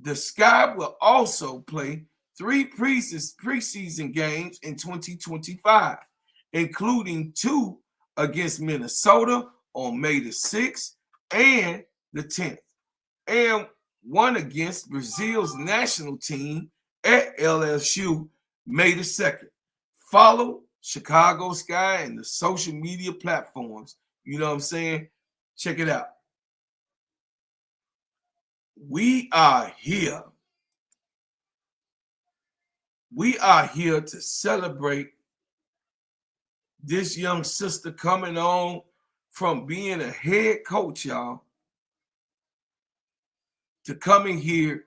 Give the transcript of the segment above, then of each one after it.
The Sky will also play three preseason games in 2025, including two against Minnesota on May the 6th and the 10th, and one against Brazil's national team at LSU May the 2nd. Follow Chicago Sky and the social media platforms. You know what I'm saying? Check it out. We are here. We are here to celebrate this young sister coming on from being a head coach, y'all, to coming here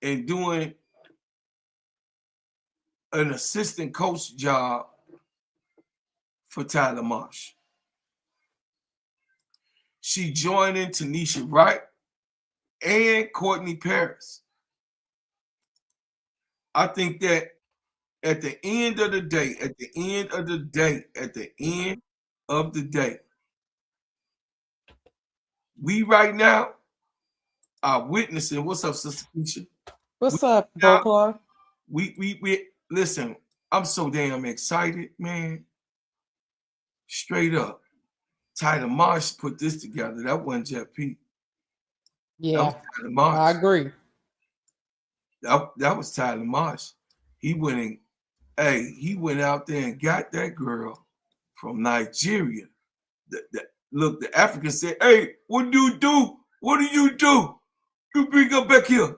and doing an assistant coach job for Tyler Marsh. She joining Tanisha Wright and Courtney Paris. I think that at the end of the day, we right now are witnessing. What's up, Sister Keisha? What's up, Broklar? We listen. I'm so damn excited, man. Straight up, Tyler Marsh put this together. That wasn't Jeff Pete. Yeah, I agree. That was Tyler Marsh. He went out there and got that girl from Nigeria. Look, the African said, "Hey, what do you do? What do you do? You bring her back here."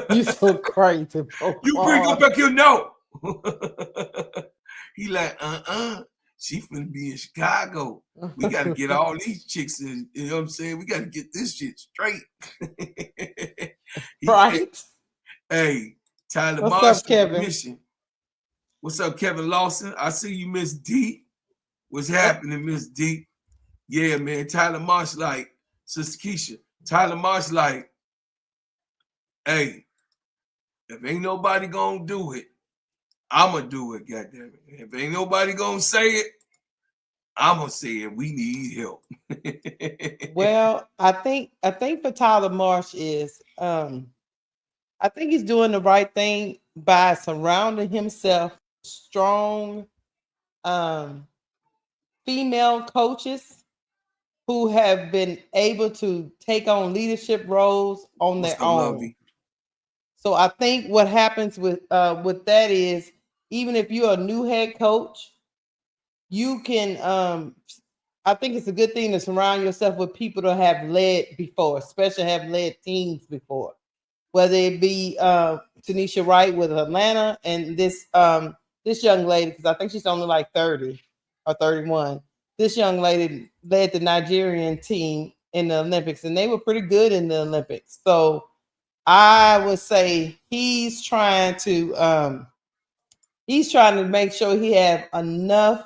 You so crazy, bro. You bring her back here now. He like, she finna be in Chicago. We gotta get all these chicks in. You know what I'm saying? We gotta get this shit straight. Right. Hey, Tyler What's Marsh up, Kevin? Mission. What's up, Kevin Lawson? I see you, Miss D. What's happening, Miss D? Yeah, man. Tyler Marsh, like, Sister Keisha. Tyler Marsh, like, hey, if ain't nobody gonna do it, I'ma do it, goddamn it. If ain't nobody gonna say it, I'ma say it. We need help. Well, I think for Tyler Marsh is I think he's doing the right thing by surrounding himself with strong female coaches who have been able to take on leadership roles on their own. Lovey? So I think what happens with that is, even if you're a new head coach, you can I think it's a good thing to surround yourself with people that have led before, especially have led teams before. Whether it be Tanisha Wright with Atlanta and this young lady, because I think she's only like 30 or 31. This young lady led the Nigerian team in the Olympics, and they were pretty good in the Olympics. So I would say he's trying to make sure he have enough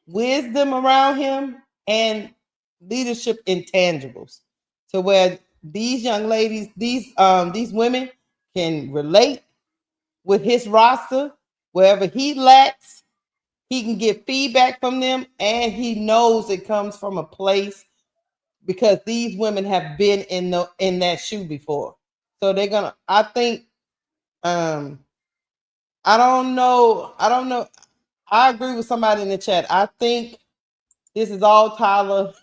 wisdom around him and leadership intangibles to where these young ladies, these women can relate with his roster. Wherever he lacks, he can get feedback from them, and he knows it comes from a place because these women have been in that shoe before. So they're gonna. I think. I don't know. I agree with somebody in the chat. I think this is all Tyler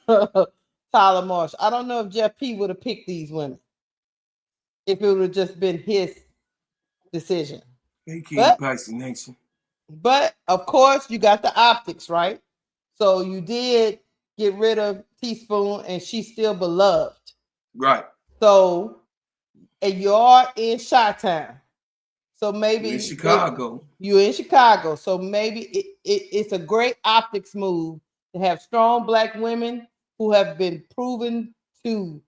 Marsh. I don't know if Jeff P would have picked these women if it would have just been his decision. But of course, you got the optics, right? So you did get rid of Teaspoon, and she's still beloved. Right. So, and you are in Chi-Town. So maybe you're in Chicago. So maybe it's a great optics move to have strong Black women who have been proven to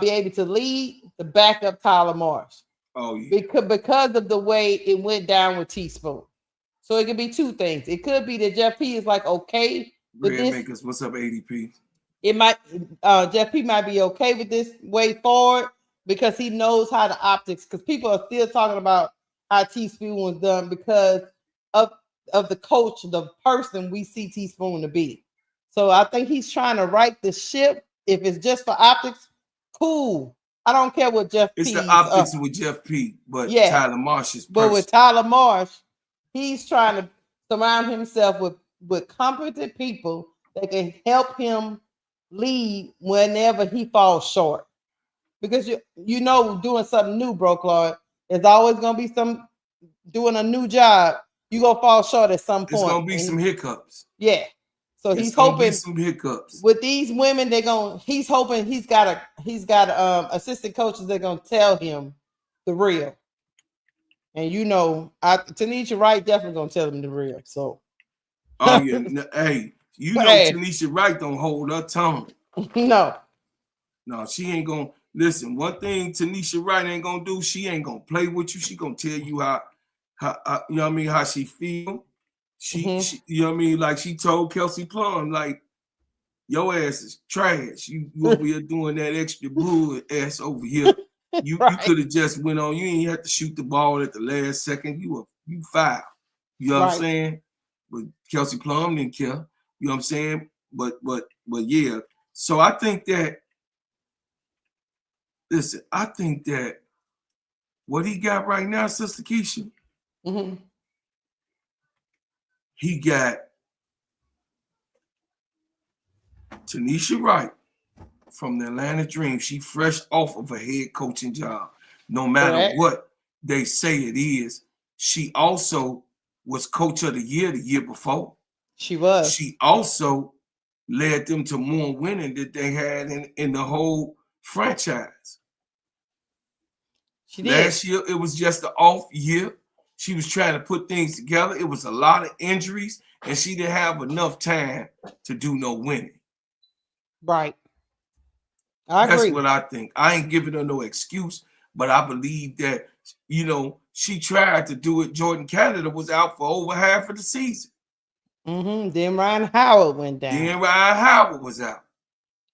be able to lead to back up Tyler Marsh. Oh yeah. Because of the way it went down with Teaspoon. So it could be two things. It could be that Jeff P is like okay with this. Makers, what's up, ADP? It might Jeff P might be okay with this way forward because he knows how the optics. Because people are still talking about how Teaspoon was done because of the coach, the person we see Teaspoon to be. So I think he's trying to right the ship. If it's just for optics, cool. I don't care what Jeff It's the P's. optics with Jeff P. But Yeah, Tyler Marsh's but with person. Tyler Marsh, he's trying to surround himself with competent people that can help him lead whenever he falls short. Because you know, doing something new, bro, Claude, there's always gonna be some doing a new job. You gonna fall short at some It's point. gonna be some hiccups. Yeah. So It's he's gonna be hoping some hiccups. with these women, he's hoping he's got assistant coaches that gonna tell him the real. And you know, Tanisha Wright definitely gonna tell him the real. So Oh yeah, hey, you know hey. Tanisha Wright don't hold her tongue. No. No, she ain't gonna listen. One thing Tanisha Wright ain't gonna do, she ain't gonna play with you. She gonna tell you how you know what I mean, how she feel. She you know what I mean, like she told Kelsey Plum, like, your ass is trash. You over here doing that extra bull ass over here. You could have just went on. You ain't have to shoot the ball at the last second. You foul. You know what I'm saying? But Kelsey Plum didn't care. You know what I'm saying? But yeah. So I think that, listen, I think that what he got right now, Sister Keisha, he got Tanisha Wright from the Atlanta Dream. She fresh off of a head coaching job. No matter what they say it is, she also was coach of the year before. She was. She also led them to more winning that they had in the whole franchise. She did. Last year, it was just an off year. She was trying to put things together. It was a lot of injuries, and she didn't have enough time to do no winning. Right. I agree. That's what I think. I ain't giving her no excuse, but I believe that, you know, she tried to do it. Jordan Canada was out for over half of the season. Then Ryan Howard went down. Then Ryan Howard was out.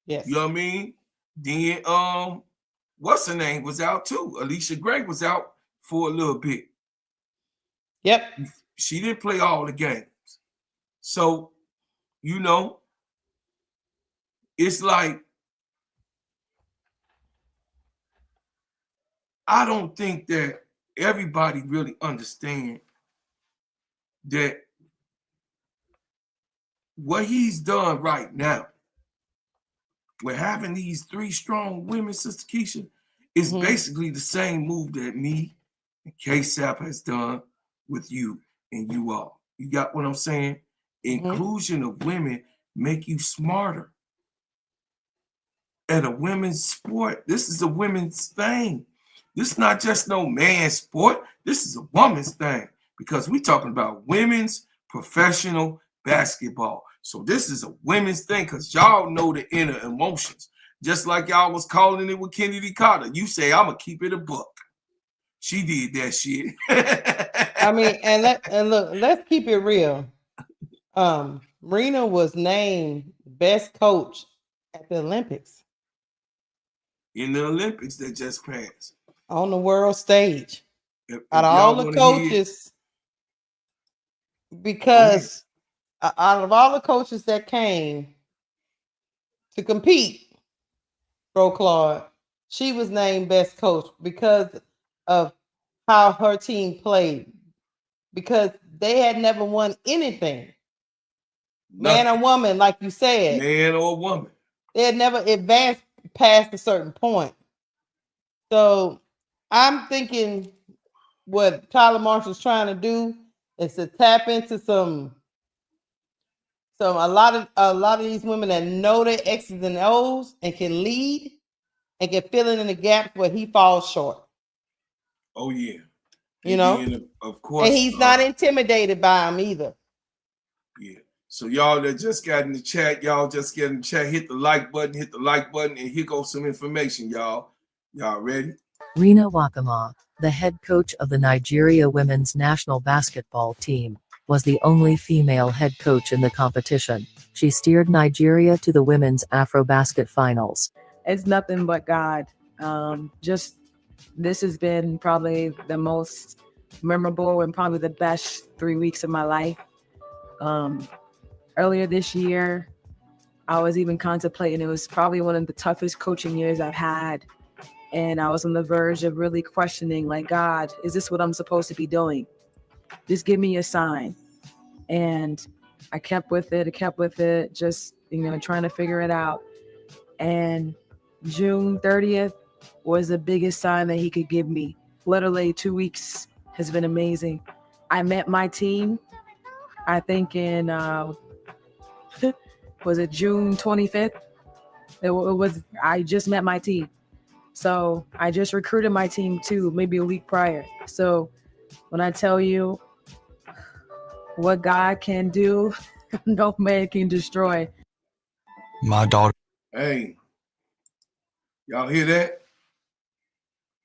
Yes. You know what I mean? Then what's her name was out too. Alicia Gray was out for a little bit. Yep. She didn't play all the games. So, you know, it's like, I don't think that everybody really understand that what he's done right now with having these three strong women, Sister Keisha, is basically the same move that me and K-Sap has done with you and you all. You got what I'm saying? Inclusion of women make you smarter. At a women's sport, this is a women's thing. This is not just no man's sport. This is a woman's thing because we're talking about women's professional basketball. So this is a women's thing because y'all know the inner emotions. Just like y'all was calling it with Kennedy Carter. You say, I'm going to keep it a buck. She did that shit. I mean, and look, let's keep it real. Rena was named best coach at the Olympics. In the Olympics that just passed. On the world stage. Out of all the coaches, because out of all the coaches that came to compete, Bro Claude, she was named best coach because of how her team played. Because they had never won anything. Man or woman, like you said. Man or woman. They had never advanced past a certain point. So I'm thinking what Tyler Marshall's trying to do is to tap into a lot of these women that know their X's and O's and can lead and can fill in the gaps where he falls short. Oh yeah. You know, then, of course, and he's not intimidated by him either. Yeah. So y'all that just got in the chat, y'all just get in the chat, hit the like button, and here goes some information, y'all. Y'all ready? Rena Wakama, the head coach of the Nigeria women's national basketball team, was the only female head coach in the competition. She steered Nigeria to the women's Afrobasket finals. It's nothing but God. This has been probably the most memorable and probably the best 3 weeks of my life. Earlier this year, I was even contemplating, it was probably one of the toughest coaching years I've had And I was on the verge of really questioning, like, God, is this what I'm supposed to be doing? Just give me a sign. And I kept with it, just, trying to figure it out. And June 30th was the biggest sign that he could give me. Literally 2 weeks has been amazing. I met my team, I think in, was it June 25th? I just met my team. So I just recruited my team too, maybe a week prior. So when I tell you what God can do, no man can destroy. My daughter. Hey, y'all hear that?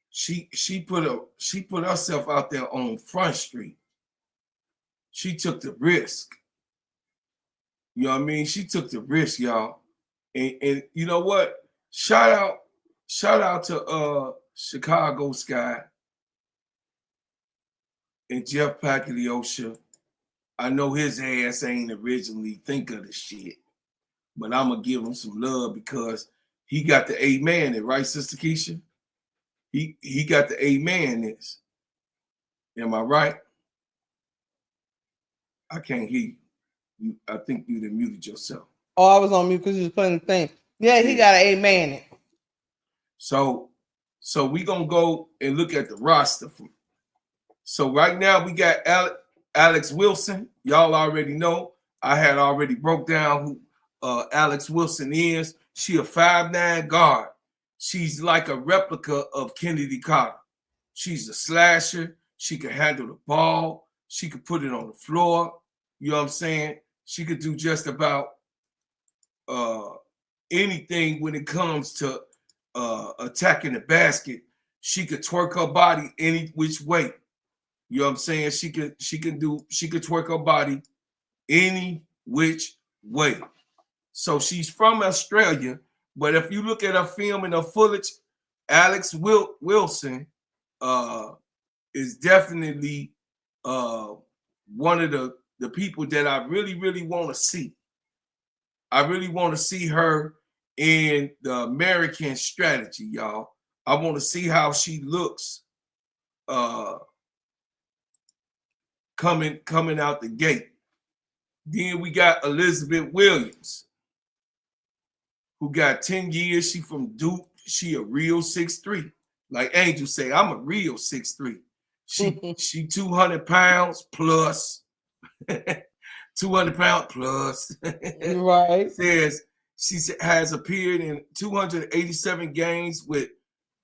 She put herself out there on Front Street. She took the risk. You know what I mean? She took the risk, y'all. And you know what? Shout out to Chicago Sky and Jeff Pagliosha. I know his ass ain't originally think of the shit, but I'm gonna give him some love because he got the amen in, right, Sister Keisha? He got the amen in this. Am I right? I can't hear you. I think you done muted yourself. Oh, I was on mute because you was playing the thing. Yeah, he got an amen in it. So we gonna go and look at the roster. So right now we got Alex Wilson. Y'all already know. I had already broke down who Alex Wilson is. She a 5'9" guard. She's like a replica of Kennedy Carter. She's a slasher. She can handle the ball. She could put it on the floor. You know what I'm saying? She could do just about anything when it comes to attacking the basket. She could twerk her body any which way. You know what I'm saying? She could twerk her body any which way. So she's from Australia, but if you look at her film and her footage, Alex Wilson is definitely one of the people that I really, really want to see. I really want to see her in the American strategy, y'all. I want to see how she looks coming out the gate. Then we got Elizabeth Williams, who got 10 years. She from Duke. She a real 6'3". Like Angel say, I'm a real 6'3". She 200 pounds plus. 200 pounds plus. Right. Says she has appeared in 287 games with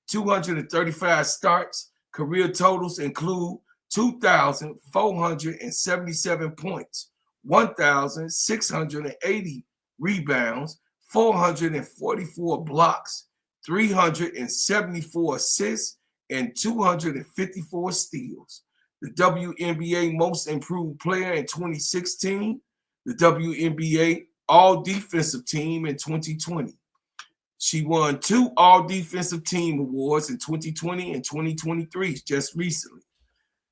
235 starts. Career totals include 2,477 points, 1,680 rebounds, 444 blocks, 374 assists, and 254 steals. The WNBA Most Improved Player in 2016, the WNBA All Defensive Team in 2020. She won 2 All Defensive Team awards in 2020 and 2023, just recently.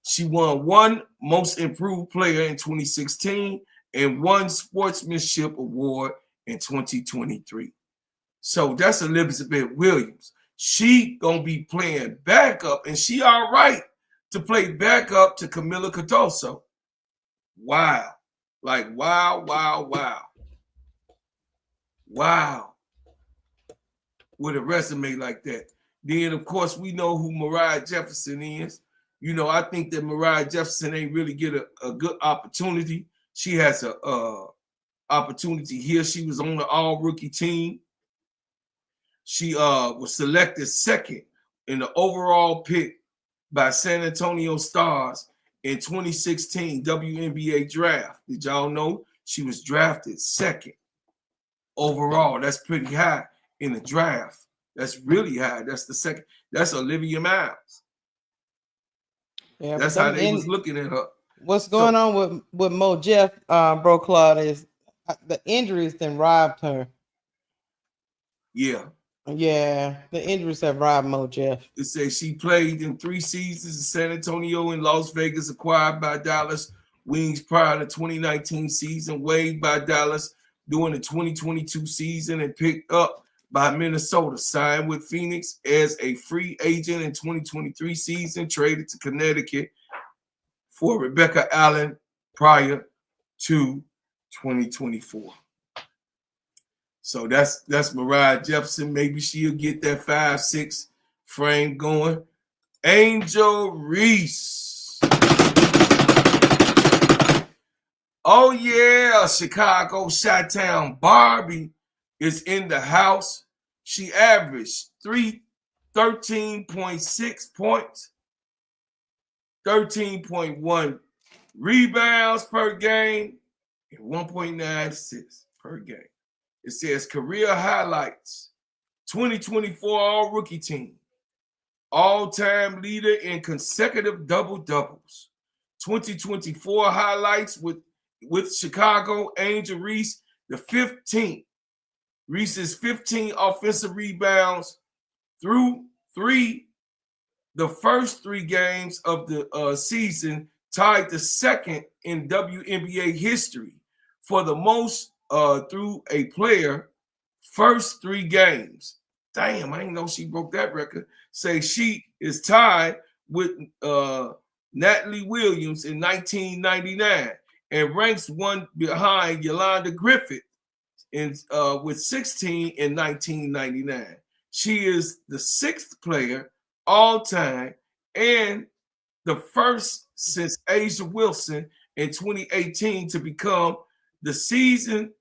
She won 1 Most Improved Player in 2016 and 1 Sportsmanship Award in 2023. So that's Elizabeth Williams. She gonna be playing backup, and she all right to play backup to Camila Cardoso. Wow. Like, wow. Wow. With a resume like that. Then, of course, we know who Mariah Jefferson is. You know, I think that Mariah Jefferson ain't really get a good opportunity. She has a opportunity here. She was on the all-rookie team. She was selected second in the overall pick by San Antonio Stars in 2016 WNBA draft. Did y'all know she was drafted second overall? That's pretty high in the draft. That's really high. That's the second. That's Olivia Miles. Yeah, that's how they was looking at her. What's going on with Mo Jeff, Bro Claude, is the injuries then robbed her. Yeah. Yeah, the injuries have robbed Mo Jeff. It says she played in 3 seasons in San Antonio and Las Vegas, acquired by Dallas Wings prior to 2019 season, waived by Dallas during the 2022 season, and picked up by Minnesota, signed with Phoenix as a free agent in 2023 season, traded to Connecticut for Rebecca Allen prior to 2024. So that's Mariah Jefferson. Maybe she'll get that 5'6" frame going. Angel Reese. Oh yeah, Chicago Chi-Town Barbie is in the house. She averaged 13.6 points, 13.1 rebounds per game, and 1.9 assists per game. It says career highlights, 2024 All-Rookie Team, all-time leader in consecutive double-doubles. 2024 highlights with Chicago, Angel Reese, the 15th. Reese's 15 offensive rebounds through the first 3 games of the season, tied the second in WNBA history for the most through a player first 3 games. Damn, I didn't know she broke that record. Say she is tied with Natalie Williams in 1999 and ranks one behind Yolanda Griffith with 16 in 1999. She is the 6th player all time and the first since Asia Wilson in 2018 to begin the season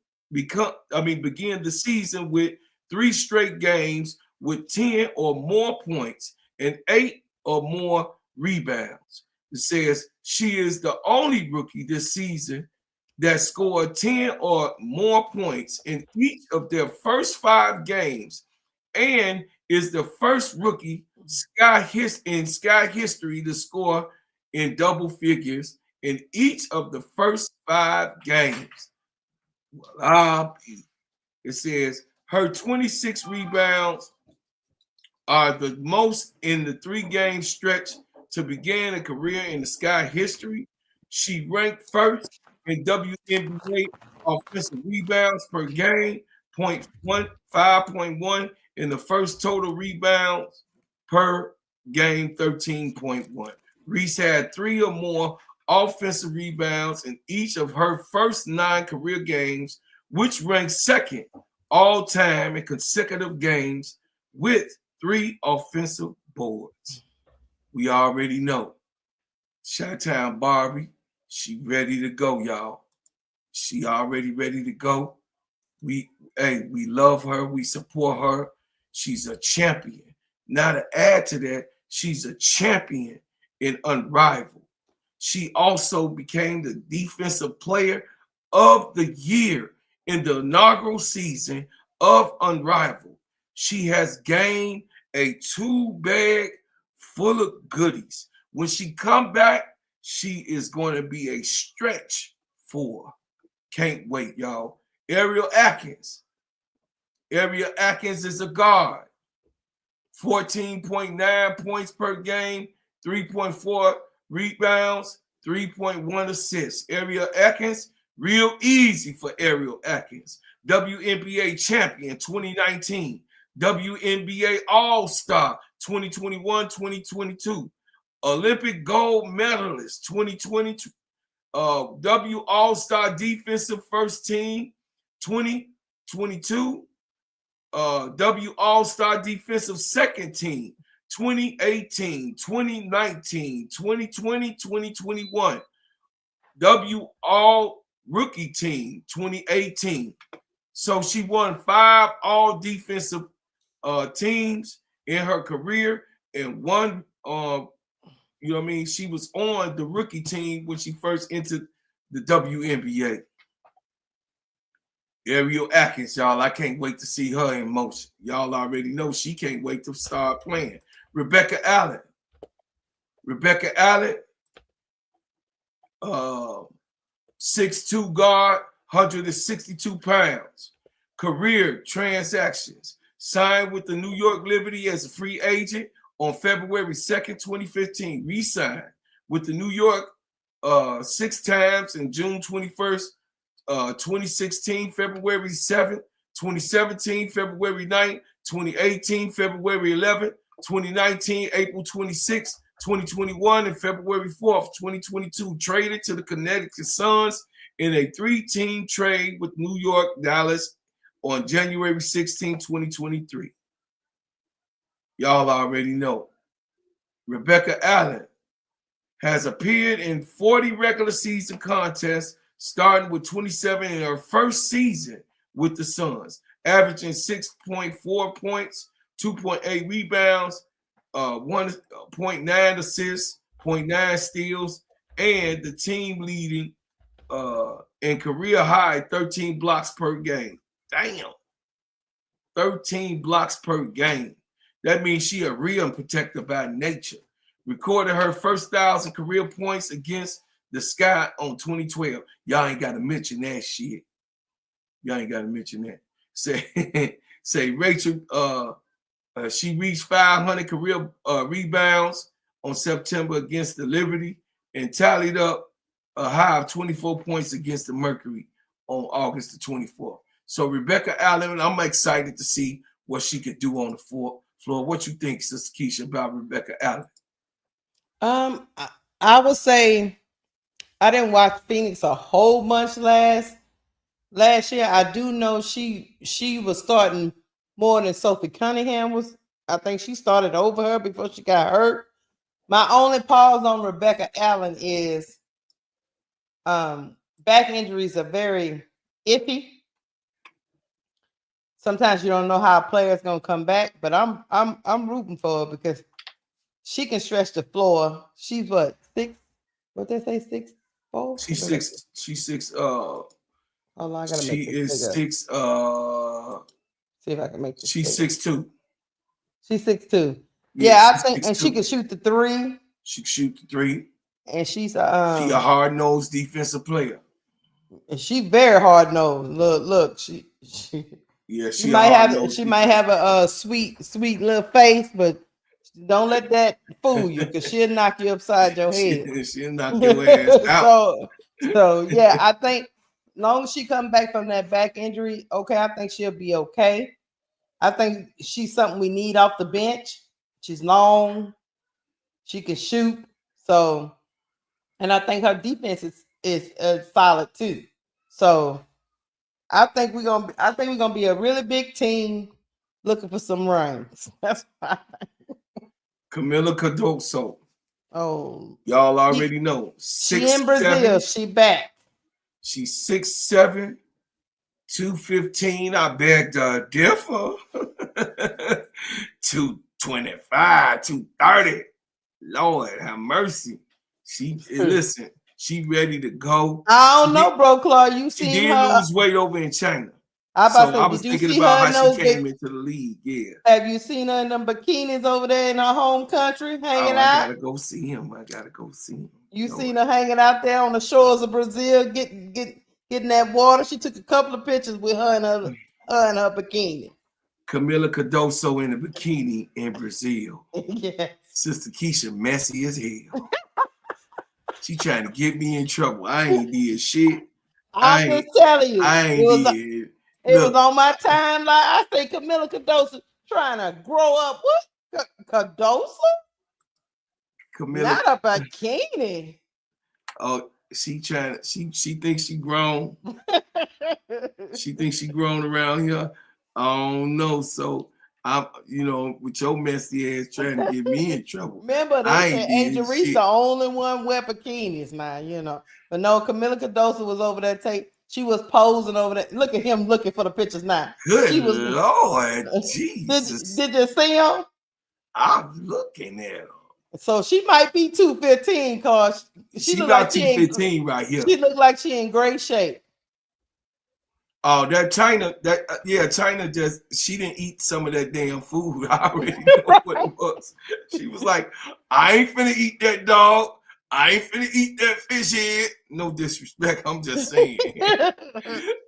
with 3 straight games with 10 or more points and 8 or more rebounds. It says she is the only rookie this season that scored 10 or more points in each of their first 5 games and is the first rookie in Sky history to score in double figures in each of the first 5 games. Voila. It says her 26 rebounds are the most in the 3-game stretch to begin a career in the Sky history. She ranked first in WNBA offensive rebounds per game, 5.1 in the first total rebounds per game, 13.1. Reese had 3 or more offensive rebounds in each of her first 9 career games, which ranks second all time in consecutive games with 3 offensive boards. We already know Chi-Town Barbie, she ready to go, y'all. She already ready to go. We love her. We support her. She's a champion. Now to add to that, she's a champion in Unrivaled. She also became the Defensive Player of the Year in the inaugural season of Unrivaled. She has gained a 2-bag full of goodies. When she come back, she is going to be a stretch 4. Can't wait, y'all. Ariel Atkins. Ariel Atkins is a guard. 14.9 points per game, 3.4 rebounds, 3.1 assists. Ariel Atkins, real easy for Ariel Atkins. WNBA champion 2019. WNBA All-Star 2021-2022. Olympic gold medalist 2022. W All-Star Defensive First Team 2022. W All-Star Defensive Second Team 2018, 2019, 2020, 2021. W All Rookie Team 2018. So she won 5 all defensive teams in her career and one she was on the rookie team when she first entered the WNBA. Ariel Atkins, y'all, I can't wait to see her in motion. Y'all already know she can't wait to start playing. Rebecca Allen. 6'2" guard, 162 pounds. Career transactions. Signed with the New York Liberty as a free agent on February 2nd, 2015. Re-signed with the New York 6 times in June 21st, 2016, February 7th, 2017, February 9th, 2018, February 11th, 2019, April 26th, 2021, and February 4th, 2022. Traded to the Connecticut Suns in a 3-team trade with New York, Dallas on January 16, 2023. Y'all already know. Rebecca Allen has appeared in 40 regular season contests, starting with 27 in her first season with the Suns, averaging 6.4 points, 2.8 rebounds, 1.9 assists, 0.9 steals, and the team leading in career high 13 blocks per game. Damn. 13 blocks per game. That means she a rim protector by nature. Recorded her first 1,000 career points against the Sky on 2012. Y'all ain't got to mention that shit. Y'all ain't got to mention that. Say Rachel, she reached 500 career rebounds on September against the Liberty and tallied up a high of 24 points against the Mercury on August the 24th. So Rebecca Allen, I'm excited to see what she could do on the floor. What you think, Sister Keisha, about Rebecca Allen? I would say I didn't watch Phoenix a whole bunch last year. I do know she was starting more than Sophie Cunningham was. I think she started over her before she got hurt. My only pause on Rebecca Allen is back injuries are very iffy. Sometimes you don't know how a player's gonna come back, but I'm rooting for her because she can stretch the floor. She's what, 6? What they say, 6'4"? She's 6. She's 6. Hold on, I gotta make this is bigger. 6. See if I can make this. She's bigger. 6'2". She's 6'2". Yeah, I think, and she can shoot the 3. She can shoot the 3. And she's she a hard-nosed defensive player. And she very hard-nosed. Look, she might have a sweet little face, but don't let that fool you, because she'll knock you upside your head. She'll knock your ass out. So yeah, I think as long as she come back from that back injury, okay, I think she'll be okay. I think she's something we need off the bench. She's long, she can shoot. So, and I think her defense is solid too. So I think we're gonna be a really big team looking for some rings. That's fine. Camila Cardoso. Oh, y'all already know. She in Brazil. She back. She's 6'7", 215. I beg to differ. 225, 230. Lord have mercy. Listen. She ready to go. I don't know, bro, Claude. You seen she did her lose weight over in China. I was thinking about how she came into the league. Yeah. Have you seen her in them bikinis over there in her home country hanging out? I gotta go see him. You seen her hanging out there on the shores of Brazil, getting that water. She took a couple of pictures with her and her bikini. Camila Cardoso in a bikini in Brazil. Yes. Sister Keisha messy as hell. She trying to get me in trouble. I ain't did shit. I'm just telling you. I ain't did. It was on my timeline. I say Camila Cardoso trying to grow up. What? Cardoso? Camila. Not a bikini. Oh, she thinks she grown. She thinks she grown around here. I don't know. So I'm, with your messy ass trying to get me in trouble. Remember, they said Angel Reese the only one wear bikinis now, But no, Camila Cardoso was over there. She was posing over there. Look at him looking for the pictures now. Good Lord, Jesus. Did you see him? I'm looking at him. So she might be 215 because she look got like 215 right here. She looked like she in great shape. Oh, that China, China she didn't eat some of that damn food. I already know what it was. She was like, I ain't finna eat that dog. I ain't finna eat that fish head. No disrespect. I'm just saying. Yeah,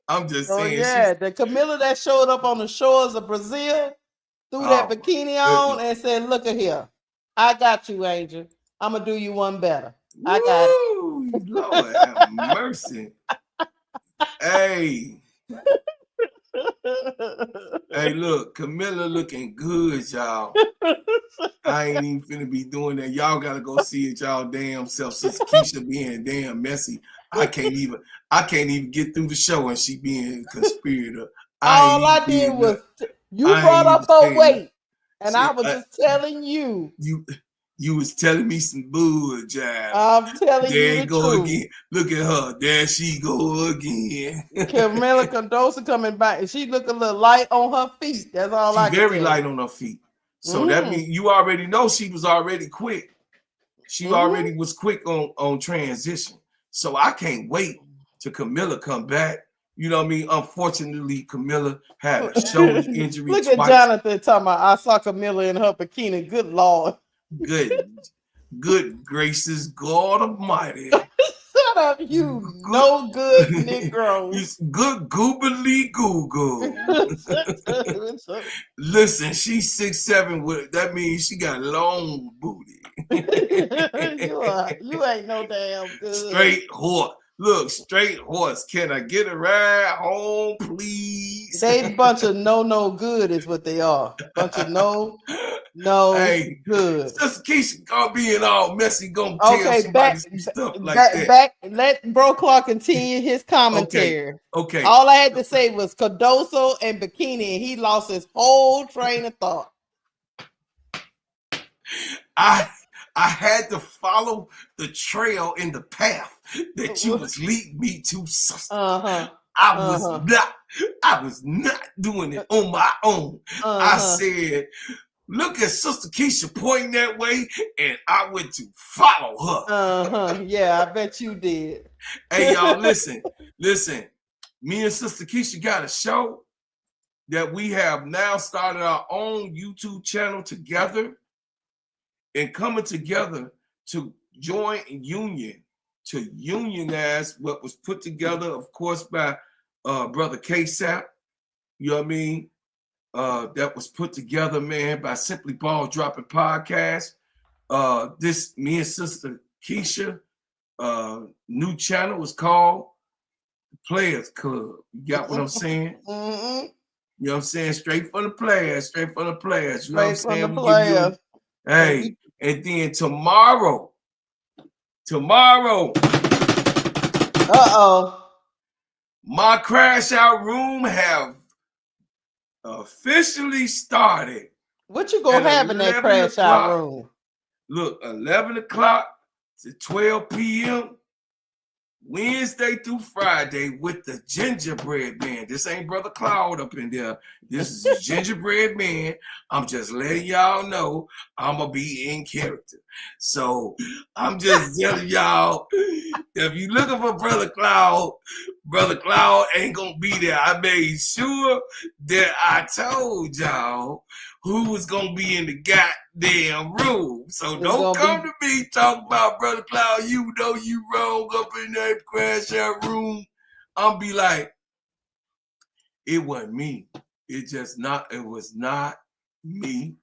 the Camila that showed up on the shores of Brazil threw that bikini on and said, look at here. I got you, Angel. I'm going to do you one better. I got it. Lord have mercy. Hey. Hey, look, Camilla looking good, y'all. I ain't even finna be doing that. Y'all gotta go see it y'all damn self. Since Keisha being damn messy, I can't even get through the show and she being a conspirator. All I did was you I brought ain't up her even weight, and I saying was just telling you. you was telling me some bull jive. I'm telling There you you the go truth. again. Look at her. There she go again. Camilla Condosa coming back, and she look a little light on her feet. That's all I She's can very say. light on her feet. So that means you already know she was already quick. She already was quick on transition. So I can't wait till Camilla come back. You know what I mean? Unfortunately, Camilla had a shoulder injury Look twice. at Jonathan talking about I saw Camilla in her bikini. Good Lord. Good gracious, God Almighty. Shut up, you no good Negro. You good goobly goo. Listen, she's 6'7" with that means she got long booty. you ain't no damn good. Straight horse. Look, straight horse. Can I get a ride home, please? They bunch of no good is what they are. Bunch of no good. Sister Keisha gonna be in all messy, gonna tell somebody some stuff like that. Let Bro Clark continue his commentary. Okay. All I had to say was Cardoso and Bikini, and he lost his whole train of thought. I had to follow the trail in the path that you was leading me to, sister. I was not doing it on my own. I said, look at Sister Keisha pointing that way, and I went to follow her. Yeah, I bet you did. Hey, y'all, listen. Me and Sister Keisha got a show that we have now started our own YouTube channel together and coming together to join union, to unionize what was put together, of course, by Brother K-Sap, you know what I mean? That was put together, man, by Simply Ball Dropping Podcast. This, me and Sister Keisha, new channel is called Players Club. You got what I'm saying? You know what I'm saying? Straight for the players. You know what I'm saying? Hey, and then tomorrow, my Crash Out Room have officially started. What you gonna have in that Crash Out Room? Look, 11 o'clock to 12 p.m. Wednesday through Friday with the Gingerbread Man. This ain't Brother Cloud up in there. This is the Gingerbread Man. I'm just letting y'all know I'm going to be in character. So I'm just telling y'all, if you looking for Brother Cloud ain't going to be there. I made sure that I told y'all who was going to be in the goddamn room. So don't come to me talking about Brother Cloud, you know you wrong up in that Crash Out Room. I'll be like, it wasn't me. It was not me.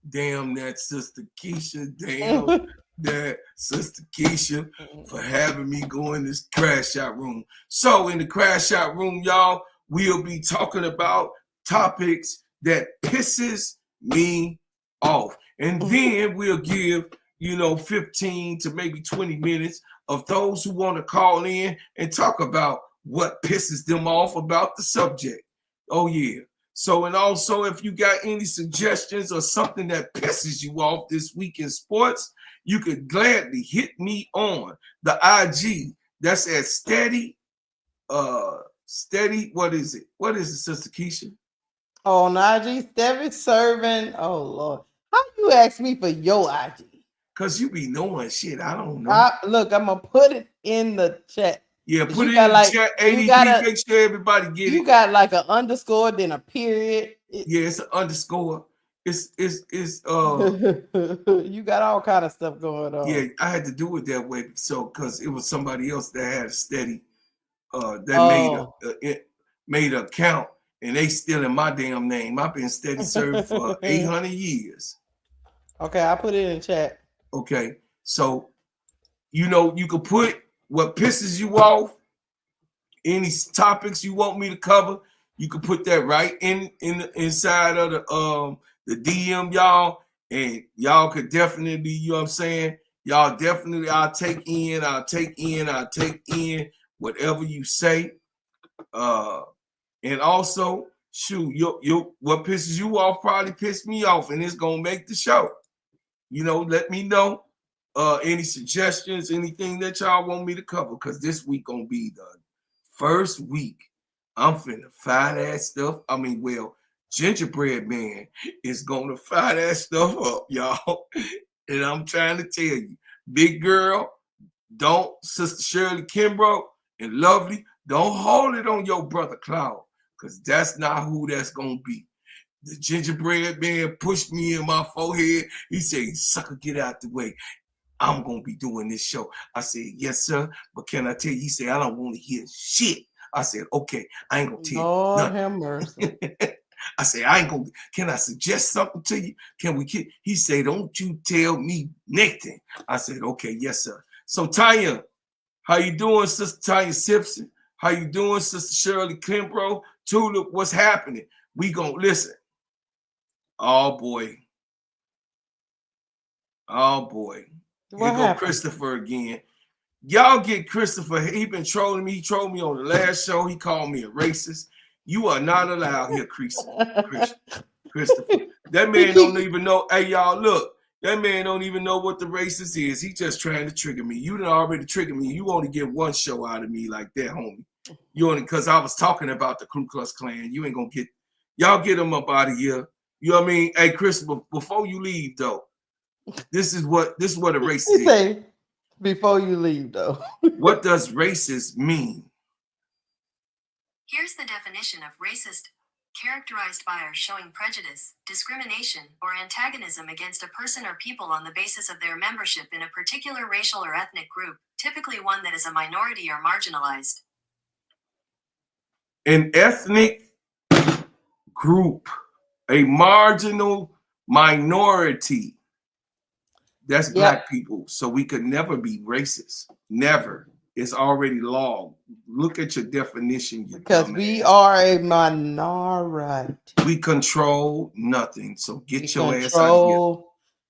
Damn that Sister Keisha. Damn that Sister Keisha for having me go in this Crash Out Room. So in the Crash Out Room, y'all, we'll be talking about topics that pisses me off. And then we'll give, 15 to maybe 20 minutes of those who want to call in and talk about what pisses them off about the subject. Oh, yeah. So, and also if you got any suggestions or something that pisses you off this week in sports, you could gladly hit me on the IG. That's at steady, what is it? What is it, Sister Keisha? On IG, Steady Serving. Oh, Lord. How you ask me for your IG? Because you be knowing shit. I don't know. Look, I'm going to put it in the chat. Yeah, put it in the chat. ADP, make sure everybody get it. You got like an underscore, then a period. Yeah, it's an underscore. It's you got all kind of stuff going on. Yeah, I had to do it that way. So, because it was somebody else that had a steady, that made an account, and they still in my damn name. I've been steady serving for 800 years. Okay, I put it in chat. Okay, so you can put what pisses you off, any topics you want me to cover. You can put that right inside of the DM, y'all, and y'all could definitely, you know what I'm saying? Y'all definitely, I'll take in whatever you say. And also, shoot, what pisses you off probably pissed me off, and it's gonna make the show. You know, let me know any suggestions, anything that y'all want me to cover, because this week gonna be the first week I'm finna fire that stuff. I mean, well, Gingerbread Man is gonna fire that stuff up, y'all. And I'm trying to tell you, big girl, don't, Sister Shirley Kimbrough and Lovely, don't hold it on your brother Cloud, because that's not who that's gonna be. The Gingerbread Man pushed me in my forehead. He said, sucker, get out the way. I'm going to be doing this show. I said, yes, sir. But can I tell you? He said, I don't want to hear shit. I said, okay, I ain't going to tell you. Lord have mercy. I said, I ain't going to. Can I suggest something to you? Can we? He said, don't you tell me nothing. I said, okay, yes, sir. So, Tanya, how you doing, Sister Tanya Simpson? How you doing, Sister Shirley Kimbrough? Tulip, what's happening? We going to listen. Oh, boy. Oh, boy. Here go Christopher again. Y'all get Christopher. He been trolling me. He trolled me on the last show. He called me a racist. You are not allowed here, Christopher. That man don't even know. Hey, y'all, look. That man don't even know what the racist is. He just trying to trigger me. You done already triggered me. You only get one show out of me like that, homie. You only, because I was talking about the Ku Klux Klan. You ain't gonna get. Y'all get him up out of here. You know what I mean? Hey, Christopher, before you leave, though. This is what a racist is. Say, before you leave, though. What does racist mean? Here's the definition of racist: characterized by or showing prejudice, discrimination, or antagonism against a person or people on the basis of their membership in a particular racial or ethnic group, typically one that is a minority or marginalized. An ethnic group, a marginal minority. That's black people. So we could never be racist. Never. It's already law. Look at your definition. Because we are a minority. We control nothing. So get your ass out of here.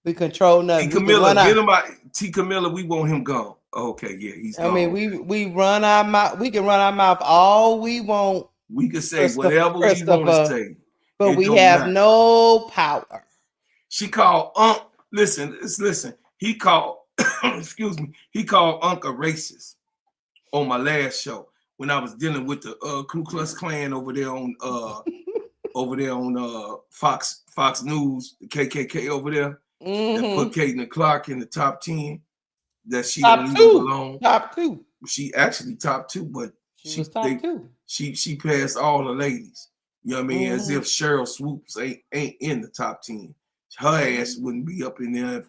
We control nothing. T. Camilla, get him out. T. Camilla, we want him gone. Okay, yeah, he's gone. I mean, we run our mouth. We can run our mouth all we want. We can say whatever we want to say. But we have no power. She called listen. He called, excuse me, he called Unc a racist on my last show when I was dealing with the Ku Klux Klan over there on Fox News, the KKK over there that put Caitlin Clark in the top 10. That she don't even belong. Top 2. She actually top 2, but she was top 2. She passed all the ladies. You know what I mean? As if Cheryl Swoops ain't in the top 10. Her ass wouldn't be up in there.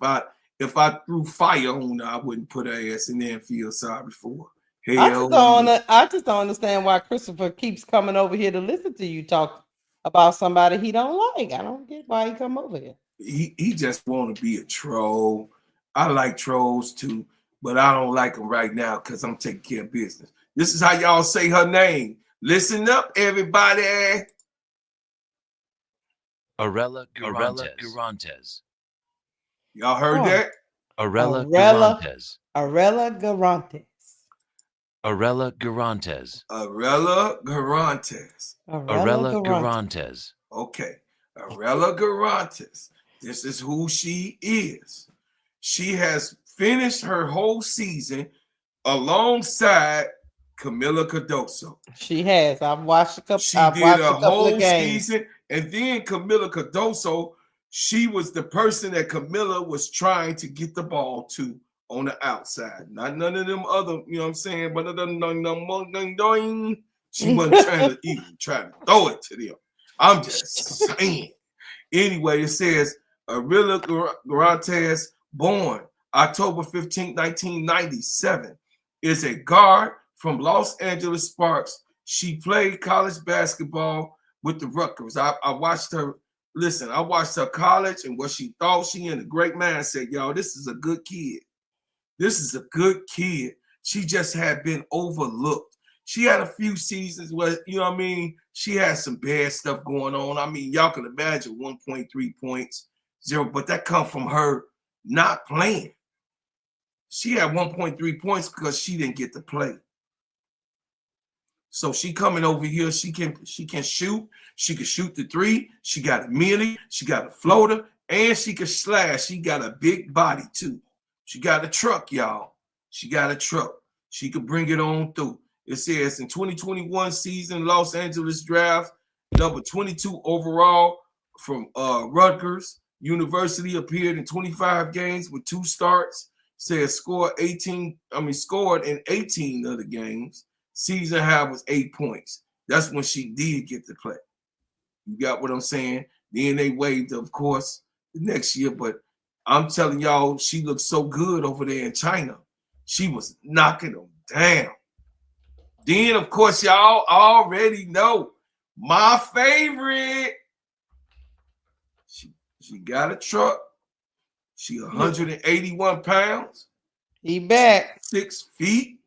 If I threw fire on her, I wouldn't put her ass in there and feel sorry for her. I just don't understand why Christopher keeps coming over here to listen to you talk about somebody he don't like. I don't get why he come over here. He just want to be a troll. I like trolls too, but I don't like them right now because I'm taking care of business. This is how y'all say her name. Listen up, everybody. Arella Garantes. Y'all heard that? Arella Garantes. Arella Garantes. Arella Garantes. Arella Garantes. Arella Garantes. Okay. Arella Garantes. This is who she is. She has finished her whole season alongside Camila Cardoso. She has. I've watched a couple. She did a whole season, and then Camila Cardoso, she was the person that Camila was trying to get the ball to on the outside. Not none of them other, you know what I'm saying? But she wasn't trying to even try to throw it to them. I'm just saying. Anyway, it says Arella Garantes, born October 15, 1997, is a guard from Los Angeles Sparks. She played college basketball with the Rutgers. I watched her. Listen, I watched her college and what she thought. She in a great mindset, y'all. This is a good kid. This is a good kid. She just had been overlooked. She had a few seasons where, you know what I mean, she had some bad stuff going on. I mean, y'all can imagine 1.3 points, 0, but that come from her not playing. She had 1.3 points because she didn't get to play. So she coming over here, she can shoot. She can shoot the three. She got a millie. She got a floater, and she can slash. She got a big body too. She got a truck, y'all. She got a truck. She could bring it on through. It says in 2021 season, Los Angeles draft, number 22 overall from Rutgers University, appeared in 25 games with 2 starts. Says scored in 18 of the games. Season high was 8 points. That's when she did get to play. You got what I'm saying? Then they waived, of course, the next year. But I'm telling y'all, she looked so good over there in China. She was knocking them down. Then, of course, y'all already know my favorite. She got a truck. She 181 pounds. He back. 6 feet.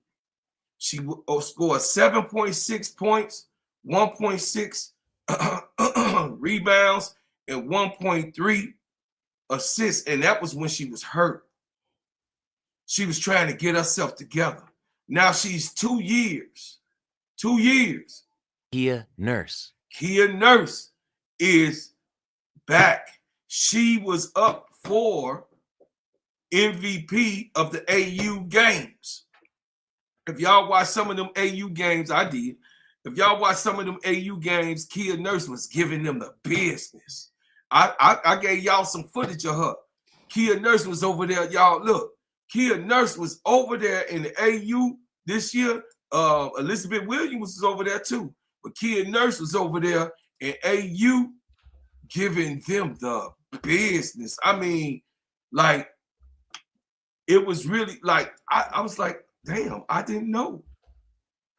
She scored 7.6 points, 1.6 rebounds, and 1.3 assists. And that was when she was hurt. She was trying to get herself together. Now she's 2 years. 2 years. Kia Nurse. Kia Nurse is back. She was up for MVP of the AU games. If y'all watch some of them AU games, I did. If y'all watch some of them AU games, Kia Nurse was giving them the business. I gave y'all some footage of her. Kia Nurse was over there. Y'all, look. Kia Nurse was over there in the AU this year. Elizabeth Williams was over there too. But Kia Nurse was over there in AU giving them the business. I mean, like, it was really like, I was like, damn, I didn't know.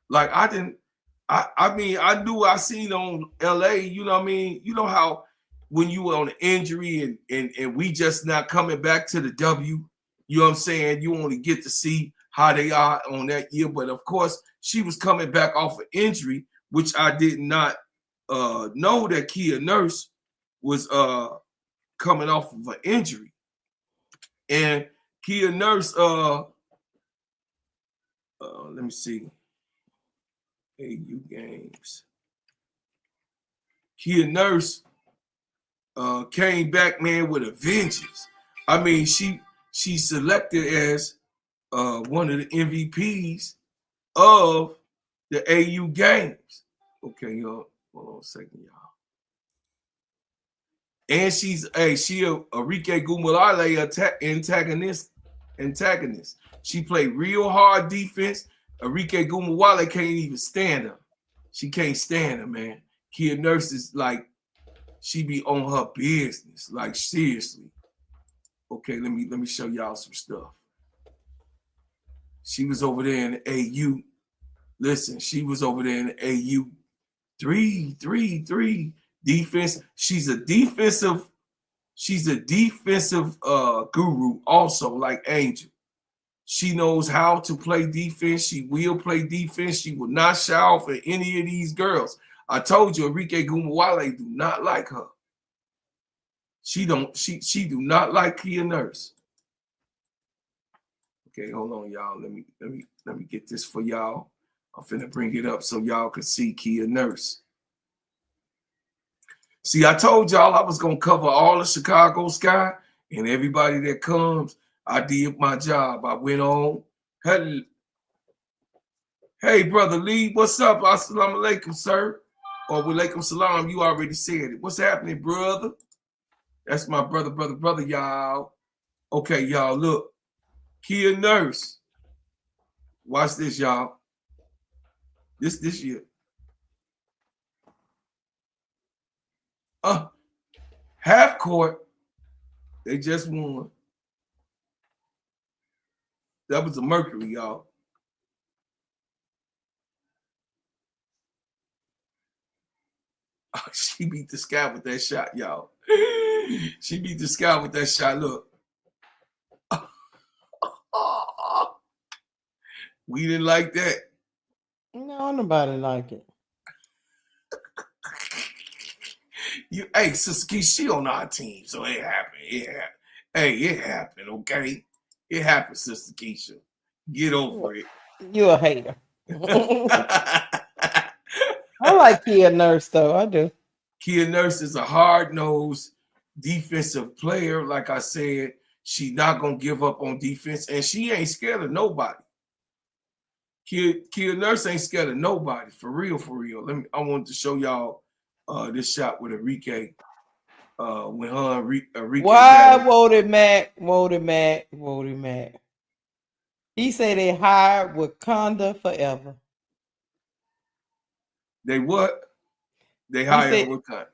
Like, I knew I seen on LA, you know what I mean? You know how when you were on an injury and we just not coming back to the W, you know what I'm saying? You only get to see how they are on that year. But of course, she was coming back off an injury, which I did not know that Kia Nurse was coming off of an injury. And Kia Nurse, let me see. AU games. Kia Nurse came back, man, with a vengeance. I mean, she's selected as one of the MVPs of the AU games. Okay, y'all. Hold on a second, y'all. And she a Enrique Gumulale antagonist. She played real hard defense. Enrique Gumulale can't even stand her. She can't stand her, man. Kia Nurse is like, she be on her business, like seriously. Okay, let me show y'all some stuff. She was over there in the AU. Listen, she was over there in the AU. 3 defense. She's a defensive guru also, like Angel. She knows how to play defense. She will play defense. She will not shy off at any of these girls. I told you, Enrique Gumawale do not like her. She do not like Kia Nurse. Okay, hold on, y'all. Let me get this for y'all. I'm finna bring it up so y'all can see Kia Nurse. See, I told y'all I was gonna cover all of Chicago Sky, and everybody that comes, I did my job. I went on. Hey, Brother Lee, what's up? Assalamu alaikum, sir. Or walaikum salam. You already said it. What's happening, brother? That's my brother, y'all. Okay, y'all, look. Kia Nurse. Watch this, y'all. This year. Half court. They just won. That was a Mercury, y'all. She beat the sky with that shot, y'all. She beat the sky with that shot. Look. We didn't like that. No, Don't nobody like it. Hey, Sister Keisha, she on our team, so it happened. It happened. Hey, it happened, okay? It happened, Sister Keisha. Get over it. You a hater. I like Kia Nurse though. I do. Kia Nurse is a hard-nosed defensive player. Like I said, she not gonna give up on defense, and she ain't scared of nobody. Kia Nurse ain't scared of nobody, for real, for real. I wanted to show y'all this shot with Enrique. When her Enrique Why Wody Mac? He said they hired Wakanda forever. They what? They hired Wakanda.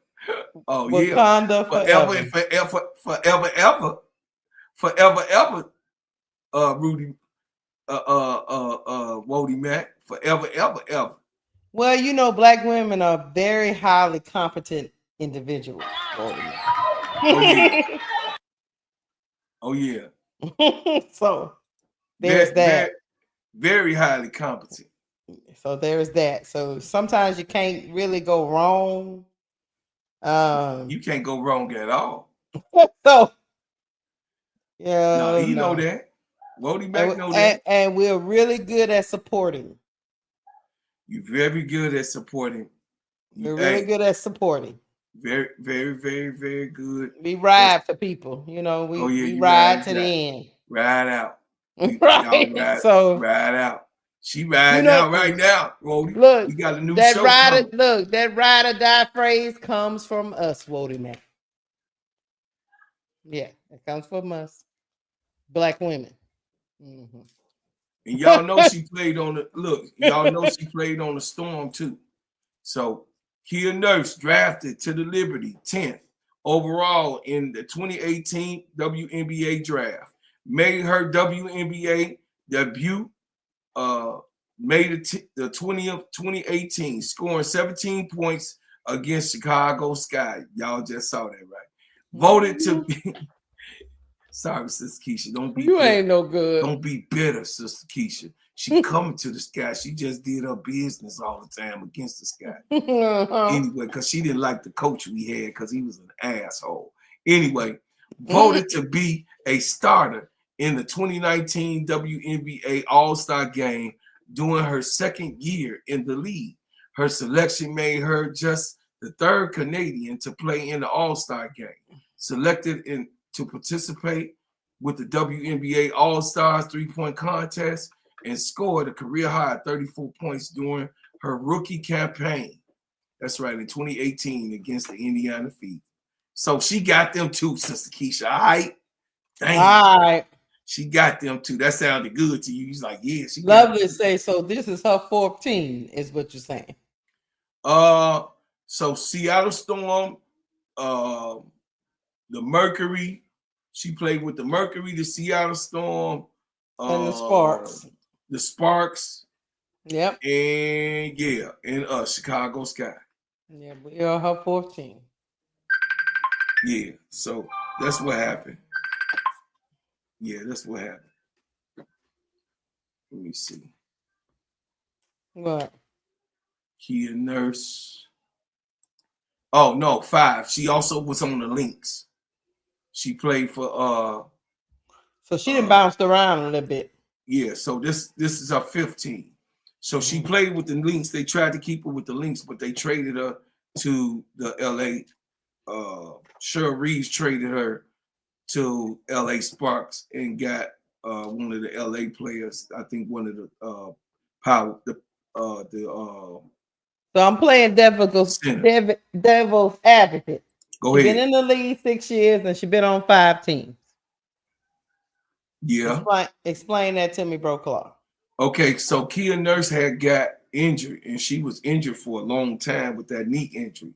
Oh Wakanda yeah, forever ever. Rudy, Wody Mac, forever ever. Well, you know, black women are very highly competent individuals. Oh yeah. Oh yeah. So there's that. Very highly competent. So there's that. So sometimes you can't really go wrong. You can't go wrong at all. So yeah, no, you know that. Wody Mac know that. And we're really good at supporting. You're very good at supporting. We're really good at supporting. Very, very, very, very good. We ride for people, you know. We ride to the end. Ride out. Right. Ride out. She riding out right now. Wody. Look, we got a new that show rider. coming. Look, that ride or die phrase comes from us, Wody Mac. Yeah, it comes from us, black women. Mm-hmm. And y'all know she played on the Y'all know she played on the Storm too. So Kia Nurse drafted to the Liberty 10th overall in the 2018 WNBA draft. Made her WNBA debut. Made the 20th 2018, scoring 17 points against Chicago Sky. Y'all just saw that, right? Voted to be. Sorry, Sister Keisha. Don't be. You bitter. Ain't no good. Don't be bitter, Sister Keisha. She coming to the Sky. She just did her business all the time against the Sky. Anyway, because she didn't like the coach we had because he was an asshole. Anyway, voted to be a starter in the 2019 WNBA All-Star Game during her second year in the league. Her selection made her just the third Canadian to play in the All-Star Game. Selected to participate with the WNBA All-Stars three-point contest and scored a career high 34 points during her rookie campaign. That's right, in 2018 against the Indiana Fever. So she got them too, Sister Keisha. All right? Dang. All right. She got them too. That sounded good to you. He's like, yeah, she got Lovely say, so this is her 14, is what you're saying. So Seattle Storm, the Mercury. She played with the Mercury, the Seattle Storm, and the Sparks. The Sparks. Yep. And yeah, and Chicago Sky. Yeah, we are her 14. Yeah, so that's what happened. Yeah, that's what happened. Let me see. What? Kia Nurse. Oh no, 5. She also was on the Lynx. She played for so she done bounced around a little bit. Yeah, so this is her 15. So she played with the Lynx. They tried to keep her with the Lynx, but they traded her to the LA. Cheryl Reeves traded her to LA Sparks and got one of the LA players. I think one of the So I'm playing devil's advocate. Go ahead. Been in the league 6 years and she's been on 5 teams. Yeah. Explain that to me, Bro Clark. Okay, so Kia Nurse had got injured, and she was injured for a long time with that knee injury.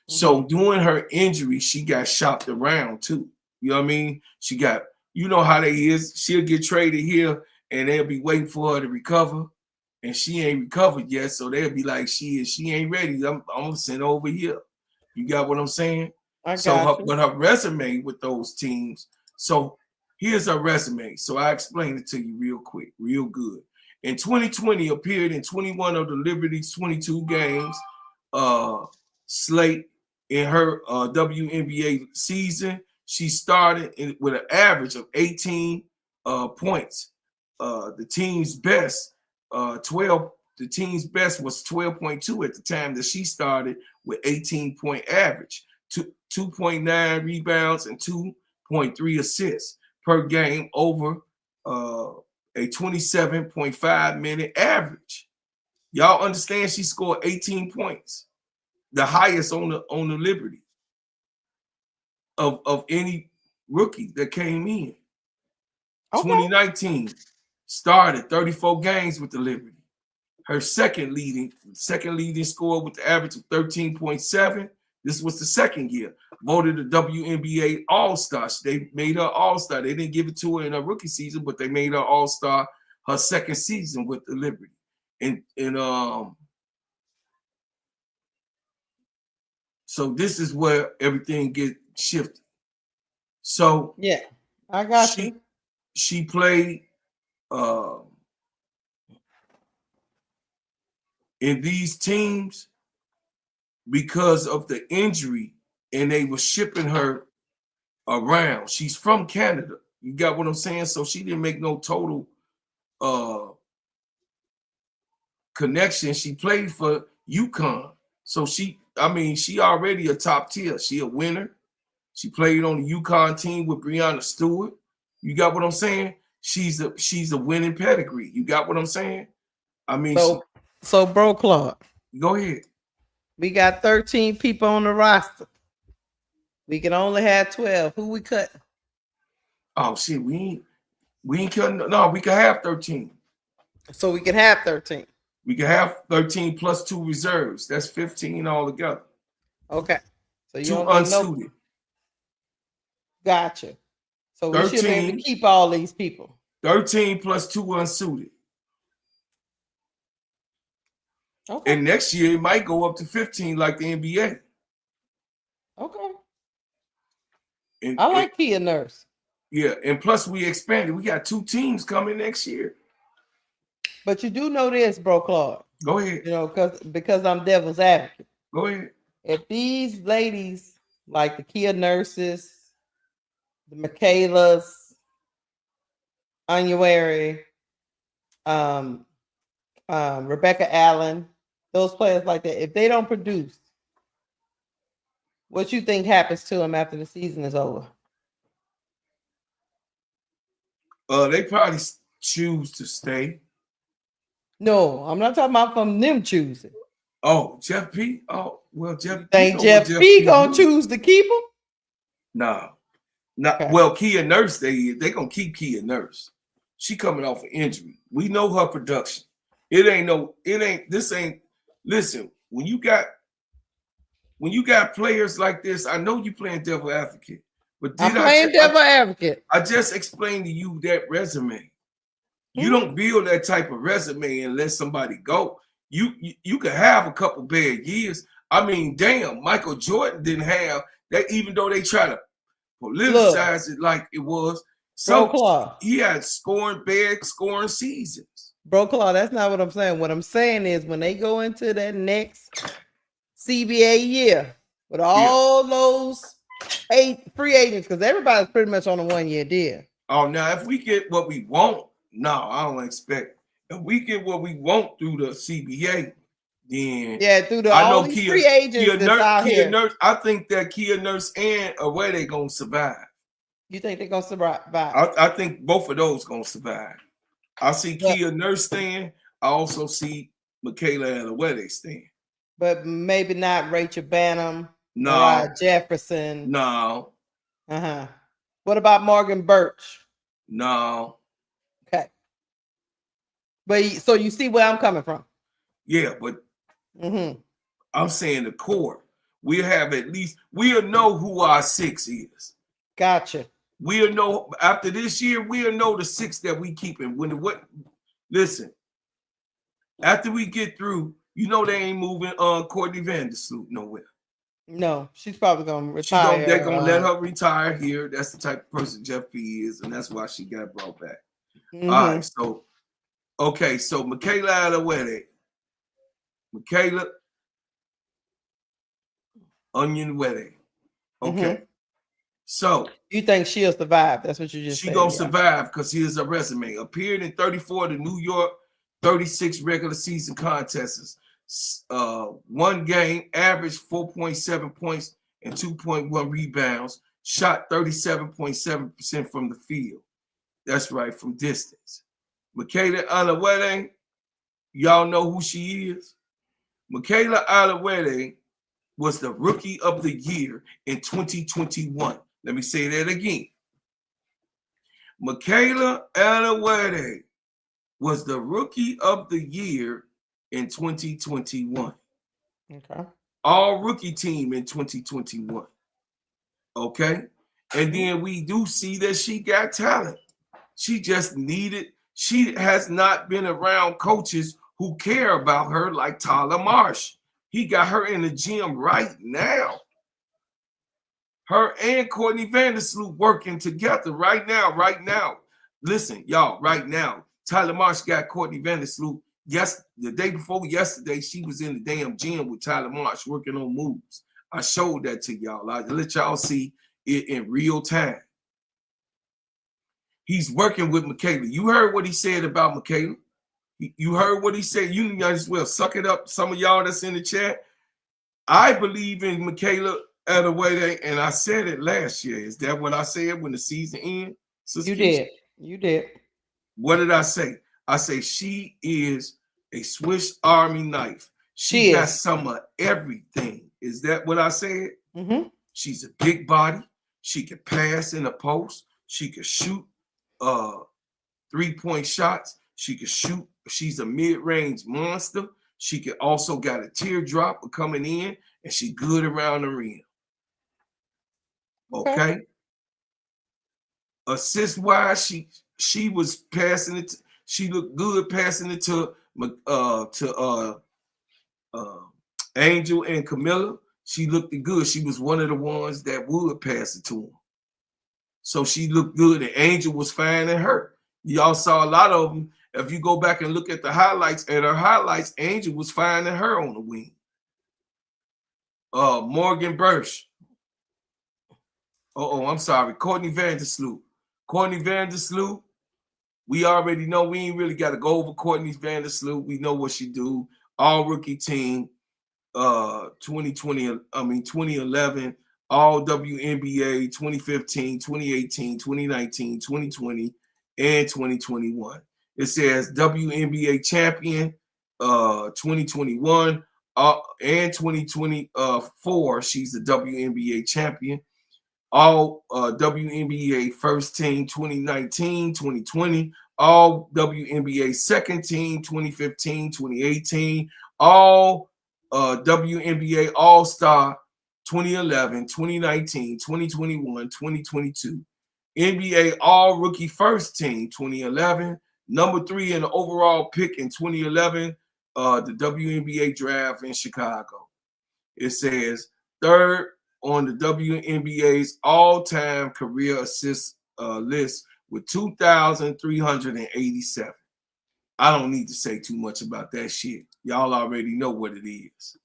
So during her injury, she got shopped around too. You know what I mean? She got, you know how they is. She'll get traded here, and they'll be waiting for her to recover, and she ain't recovered yet. So they'll be like, she ain't ready. I'm gonna send her over here. You got what I'm saying? But her resume with those teams. So here's her resume. So I explained it to you real quick, real good. In 2020, appeared in 21 of the Liberty's 22 games slate in her WNBA season. She started with an average of 18 points. The team's best 12. The team's best was 12.2 at the time that she started, with 18-point average, 2.9 rebounds and 2.3 assists per game over a 27.5-minute average. Y'all understand she scored 18 points, the highest on the Liberty of any rookie that came in. Okay. 2019, started 34 games with the Liberty. Her second leading scorer with the average of 13.7. This was the second year. Voted a WNBA All-Star. They made her All-Star. They didn't give it to her in her rookie season, but they made her All-Star her second season with the Liberty. And so this is where everything gets shifted. So yeah, I got you. She played in these teams because of the injury, and they were shipping her around. She's from Canada. You got what I'm saying? So she didn't make no total connection. She played for UConn. So she already a top tier. She a winner. She played on the UConn team with Breanna Stewart. You got what I'm saying? She's a winning pedigree. You got what I'm saying? I mean, so Bro Claude, go ahead. We got 13 people on the roster. We can only have 12. Who we cut? Oh shit, we ain't cutting. No, we can have 13. So we can have 13. We can have 13 plus 2 reserves. That's 15 altogether. Okay. So you 2 don't unsuited. Gotcha. So 13, we should be able to keep all these people. 13 plus 2 unsuited. Okay. And next year it might go up to 15 like the NBA. Okay. And, I like Kia Nurse. Yeah, and plus we expanded. We got 2 teams coming next year. But you do know this, Bro Claude. Go ahead. You know, because I'm devil's advocate. Go ahead. If these ladies, like the Kia Nurses, the Michaelas, Anuary, Rebecca Allen, those players like that, if they don't produce, what you think happens to them after the season is over? They probably choose to stay. No, I'm not talking about from them choosing. Oh, Jeff P. Oh, well, Jeff. Think Jeff P. gonna choose to keep him? No. Not Okay. Well, Kia Nurse, they gonna keep Kia Nurse. She coming off an injury. We know her production. Listen, when you got players like this, I know you playing devil advocate, but I'm playing devil advocate. I just explained to you that resume. You don't build that type of resume and let somebody go. You could have a couple bad years. I mean, damn, Michael Jordan didn't have that, even though they try to politicize it like it was. So he had bad scoring seasons. Bro Claude, that's not what I'm saying. What I'm saying is when they go into that next CBA year with all those 8 free agents, because everybody's pretty much on a 1-year deal. Oh, now if we get what we want, no, I don't expect. If we get what we want through the CBA, then through all these free agents that's out here. Nurse, I think that Kia Nurse and Away they gonna survive. You think they're gonna survive? I think both of those gonna survive. I see Kia Nurse staying. I also see Michaela and Away staying. But maybe not Rachel Banham. No. Jefferson. No. What about Morgan Birch? No. Okay. But so you see where I'm coming from? Yeah, but I'm saying the core. We'll know who our 6 is. Gotcha. We'll know after this year, we'll know the 6 that we keeping. Listen, after we get through, you know they ain't moving Courtney Vandersloot nowhere. No, she's probably gonna retire. They're gonna let her retire here. That's the type of person Jeff P is, and that's why she got brought back. All right, so Okay, so Michaela Alawede. Michaela Onion Wedding. Okay. Mhm. So You think she'll survive? That's what you just she said. gonna Yeah. survive because here's her resume. Appeared in 34 of the New York 36 regular season contests. One game, averaged 4.7 points and 2.1 rebounds. Shot 37.7% from the field. That's right, from distance. Michaela Alawede, y'all know who she is? Michaela Alawede was the Rookie of the Year in 2021. Let me say that again. Michaela Alawede was the Rookie of the Year in 2021. Okay. All rookie team in 2021. Okay. And then we do see that she got talent. She has not been around coaches who care about her like Tyler Marsh. He got her in the gym right now. Her and Courtney Vandersloot working together right now. Listen, y'all, right now. Tyler Marsh got Courtney Vandersloot. Yes, the day before yesterday, she was in the damn gym with Tyler Marsh working on moves. I showed that to y'all. I let y'all see it in real time. He's working with Michaela. You heard what he said about Michaela. You heard what he said. You might as well suck it up. Some of y'all that's in the chat. I believe in Michaela Adewale, and I said it last year. Is that what I said when the season ended? You did. You did. What did I say? I say she is a Swiss Army knife. She got some of everything. Is that what I said? Mm-hmm. She's a big body. She can pass in the post. She can shoot 3-point shots. She can shoot. She's a mid-range monster. She can also got a teardrop coming in, and she good around the rim. Okay. Assist-wise, she was passing it. She looked good passing it to Angel and Camilla. She looked good. She was one of the ones that would pass it to him. So she looked good, and Angel was finding her. Y'all saw a lot of them. If you go back and look at the highlights, Angel was finding her on the wing. Morgan Bursch. I'm sorry. Courtney Vandersloot. Courtney Vandersloot. We already know we ain't really got to go over Courtney Vandersloot. We know what she do. All rookie team. 2011, all WNBA 2015, 2018, 2019, 2020, and 2021. It says WNBA champion 2021 and 2024. She's the WNBA champion. All WNBA first team 2019, 2020, all WNBA second team 2015, 2018, all WNBA All-Star 2011, 2019, 2021, 2022. NBA All-Rookie First Team 2011, number 3 in the overall pick in 2011, the WNBA draft in Chicago. It says third on the WNBA's all-time career assist list with 2,387. I don't need to say too much about that shit. Y'all already know what it is.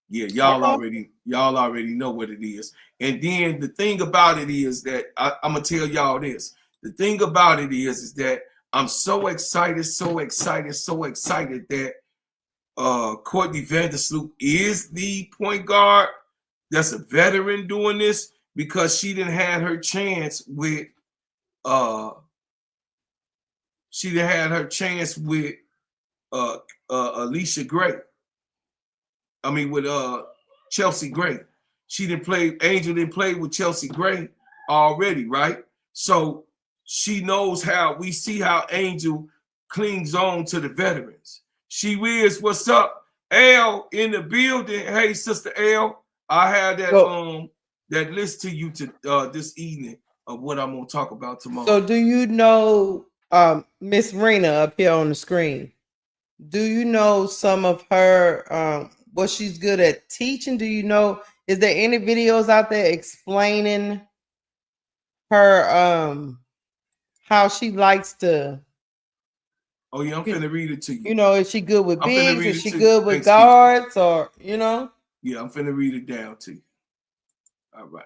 Yeah, y'all already know what it is. And then the thing about it is that I'm gonna tell y'all this. The thing about it is that I'm so excited that Courtney Vandersloot is the point guard that's a veteran doing this, because she didn't have her chance with Alicia Gray. I mean with Chelsea Gray. Angel didn't play with Chelsea Gray already, right? So she knows we see how Angel clings on to the veterans. She is, what's up? L in the building. Hey, Sister L, I have that that list to you to this evening of what I'm gonna talk about tomorrow. So do you know Miss Rena up here on the screen? Do you know some of her what she's good at teaching? Do you know, is there any videos out there explaining her how she likes to Oh yeah, I'm finna read it to you. You know, is she good with I'm finna bigs? read Is it she to you. good with Thanks, Keisha. guards? Or, you know? Yeah, I'm finna read it down to you. All right.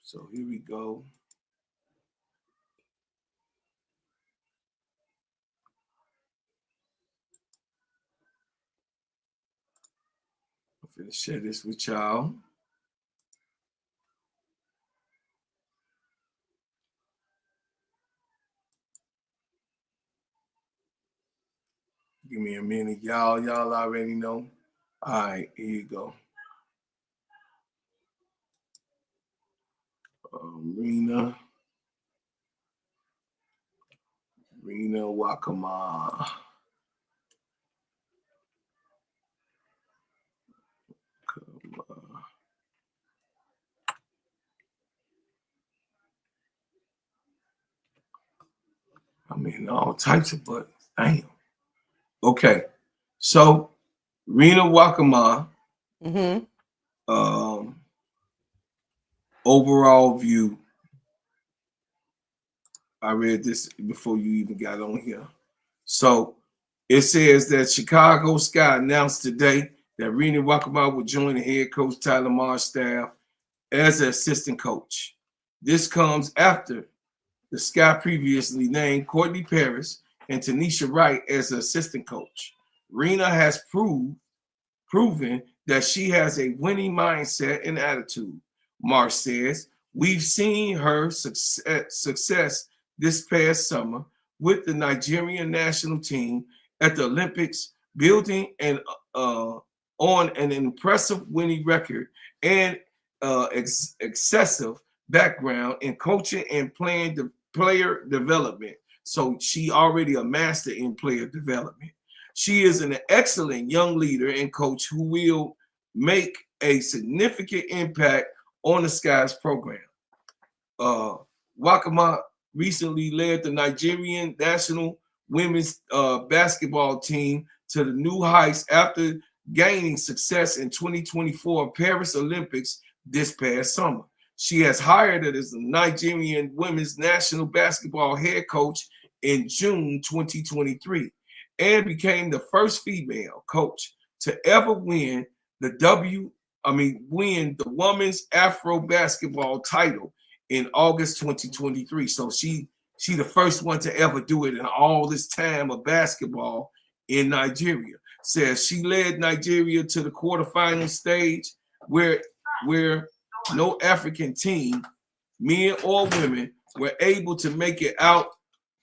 So here we go. I'm finna share this with y'all. Give me a minute, y'all. Y'all already know. All right, here you go. Rena Wakama. I mean, all types of buttons. Damn. Okay, so Rena Wakama. Overall view. I read this before you even got on here. So it says that Chicago Sky announced today that Rena Wakama will join the head coach Tyler Marr's staff as an assistant coach. This comes after the Sky previously named Courtney Paris and Tanisha Wright as assistant coach. Rena has proven that she has a winning mindset and attitude. Marr says, we've seen her success this past summer with the Nigerian national team at the Olympics, building on an impressive winning record and excessive background in coaching and player development. So she already a master in player development. She is an excellent young leader and coach who will make a significant impact on the Skies program. Wakama recently led the Nigerian national women's basketball team to the new heights after gaining success in 2024 Paris Olympics this past summer. She has hired as the Nigerian women's national basketball head coach in June 2023 and became the first female coach to ever win the women's Afro basketball title in August 2023. So she the first one to ever do it in all this time of basketball in Nigeria. Says she led Nigeria to the quarterfinal stage where no African team, men or women, were able to make it out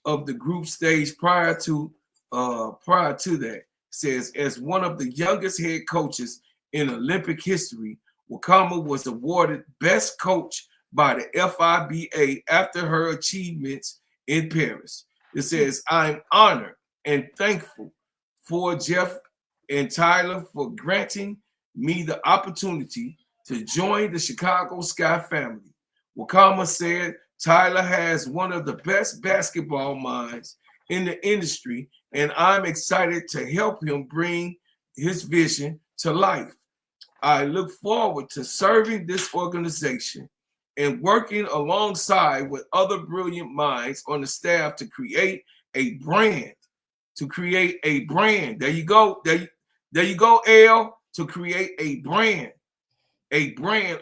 of the group stage prior to that. Says as one of the youngest head coaches in Olympic history, Wakama was awarded best coach by the FIBA after her achievements in Paris. It says, I'm honored and thankful for Jeff and Tyler for granting me the opportunity to join the Chicago Sky family. Wakama said Tyler has one of the best basketball minds in the industry, and I'm excited to help him bring his vision to life. I look forward to serving this organization and working alongside with other brilliant minds on the staff to create a brand. There you go. There you go, L. To create a brand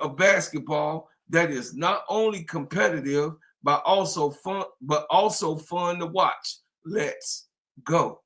of basketball that is not only competitive but also fun to watch. Let's go.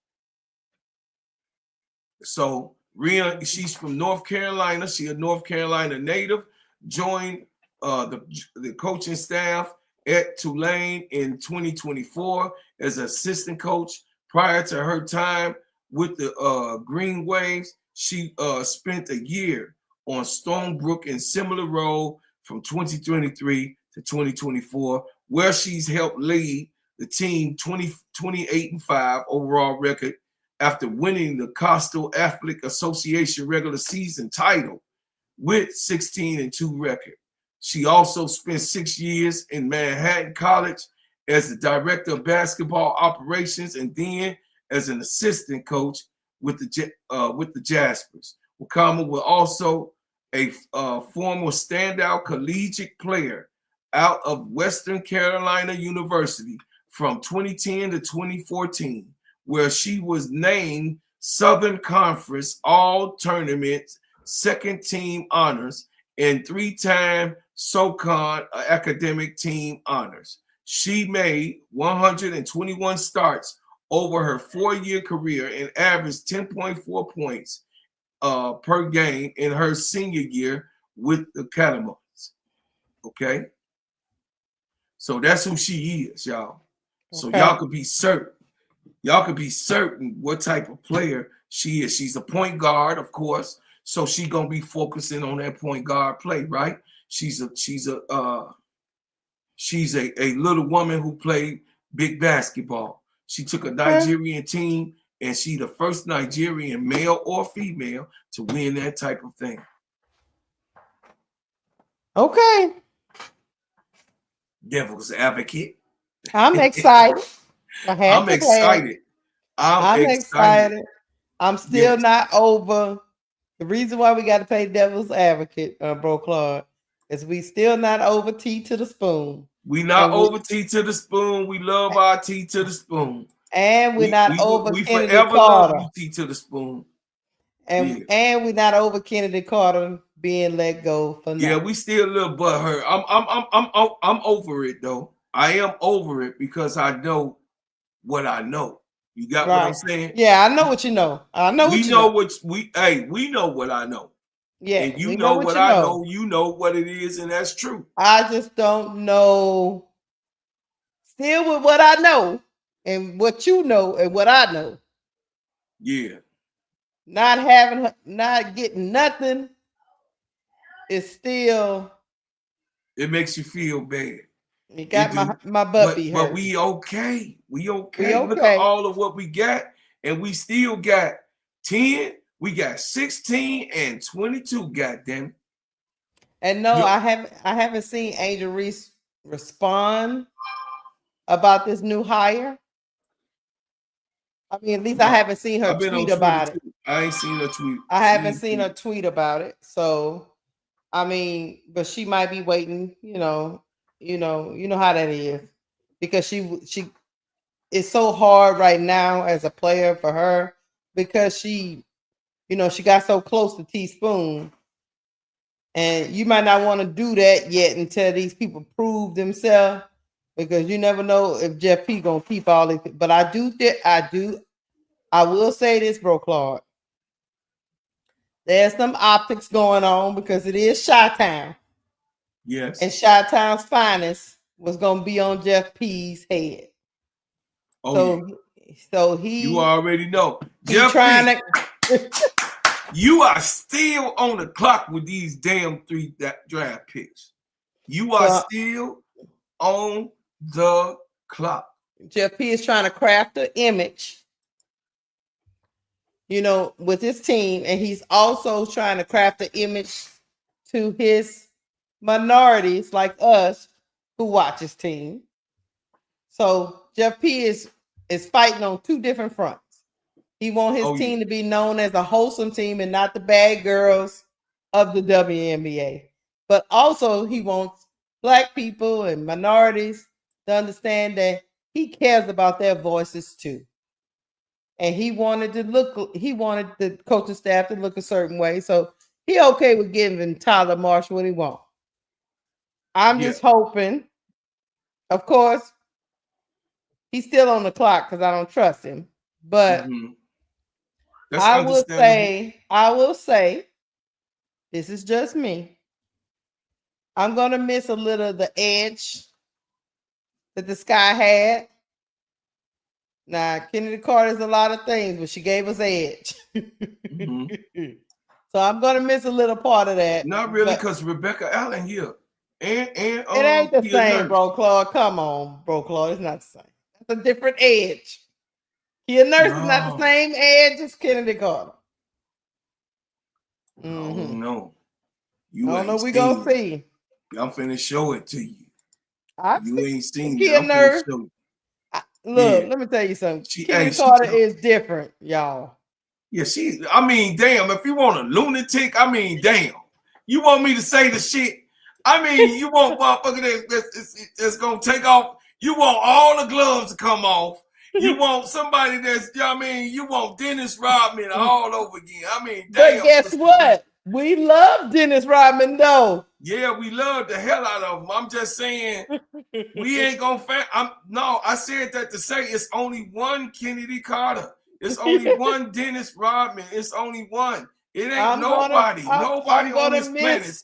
So Rena, she's from North Carolina. She's a North Carolina native. Joined the coaching staff at Tulane in 2024 as assistant coach. Prior to her time with the Green Waves, she spent a year on Stonebrook in similar role from 2023 to 2024, where she's helped lead the team 28-5 overall record after winning the Coastal Athletic Association regular season title with 16-2 record. She also spent 6 years in Manhattan College as the director of basketball operations and then as an assistant coach with the Jaspers. Wakama was also a former standout collegiate player out of Western Carolina University from 2010 to 2014, where she was named Southern Conference All-Tournament Second Team Honors and 3-time SoCon Academic Team Honors. She made 121 starts over her 4-year career and averaged 10.4 points per game in her senior year with the Catamounts. Okay? So that's who she is, y'all. So y'all could be certain. Y'all could be certain what type of player she is. She's a point guard, of course. So she's gonna be focusing on that point guard play, right? She's a little woman who played big basketball. She took a Nigerian team, and she the first Nigerian male or female to win that type of thing. Okay. Devil's advocate. I'm excited. I'm excited. I'm excited. I'm still not over. The reason why we got to play devil's advocate, bro Claude, is we still not over tea to the spoon. We not over tea to the spoon. We love our tea to the spoon. And we're not over we Kennedy forever Carter. love you, tea to the spoon. And we're not over Kennedy Carter being let go for now. Yeah, we still a little butthurt. I'm over it though. I am over it because I know what I know. You got what I'm saying? Yeah, I know what you know. I know what you know. We know what I know. Yeah, and you know what I know. You know what it is, and that's true. I just don't know. Still with what I know and what you know and what I know. Yeah. Not getting nothing is still. It makes you feel bad. It got my butt beat hurt. But we okay. We okay. Look at all of what we got, and we still got 10. We got 16 and 22. Goddamn. And no, I haven't seen Angel Reese respond about this new hire. I mean, at least I haven't seen her tweet about it. I ain't seen her tweet. I haven't seen her tweet about it. So, I mean, but she might be waiting. You know how that is, because she it's so hard right now as a player for her, because she got so close to Teaspoon, and you might not want to do that yet until these people prove themselves, because you never know if Jeff P gonna keep all this. But I will say this, bro Claude. There's some optics going on because it is Chi-Town. Yes. And Chi-Town's finest was gonna be on Jeff P's head. Oh, so he. You already know. Jeff P, you are still on the clock with these damn 3 draft picks. You are still on the clock. Jeff P is trying to craft an image, with his team, and he's also trying to craft an image to his minorities like us who watch his team. So Jeff P is fighting on 2 different fronts. He wants his team to be known as a wholesome team and not the bad girls of the WNBA. But also he wants Black people and minorities to understand that he cares about their voices too. And he wanted the coaching staff to look a certain way. So he okay with giving Tyler Marsh what he wants. I'm just hoping, of course, he's still on the clock because I don't trust him. But I will say, this is just me. I'm going to miss a little of the edge that the Sky had. Now, Kennedy Carter is a lot of things, but she gave us edge. So I'm going to miss a little part of that. Not really, because Rebecca Allen here. And it ain't the same, bro Claude. Come on, bro Claude. It's not the same. It's a different edge. Kia Nurse is not the same edge as Kennedy Carter. I don't know. I don't know. We gonna see. I'm finna show it to you. You ain't seen Kia Nurse. Look, let me tell you something. Kennedy Carter is different, y'all. Yeah, damn, if you want a lunatic, damn. You want me to say the shit? I mean, you want motherfucker that's gonna take off. You want all the gloves to come off. You want somebody that's, you know what I mean, you want Dennis Rodman all over again. I mean, damn. But guess what? We love Dennis Rodman, though. Yeah, we love the hell out of him. I'm just saying, we ain't gonna. I said that to say it's only one Kennedy Carter. It's only one Dennis Rodman. It's only one. It ain't nobody on this planet.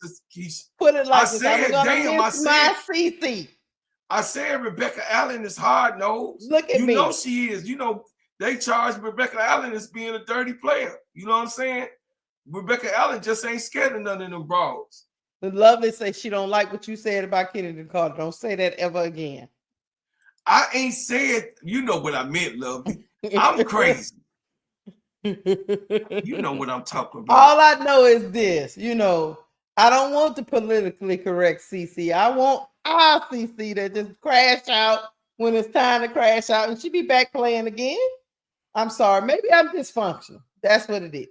Put it like I said, damn. I said, my CC. I said Rebecca Allen is hard nosed. Look at me. You know she is. You know they charge Rebecca Allen as being a dirty player. You know what I'm saying? Rebecca Allen just ain't scared of none of them brawls. The Lovely say she don't like what you said about Kennedy Carter. Don't say that ever again. I ain't said. You know what I meant, Lovely. I'm crazy. You know what I'm talking about. All I know is this. You know, I don't want the politically correct CC. I want our CC to just crash out when it's time to crash out, and she be back playing again. I'm sorry. Maybe I'm dysfunctional. That's what it is.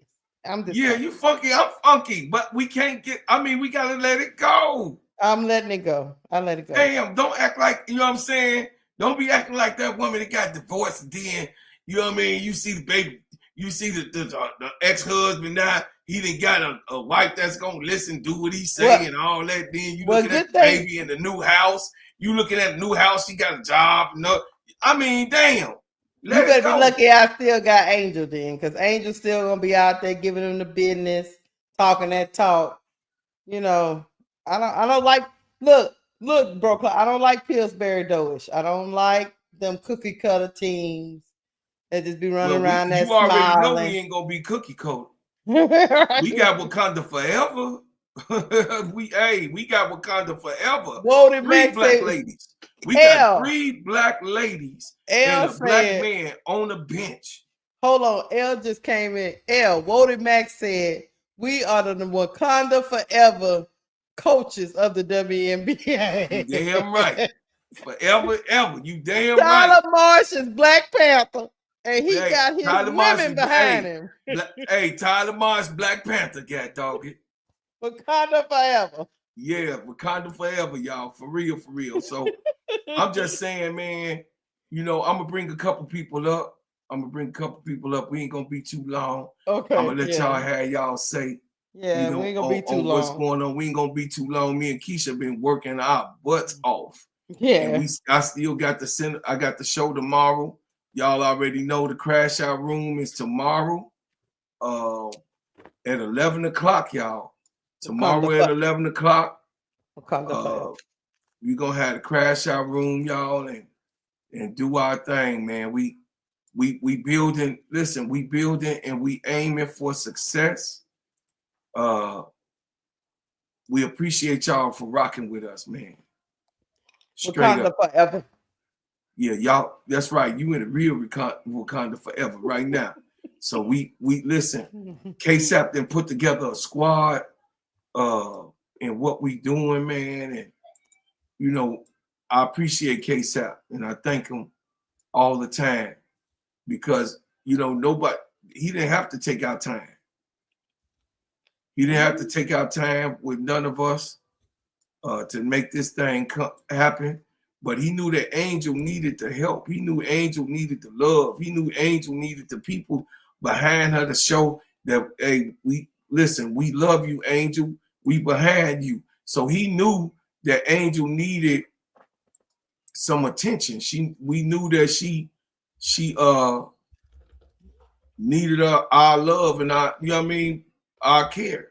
Yeah, you funky. I'm funky, but we can't get. I mean, we gotta let it go. I'm letting it go. I let it go. Damn, don't act like, you know what I'm saying. Don't be acting like that woman that got divorced and then, you know what I mean. You see the baby. You see the ex-husband now. He done got a wife that's gonna listen, do what he say, and all that. Then you looking at the baby in the new house. You looking at the new house. She got a job. No, I mean, damn. You better be lucky I still got Angel then, because Angel's still gonna be out there giving them the business, talking that talk. You know, I don't like look, bro. I don't like Pillsbury Doughish. I don't like them cookie cutter teams that just be running around that smiling. You already know we ain't gonna be cookie cutter. We got Wakanda forever. we got Wakanda forever. Three black ladies. We got 3 black ladies and a black man on the bench. Hold on, L just came in. Wody Max said, "We are the Wakanda forever coaches of the WNBA." You damn right. Forever, ever. You damn Tyler right. Marsh is Black Panther, and he got his women behind him. Tyler Marsh, Black Panther, got dog it. Wakanda forever. Yeah, Wakanda forever, y'all. For real, for real. So I'm just saying, man, you know, I'm gonna bring a couple people up. We ain't gonna be too long. Okay. I'm gonna let y'all have y'all say. Yeah, we ain't gonna be too long. What's going on? We ain't gonna be too long. Me and Keisha been working our butts off. Yeah. And I still got the center. I got the show tomorrow. Y'all already know the crash out room is tomorrow. At 11 o'clock, y'all. Tomorrow at 11 o'clock. We're gonna have the crash out room, y'all, and do our thing, man. We building, listen, we building and we aiming for success. We appreciate y'all for rocking with us, man. Straight up. Forever. Yeah, y'all, that's right. You in the real Wakanda forever right now. So we listen, K-Sap then put together a squad and what we doing, man. And you know, I appreciate K-Sap and I thank him all the time because, you know, he didn't have to take our time. He didn't have to take our time with none of us to make this thing happen. But he knew that Angel needed the help. He knew Angel needed the love. He knew Angel needed the people behind her to show that, hey, we love you, Angel. We behind you. So he knew that Angel needed some attention. We knew that she needed our love and our, you know what I mean, our care.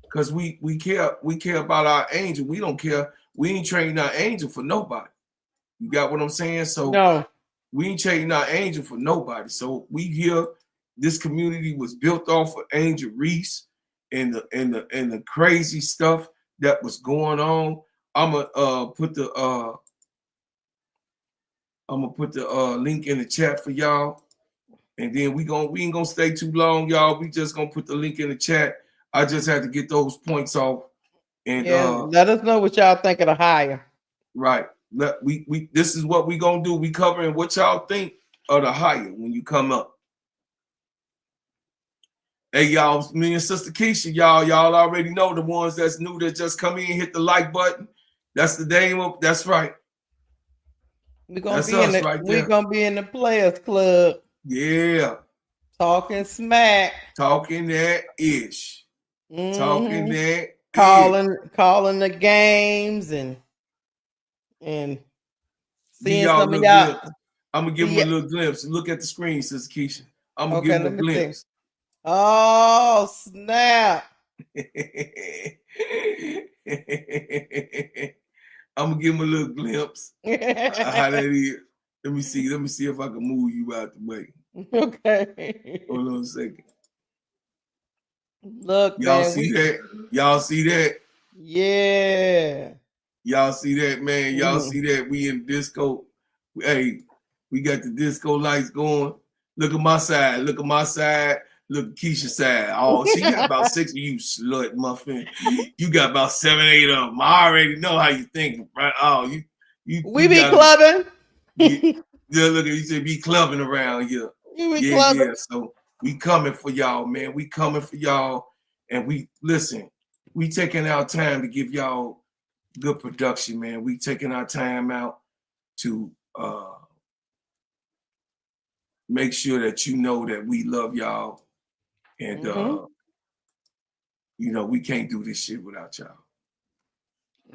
Because we care about our Angel. We don't care. We ain't trading our Angel for nobody. You got what I'm saying? So no, we ain't trading our Angel for nobody. So we here. This community was built off of Angel Reese and the crazy stuff that was going on. I'm gonna put the link in the chat for y'all, and then we ain't gonna stay too long, y'all. We just gonna put the link in the chat. I just had to get those points off, and let us know what y'all think of the hire. Right. This is what we gonna do. We covering what y'all think of the hire when you come up. Hey, y'all, me and Sister Keisha, y'all already know the ones that's new that just come in, hit the like button. That's the name of. That's right. We're gonna That's be in us the right we're there. gonna be in the Players Club Yeah, talking smack, talking that ish, talking Mhm. that calling the games and Give seeing y'all a some of little y'all. glimpse. I'm gonna give them a See, little glimpse. Look at the screen, Sister Keisha. I'm gonna give okay, them a let me see. glimpse. Oh snap! I'm gonna give them a little glimpse of how that is. Let me see. Let me see if I can move you out the way. Okay. Hold on a second. Look, Y'all man. see that? Y'all see that? Yeah. Y'all see that, man? Y'all see that? We in disco. Hey, we got the disco lights going. Look at my side. Look at my side. Look at Keisha's side. Oh, she got about 6 of you, slut muffin. You got about 7, 8 of them. I already know how you think, right? Oh, We be gotta, clubbing. yeah, look at you say be clubbing around here. We be Yeah, clubbing. yeah. So we coming for y'all, man. We coming for y'all. And we listen, we taking our time to give y'all good production, man. We taking our time out to make sure that you know that we love y'all. And you know, we can't do this shit without y'all.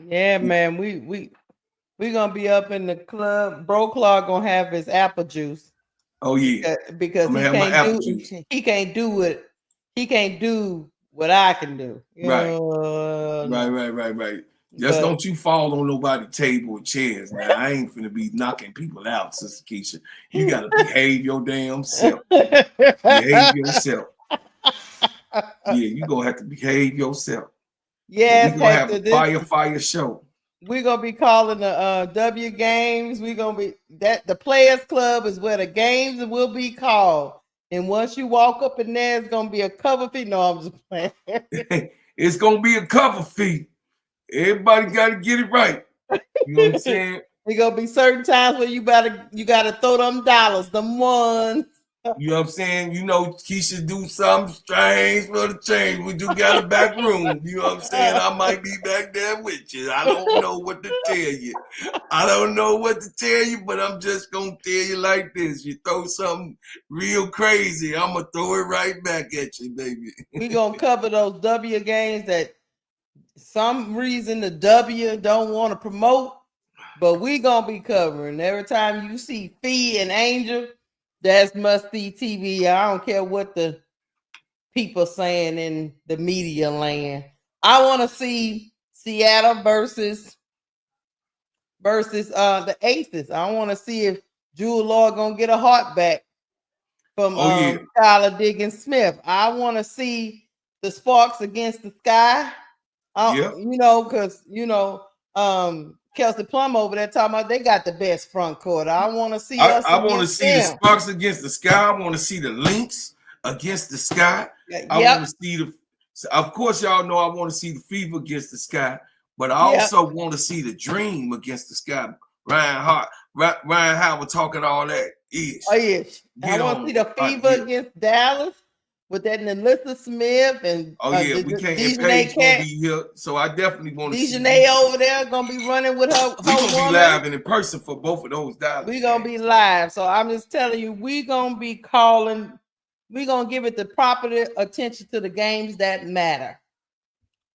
Yeah, man. We gonna be up in the club. Bro Clark gonna have his apple juice. Oh yeah. Because I'm gonna have my apple juice. he can't do what I can do. Right. Right. Just But don't you fall on nobody's table or chairs. Now I ain't finna be knocking people out, Sister Keisha. You gotta behave your damn self. Behave yourself. Yeah, you gonna have to behave yourself. Yes, We gonna have Hector. a fire show. We're gonna be calling the W games. We're gonna be the Players Club is where the games will be called. And once you walk up in there, it's gonna be a cover fee. No, I'm just playing. It's gonna be a cover fee. Everybody gotta get it right. You know what I'm saying? There's gonna be certain times where you gotta throw them dollars, them ones. You know what I'm saying? You know, Keisha do something strange for the change. We do got a back room. You know what I'm saying? I might be back there with you. I don't know what to tell you. I don't know what to tell you, but I'm just gonna tell you like this. You throw something real crazy, I'm gonna throw it right back at you, baby. We gonna cover those W games that some reason the W don't want to promote, but we gonna be covering. Every time you see Fee and Angel, that's must see TV. I don't care what the people saying in the media land. I want to see Seattle versus the Aces. I want to see if Jewel Lord gonna get a heart back from Skylar Diggins Smith. I want to see the Sparks against the Sky. You know, because Kelsey Plum over there talking about they got the best front court. I want to see us. I want to see the Sparks against the Sky. I want to see the Lynx against the Sky. I want to see of course, y'all know I want to see the Fever against the Sky, but I also want to see the Dream against the Sky. Ryan Howard talking all that ish. Oh yes, I want to see the Fever against Dallas with that Nelissa Smith and we can't. And Paige gonna be here, so I definitely want to see Dejanay over there gonna be running with her. We gonna be live and in person for both of those Dallas. We gonna be live, so I'm just telling you, we gonna be calling. We gonna give it the proper attention to the games that matter.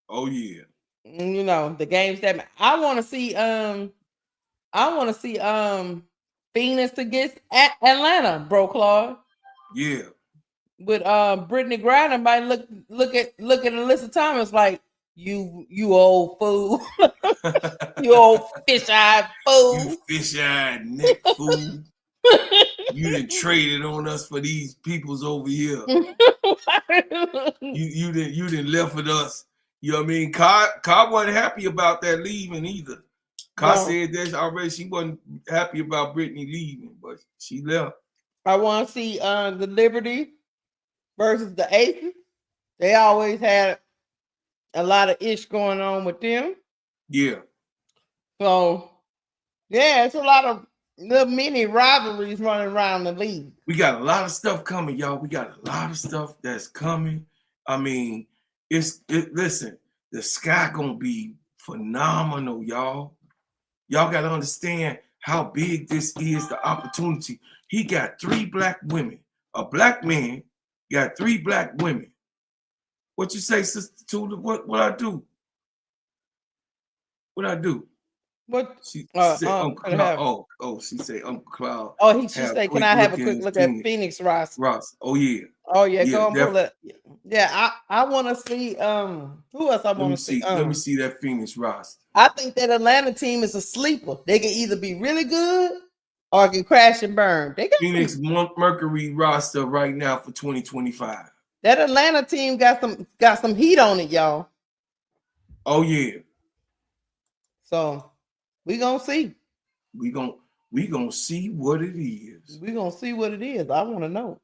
Oh yeah, you know the games that matter. I want to see. Phoenix against Atlanta, bro, Claude. Yeah. With Brittany Griner might look at Alyssa Thomas like you old fool. You old fish-eyed fool. You fish-eyed neck fool. You done traded on us for these peoples over here. you didn't left with us. You know what I mean? Car wasn't happy about that leaving either. Car said that already. She wasn't happy about Brittany leaving, but she left. I want to see the Liberty versus the Aces. They always had a lot of ish going on with them. Yeah. So, yeah, it's a lot of little mini rivalries running around the league. We got a lot of stuff coming, y'all. We got a lot of stuff that's coming. I mean, listen, the sky gonna be phenomenal, y'all. Y'all gotta understand how big this is, the opportunity. He got 3 black women. A black man got 3 black women. What you say, Sister Tudor? What I do? What I do? What? She said Uncle Could I Cloud. have? She said Uncle Cloud She have said, "Can quick I have a looking quick at look at Phoenix Phoenix roster?" Ross. Oh yeah. Oh yeah, Yeah, go and pull it. Yeah, I want to see. Who else I let me want to see? see. Let me see that Phoenix roster. I think that Atlanta team is a sleeper. They can either be really good or can crash and burn. They got Phoenix Mercury roster right now for 2025. that Atlanta team got some heat on it, y'all. Oh yeah. So we gonna see. We gonna see what it is. We gonna see what it is. I want to know.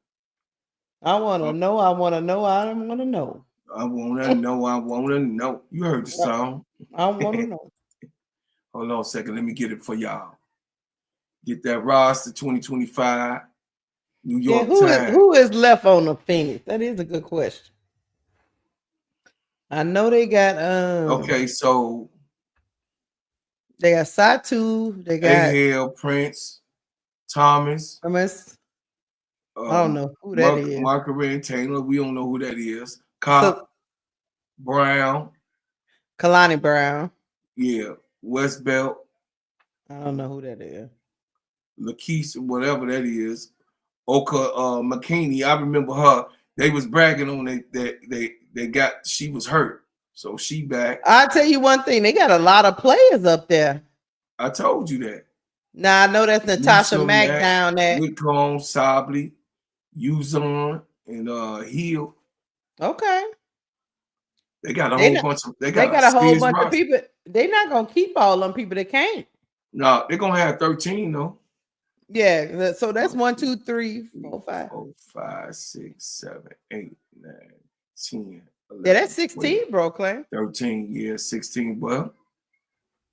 I want to know. I want to know. I want to know. I wanna know. I wanna know. You heard the song. I want to know. Hold on a second. Let me get it for y'all. Get that roster 2025. New Yeah, York Times. who is left on the Phoenix? That is a good question. I know they got Okay, so they got Satu, they got Ahel, Prince, Thomas, Thomas. I don't know who that is. Margaret Taylor. We don't know who that is. Cop, Brown. Kalani Brown. Yeah. West Belt. I don't know who that is. Lakeisha, whatever that is. Oka McKinney. I remember her. They was bragging on that she was hurt. So she back. I'll tell you one thing, they got a lot of players up there. I told you that. Now I know that's Natasha Mack down there. Whitcomb, Sibley, Uzon, and Hill. Okay. They got a whole bunch of they got a whole bunch of people. They're not gonna keep all them people that can't. No, they're gonna have 13 though. Yeah, so that's 1, 2, 3, 4, 5. 4, 5, 6, 7, 8, 9, 10. 11, Yeah, that's 16, 12, bro, Clay. 13, yeah, 16. Well,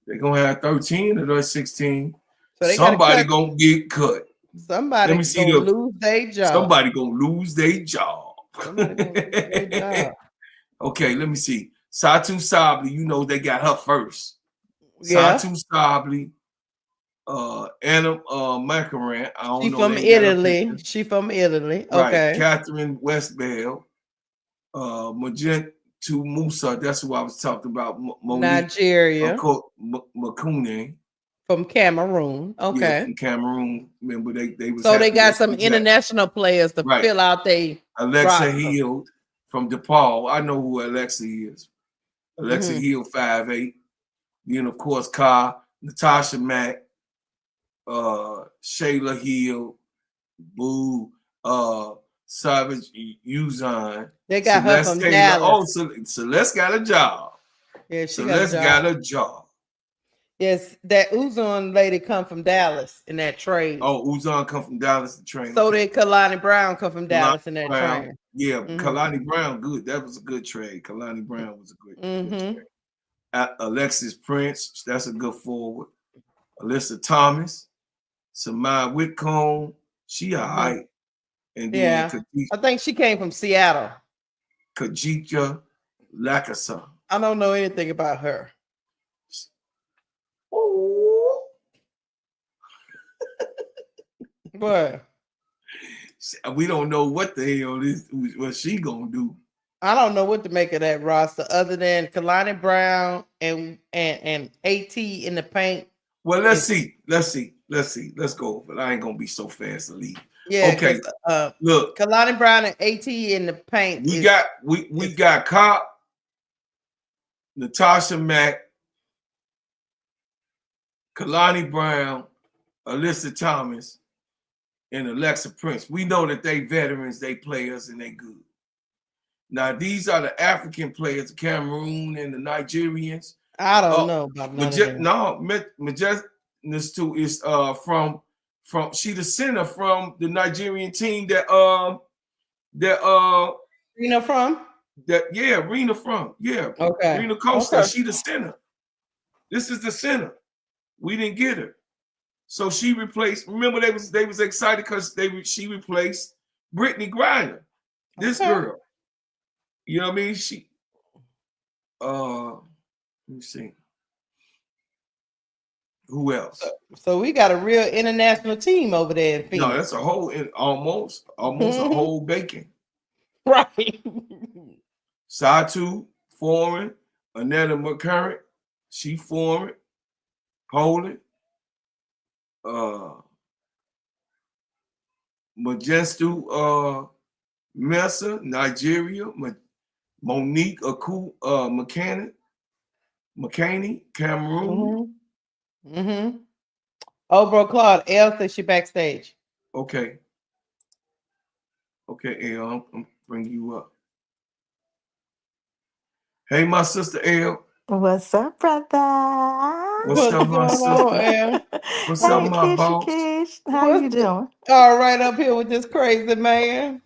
they're gonna have 13 of those 16. So somebody gonna get cut. Somebody gonna lose their job. Somebody gonna lose their job. Somebody gonna lose their job. Okay, let me see. Satu Sabli, you know they got her first. Yeah. Satu Sabli, Anna Macaran. I don't She know. from Italy. She from Italy. Okay. Right. Catherine Westbell, Magentu Musa. That's who I was talking about. Nigeria. Makune. From Cameroon. Okay. Yeah, from Cameroon. Remember they was. So they got some international players to fill out they Alexa Hill from DePaul. I know who Alexa is. Alexa Hill, 5'8". Then of course Natasha Mack, Shayla Hill, Boo, Savage Uzon. They got her from Dallas. Oh, Celeste got a job. Yeah, she got a job. Yes, that Uzon lady come from Dallas in that trade. Oh, Uzon come from Dallas to train. So did Kalani Brown come from Dallas in that trade. Yeah, Kalani Brown, good. That was a good trade. Kalani Brown was a good trade. Alexis Prince, that's a good forward. Alyssa Thomas, Samaya Whitcomb, she all right. And then I think she came from Seattle. Kajika Lakasa. I don't know anything about her. Oh. What? We don't know what the hell what she gonna do. I don't know what to make of that roster other than Kalani Brown and AT in the paint. Well, let's see. Let's go. But I ain't gonna be so fast to leave. Yeah. Okay. Look, Kalani Brown and AT in the paint. We got Cop, Natasha Mack, Kalani Brown, Alyssa Thomas, and Alexa Prince. We know that they veterans, they players, and they good. Now, these are the African players, the Cameroon and the Nigerians. I don't know about none of them. No, Majesticness too is from she the center from the Nigerian team that Rena from? Rena from. Yeah. Okay. Rena Costa, she the center. This is the center. We didn't get her. So she replaced, remember they was excited because she replaced Brittany Griner. This girl. You know what I mean? She let me see. Who else? So we got a real international team over there in No, Phoenix. that's a whole almost a whole bacon. Right. Satu, foreign. Aneta McCurrent, she foreign. Poland. Majestu Mesa, Nigeria. Monique Aku McCaney, Cameroon. Mm-hmm. Oh, bro, Claude, Elle says she backstage. Okay. Okay, Elle, I'm bring you up. Hey, my sister Elle. What's up, brother? What's up, my going on, sister? Elle? What's up, Hey, my Kishy boss? Kish. How What's you doing? all right up here with this crazy man?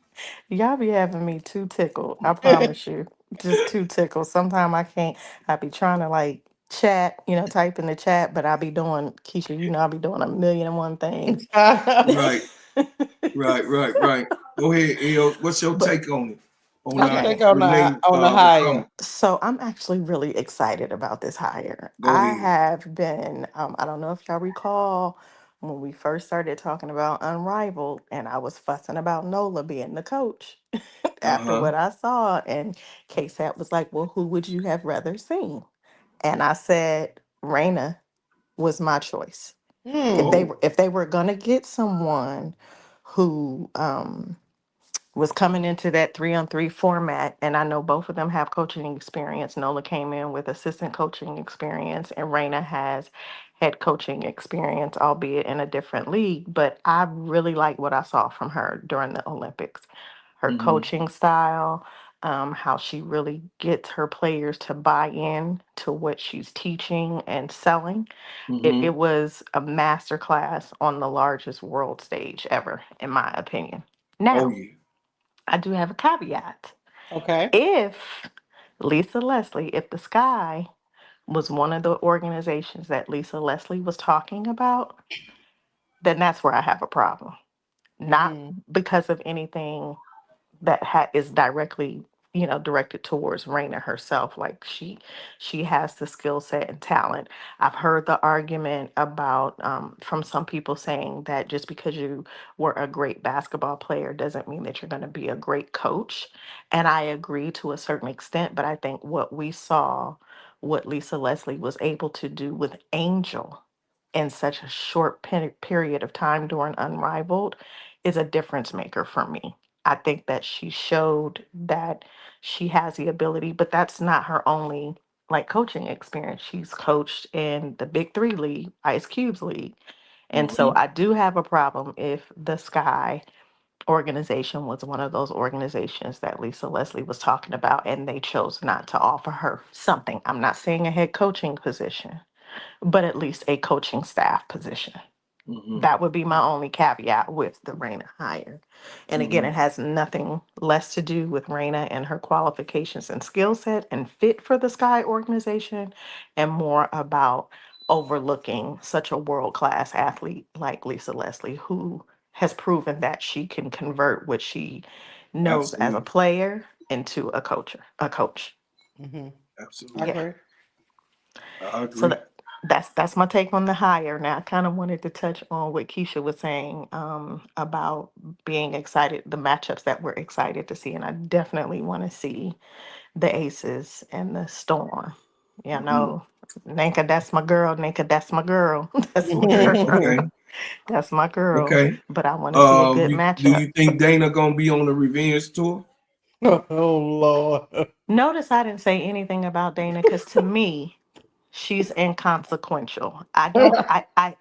Y'all be having me too tickled. I promise you. Just too tickled. Sometimes I can't. I be trying to like chat, type in the chat, but I be doing, Keisha, I be doing a million and one things. Right, right. Go ahead, Elle. What's your But take on it? On I okay. think on Renee the higher. Wakama. So I'm actually really excited about this hire. Go I ahead. have been, I don't know if y'all recall when we first started talking about Unrivaled and I was fussing about Nola being the coach after Uh-huh. what I saw. And KSAT was like, well, who would you have rather seen? And I said, Rena was my choice. Oh, If they were gonna get someone who was coming into that 3-on-3 format, and I know both of them have coaching experience. Nola came in with assistant coaching experience, and Raina has head coaching experience, albeit in a different league. But I really like what I saw from her during the Olympics. Her mm-hmm, coaching style, how she really gets her players to buy in to what she's teaching and selling. It mm-hmm. was a master class on the largest world stage ever, in my opinion. Oh Now, yeah. I do have a caveat. Okay. If Lisa Leslie, if the Sky was one of the organizations that Lisa Leslie was talking about, then that's where I have a problem. Not Mm-hmm. because of anything that is directly directed towards Raina herself. Like she has the skill set and talent. I've heard the argument about from some people saying that just because you were a great basketball player doesn't mean that you're going to be a great coach, and I agree to a certain extent. But I think what we saw, what Lisa Leslie was able to do with Angel in such a short period of time during Unrivaled, is a difference maker for me. I think that she showed that she has the ability, but that's not her only like coaching experience. She's coached in the Big Three League, Ice Cube's league. And so Mm-hmm. I do have a problem if the Sky organization was one of those organizations that Lisa Leslie was talking about and they chose not to offer her something. I'm not saying a head coaching position, but at least a coaching staff position. Mm-hmm. That would be my only caveat with the Raina hire. And again, Mm-hmm. it has nothing less to do with Raina and her qualifications and skill set and fit for the Sky organization, and more about overlooking such a world class athlete like Lisa Leslie, who has proven that she can convert what she knows as a Absolutely. player into a coach. Mm-hmm. I Absolutely. Yeah. agree. I So agree. that's my take on the hire. Now, I kind of wanted to touch on what Keisha was saying about being excited, the matchups that we're excited to see, and I definitely want to see the Aces and the Storm. You Mm-hmm. know, Nanka, that's my girl. Nanka, that's my girl. That's my girl. Okay. That's my girl. Okay. But I want to see a good Do matchup. you think Dana gonna be on the revenge tour? Oh Lord. Notice I didn't say anything about Dana because to me, she's inconsequential. I don't. I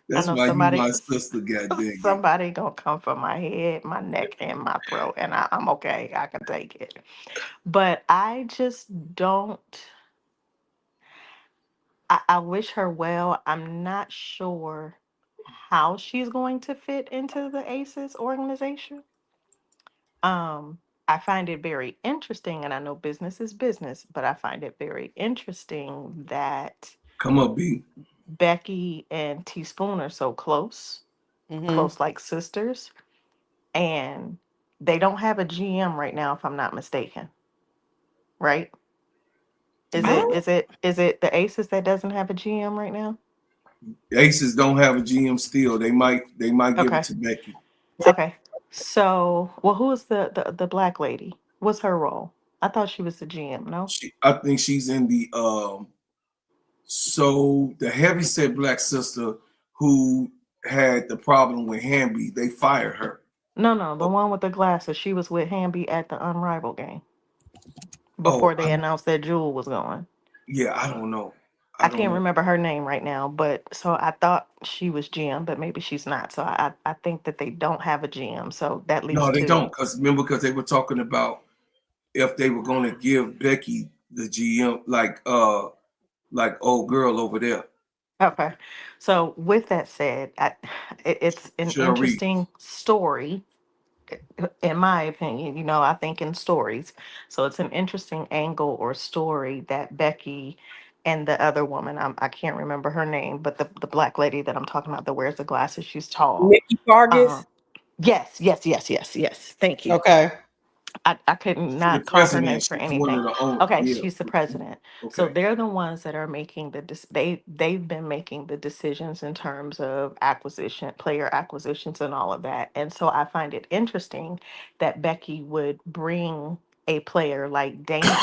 That's know why you my somebody. sister, god dang it. Somebody gonna come for my head, my neck, and my throat, and I'm okay. I can take it. But I just don't. I wish her well. I'm not sure how she's going to fit into the ACEs organization. I find it very interesting, and I know business is business, but I find it very interesting that Come up, B. Becky and Teaspoon are so close, Mm-hmm. close like sisters. And They don't have a GM right now, if I'm not mistaken. Right? Is Yeah, it is it is it the Aces that doesn't have a GM right now? Aces don't have a GM still. They might give it Okay. to Becky. Okay. So, well, who is the black lady? What's her role? I thought she was the GM. No. I think she's in the so the heavyset black sister who had the problem with Hamby, they fired her. No, no, the Oh, one with the glasses. She was with Hamby at the Unrivaled game oh, before they announced that Jewel was going. yeah, I don't know. I I don't can't know. remember her name right now, but so I thought she was GM, but maybe she's not. So I think that they don't have a GM. So that leaves No, they two. don't. Because remember, because they were talking about if they were going to give Becky the GM, like old girl over there, Okay. So with that said, it's an Cheryl Reed. interesting story in my opinion. I think in stories. So it's an interesting angle or story that Becky and the other woman, I can't remember her name, but the black lady that I'm talking about that wears the glasses, she's tall. Nikki Fargus. Yes, yes, yes, yes, yes. Thank you. Okay. I could She's the not call her name president. for She's one anything. of the own. Okay, Yeah. she's the president. So Okay. they're the ones that are making they've been making the decisions in terms of acquisition, player acquisitions and all of that. And so I find it interesting that Becky would bring a player like Dana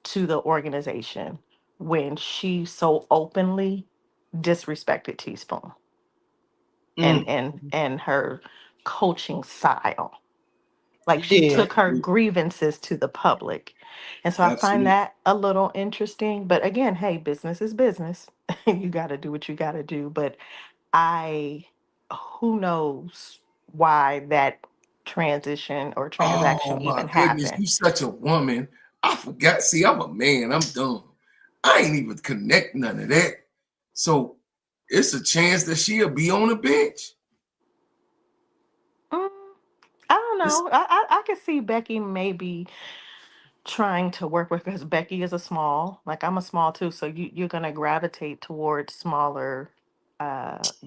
to the organization when she so openly disrespected Teaspoon and Mm, her coaching style. Like She she did. took her absolutely. grievances to the public. And so I find Absolutely. that a little interesting. But again, hey, business is business. You got to do what you got to do. But I, who knows why that transition or Oh transaction my even goodness, happened. you such a woman. I forgot. See, I'm a man. I'm dumb. I ain't even connect none of that. So it's a chance that she'll be on the bench. Mm, I don't It's know. I could see Becky maybe trying to work with, because Becky is a small, like I'm a small too, so you're gonna gravitate towards smaller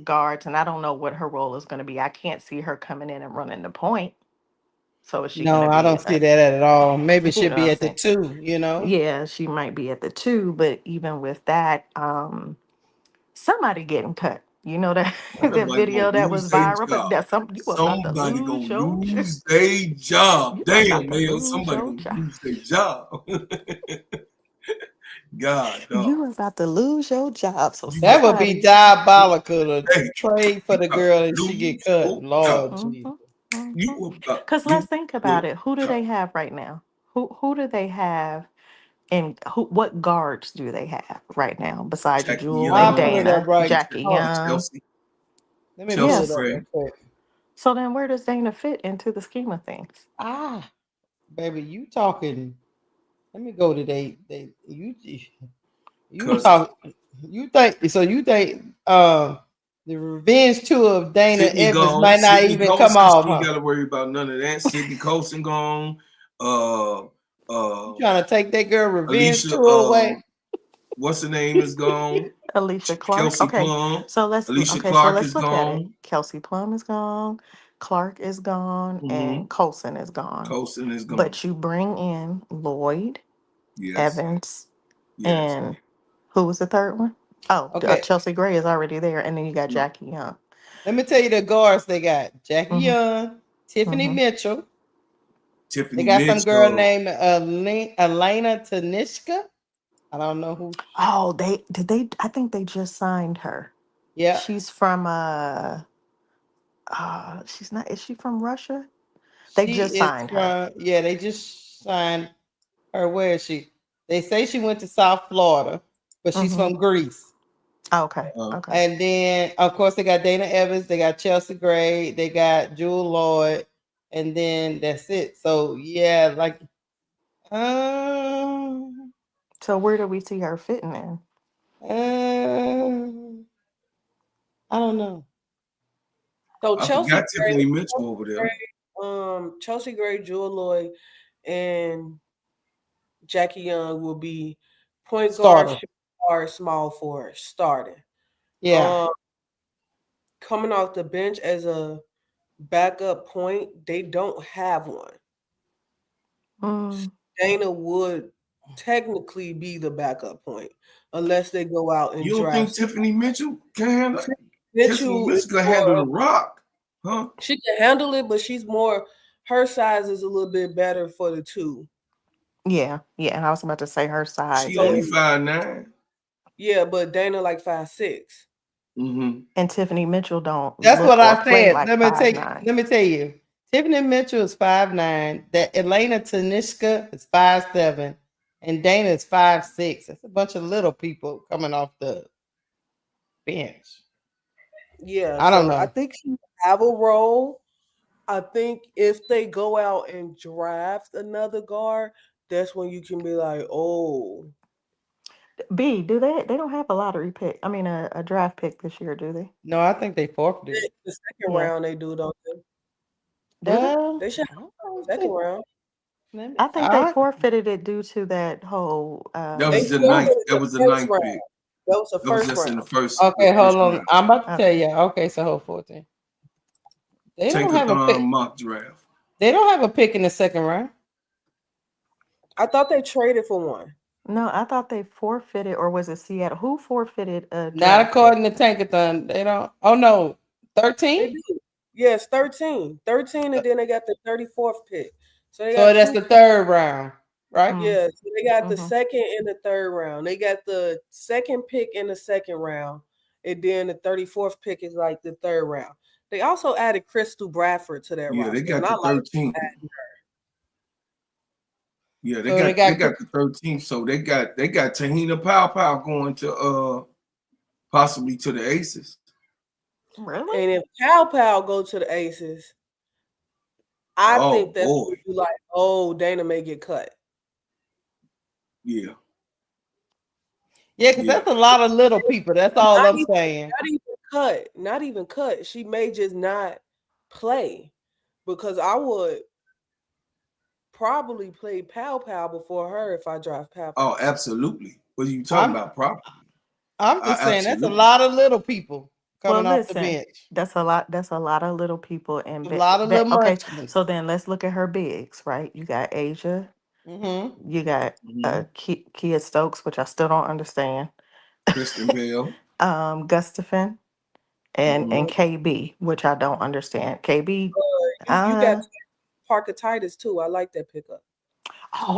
guards, and I don't know what her role is gonna be. I can't see her coming in and running the point. So is she No, gonna I be don't see that at all. Maybe you she'll know what be I'm at the saying? 2. Yeah, she might be at the two, but even with that, somebody getting cut. You know that that somebody gonna video that lose was their viral, job. that some you about to Somebody lose gonna your job. lose their job. You about Damn, to man. lose Somebody your gonna job. lose their job. God, dog. You about to lose your job. So You That would be somebody. diabolical to hey, trade for you the about girl and to she get lose cut. your job. Lord Jesus. Mhm, mhm. You about Because to let's lose think about your it. Who do job. they have right now? Who do they have, and what guards do they have right now besides Jackie Jewel and I'll pull it Young, up Dana, right. Jackie Oh, Young? Chelsea, let me pull Chelsea it Yes. up Gray. real quick. So then where does Dana fit into the scheme of things? Ah, baby, you talking. Let me go to you Cause talk you think so you think the revenge tour of Dana Sydney Evans gone. might not Sydney even come Colson, off, she ain't huh? got to worry about none of that. Sydney Colson gone. Uh, You uh, trying to take that girl revenge Alicia. tour away? What's her name is gone. Alicia Clark. Kelsey Okay, Plum. so let's Alicia okay, so Clark let's is look at it. gone. Kelsey Plum is gone, Clark is gone, Hmm. and Colson is gone. Colson is gone. But you bring in Lloyd, Yes. Evans, Yes. and who was the third one? Oh, Okay, Chelsea Gray is already there, and then you got Mm. Jackie Young. let me tell you the guards they got: Jackie Hmm. Young, Tiffany Hmm. Mitchell. They Tiffany got some girl Mitchell. named Elena Tanishka. I don't know who. Oh, they did they? I think they just signed her. Yeah, She's from she's not. Is she from Russia? They she just is signed her. from. Yeah, they just signed her. Where is she? They say she went to South Florida, but she's Hmm. from Greece. Okay, Uh, okay. And then, of course, they got Dana Evans, they got Chelsea Gray, they got Jewel Lloyd, and then that's it. So yeah, like, um, So where do we see her fitting in? um, I don't know. So I forgot Chelsea Tiffany Mitchell over there. Chelsea Gray, Jewel Lloyd, and Jackie Young will be point guard, Starter. shooting guard, small forward, starting. Yeah. Um, coming off the bench as a backup point, they don't have one. Mm. Dana would technically be the backup point unless they go out and You don't think draft. Tiffany Mitchell can handle it? Tiffany Mitchell is Mitchell can handle more. the rock, huh? She can handle it, but she's more. Her size is a little bit better for the two. Yeah, yeah. And I was about to say her She size So only is, 5'9". yeah, but Dana like 5'6". Mm-hmm. and Tiffany Mitchell don't That's what look or I play said. like 5'9". Let me tell you. Tiffany Mitchell is 5'9". That Elena Tanishka is 5'7", and Dana is 5'6". That's a bunch of little people coming off the bench. Yeah, I don't so I know. think she have a role. I think if they go out and draft another guard, that's when you can be like, oh, B, do they don't have a lottery pick? I mean, a draft pick this year, do they? No, I think they forfeited. the second Yeah, round they do, don't they? do they? They should I have don't second think. round. I think they forfeited it due to that whole That They was the forfeited ninth. That the was the first ninth round. pick. That was the That was first just in round. the Okay, hold first on. round. I'm about to tell okay. you. Okay, so hold 14. They Take don't a have a pick. mock draft. They don't have a pick in the second round. I thought they traded for one. No, I thought they forfeited, or was it Seattle? Who forfeited a Not draft pick? according to Tankathon. They don't. Oh no, They 13. do. Yes, 13. 13, and then they got the 34th pick. So they So got that's two the picks. third round, right? Mm, Yeah, so they got the mm-hmm. second and the third round. They got the second pick in the second round, and then the 34th pick is like the third round. They also added Crystal Bradford to that Yeah, they roster, and got I the like 13th. that. Yeah, So they they got got the 13th. So they got Tahina Pow going to possibly to the Aces. Really? And if Pow Pow go to the Aces, I Oh think that's boy. when you like, oh, Dana may get cut. Yeah. Yeah, because Yeah. that's a lot of little people. That's all Not I'm even, saying. not even cut. Not even cut. She may just not play because I would probably play Pow Pow before her if I drive Pow Pow. Oh, absolutely. What are you talking I'm about? Properly. I'm just saying that's a Absolutely. lot of little people Well, coming off the listen, bench. that's a lot. That's a lot of little people. And A lot of little okay, munchkins. so then let's look at her bigs, right? You got Asia, Mm-hmm. you got Mm-hmm. Kia Stokes, which I still don't understand. Kristen Bell. Gustafin and Mm-hmm. KB, which I don't understand. KB, You got Parker Titus too. I like that pickup.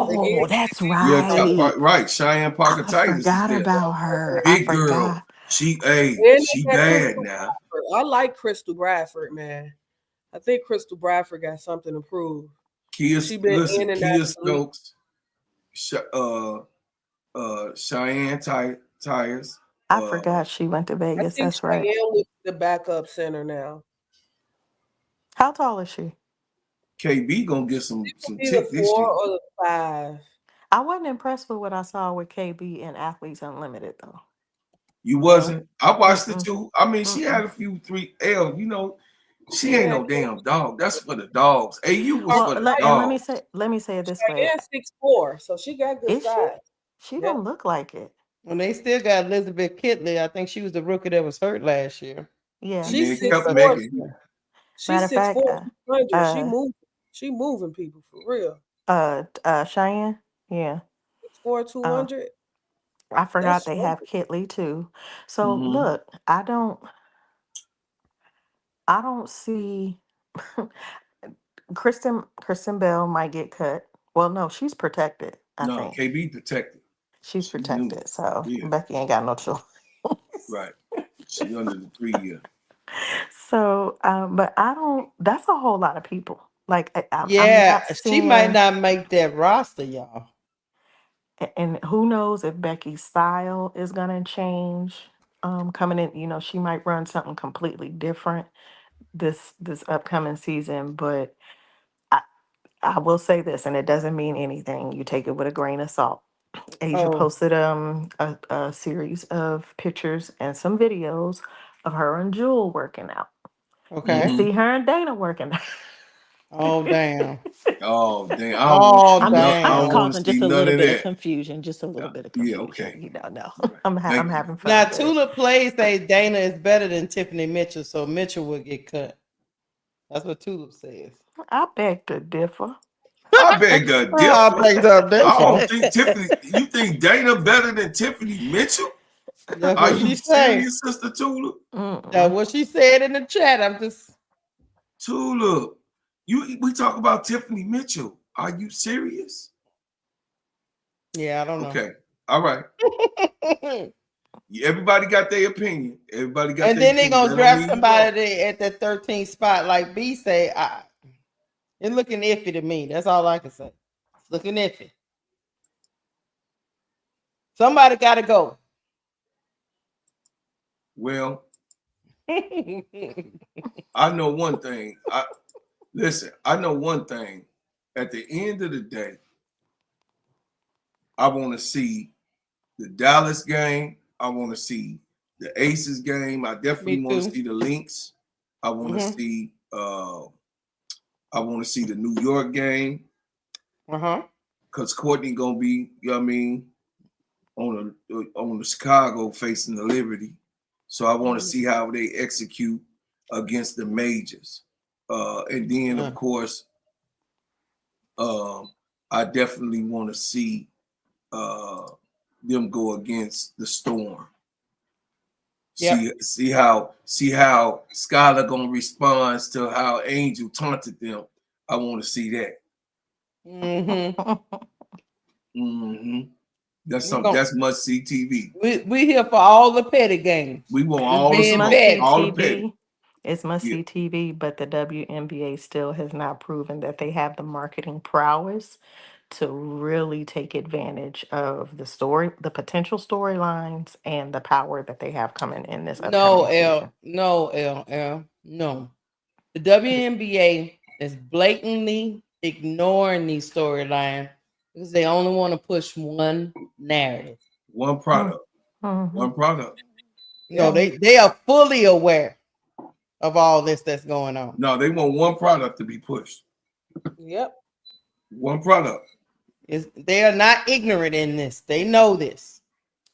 They gave, oh, that's Yeah, right. right. Cheyenne Parker I Titus is forgot there. about her. I Big girl. forgot. and She they got bad Crystal now. Bradford. I like Crystal Bradford, man. I think Crystal Bradford got something to prove. She been in and out Kia of the league. Stokes, Cheyenne Tires. I forgot she went to I Vegas. think That's right. Cheyenne was the backup center now. How tall is she? KB gonna get some Either tick this 4 year. or the 5. I wasn't impressed with what I saw with KB and Athletes Unlimited, though. You No, wasn't? I watched it Mm-mm, too. I mean, she had mm-mm. a few 3L. You know, she ain't yeah. no damn dog. That's for the dogs. AU was Well, for the let me dogs. say it this way: Cheyenne 6'4", so she got good is she? size. She Yep. don't look like it. And they still got Elizabeth Kitley. I think she was the rookie that was hurt last year. Yeah. And She's then She's kept 6'4". Megan. Matter She's of 6'4", fact, 200. She moving people for real. Cheyenne. Yeah. 6'4", Uh, 200. I forgot That's they have Kitley too. So Mm-hmm. look, I don't see Kristen Bell might get cut. Well, no, she's protected. I No, think KB protected. she's She's new. protected. So Yeah, Becky ain't got no choice. right. She under the 3 year. So, but I don't. That's a whole lot of people. Like I'm Yeah, not she might seeing, not make that roster, y'all. and who knows if Becky's style is gonna change. Coming in, she might run something completely different this upcoming season. But I I will say this, and it doesn't mean anything. You take it with a grain of salt. Asia Oh, posted a series of pictures and some videos of her and Jewel working out. You didn't okay. Mm-hmm. see her and Dana working out. Oh, damn. Oh damn! Oh, I'm I just don't damn. want to causing see just a none little of bit of that. confusion, just a little bit of Yeah. confusion. Okay. No, All right. I'm Thank you. having Now, fun with it. Tula Plays say Dana is better than Tiffany Mitchell, so Mitchell will get cut. That's what Tulip says. I beg to differ. I beg to I differ. think so, I don't differ. think Tiffany. You think Dana better than Tiffany Mitchell? That's Are what you she say. serious, Sister Tula? That's Mm-mm. what she said in the chat. I'm just Tula, we talk about Tiffany Mitchell. Are you serious? yeah, I don't know. Okay, all right. Everybody got their opinion. Everybody got And their then they opinion. gonna That don't draft mean you wrong. somebody at the 13th spot, like B say. It's looking iffy to me. That's all I can say. It's looking iffy. Somebody got to go. Well, I know one thing. Listen. I know one thing. At the end of the day, I want to see the Dallas game. I want to see the Aces game. I definitely Me want to too. see the Lynx. I want to Mhm. see. I want to see the New York game because Courtney gonna be. You know what I mean, on the Chicago facing the Liberty. So I want to see how they execute against the majors. And then of course, I definitely want to see them go against the Storm. Yep. See how Skylar gonna respond to how Angel taunted them. I want to see that. That's something that's must see TV. We here for all the petty games. We want Just all the being smoke, Must see petty. all the petty. TV. It's must Yeah. see TV, but the WNBA still has not proven that they have the marketing prowess to really take advantage of the potential storylines and the power that they have coming in this No, upcoming L. season. No, L. No. The WNBA is blatantly ignoring these storylines because they only want to push one narrative. One product. Mm-hmm. One product. No, they are fully aware of all this that's going on. No, they want one product to be pushed. Yep. One product. They are not ignorant in this. They know this.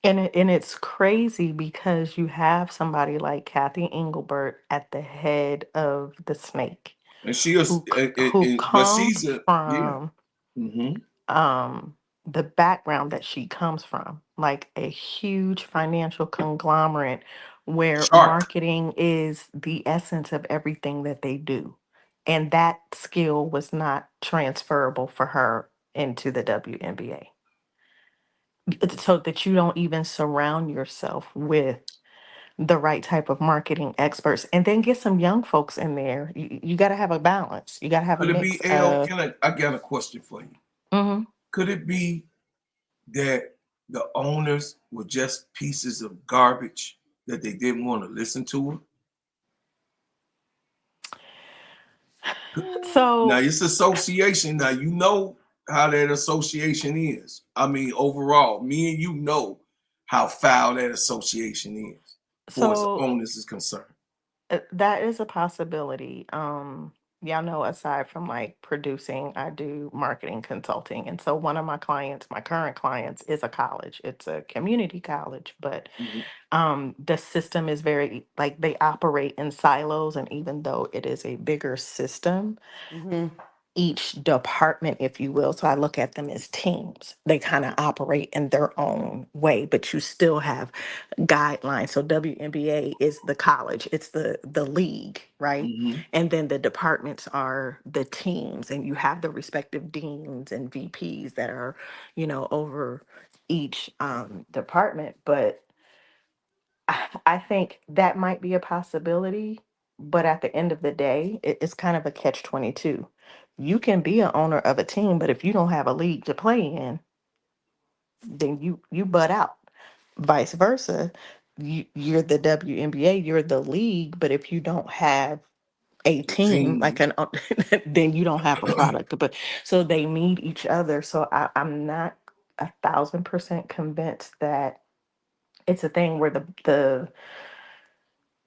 And it's crazy because you have somebody like Kathy Engelbert at the head of the Snake, And she is, who but comes she's from Mm-hmm. the background that she comes from, like a huge financial conglomerate where Shark. marketing is the essence of everything that they do. And that skill was not transferable for her into the WNBA. So that you don't even surround yourself with the right type of marketing experts and then get some young folks in there. You got to have a balance. You got to have a Could it mix be L? of I got a question for you. mhm. Could it be that the owners were just pieces of garbage that they didn't want to listen to? Now So it's association. Now you know how that association is. I mean, overall, me and you know how foul that association is, for as so owners is concerned. that is a possibility. Y'all know, aside from like producing, I do marketing consulting. And so one of my clients, my current clients, is a college. It's a community college, but the system is very like they operate in silos. And even though it is a bigger system, each department, if you will, so I look at them as teams. They kind of operate in their own way, but you still have guidelines. So WNBA is the college, it's the league, right? And then the departments are the teams, and you have the respective deans and VPs that are, over each department. But I think that might be a possibility. But at the end of the day, it's kind of a catch-22. You can be an owner of a team, but if you don't have a league to play in, then you butt out. Vice versa, you're the WNBA, you're the league, but if you don't have a The team like team. then you don't have a product to put. So they need each other. So I'm not 1,000% convinced that it's a thing where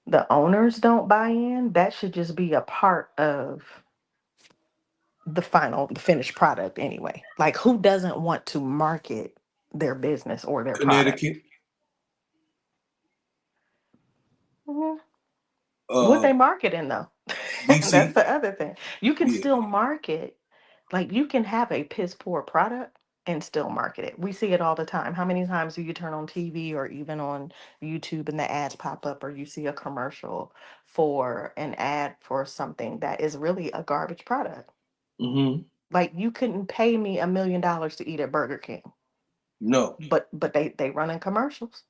the owners don't buy in. That should just be a part of the finished product anyway. Like, who doesn't want to market their business or their product? Connecticut. Mhm. What Uh, they marketing though? That's DC. the other thing. You can Yeah. still market, like you can have a piss poor product and still market it. We see it all the time. How many times do you turn on TV or even on YouTube and the ads pop up, or you see a commercial for an ad for something that is really a garbage product? Mm-hmm. Like you couldn't pay me $1 million to eat at Burger King, No, but they running commercials.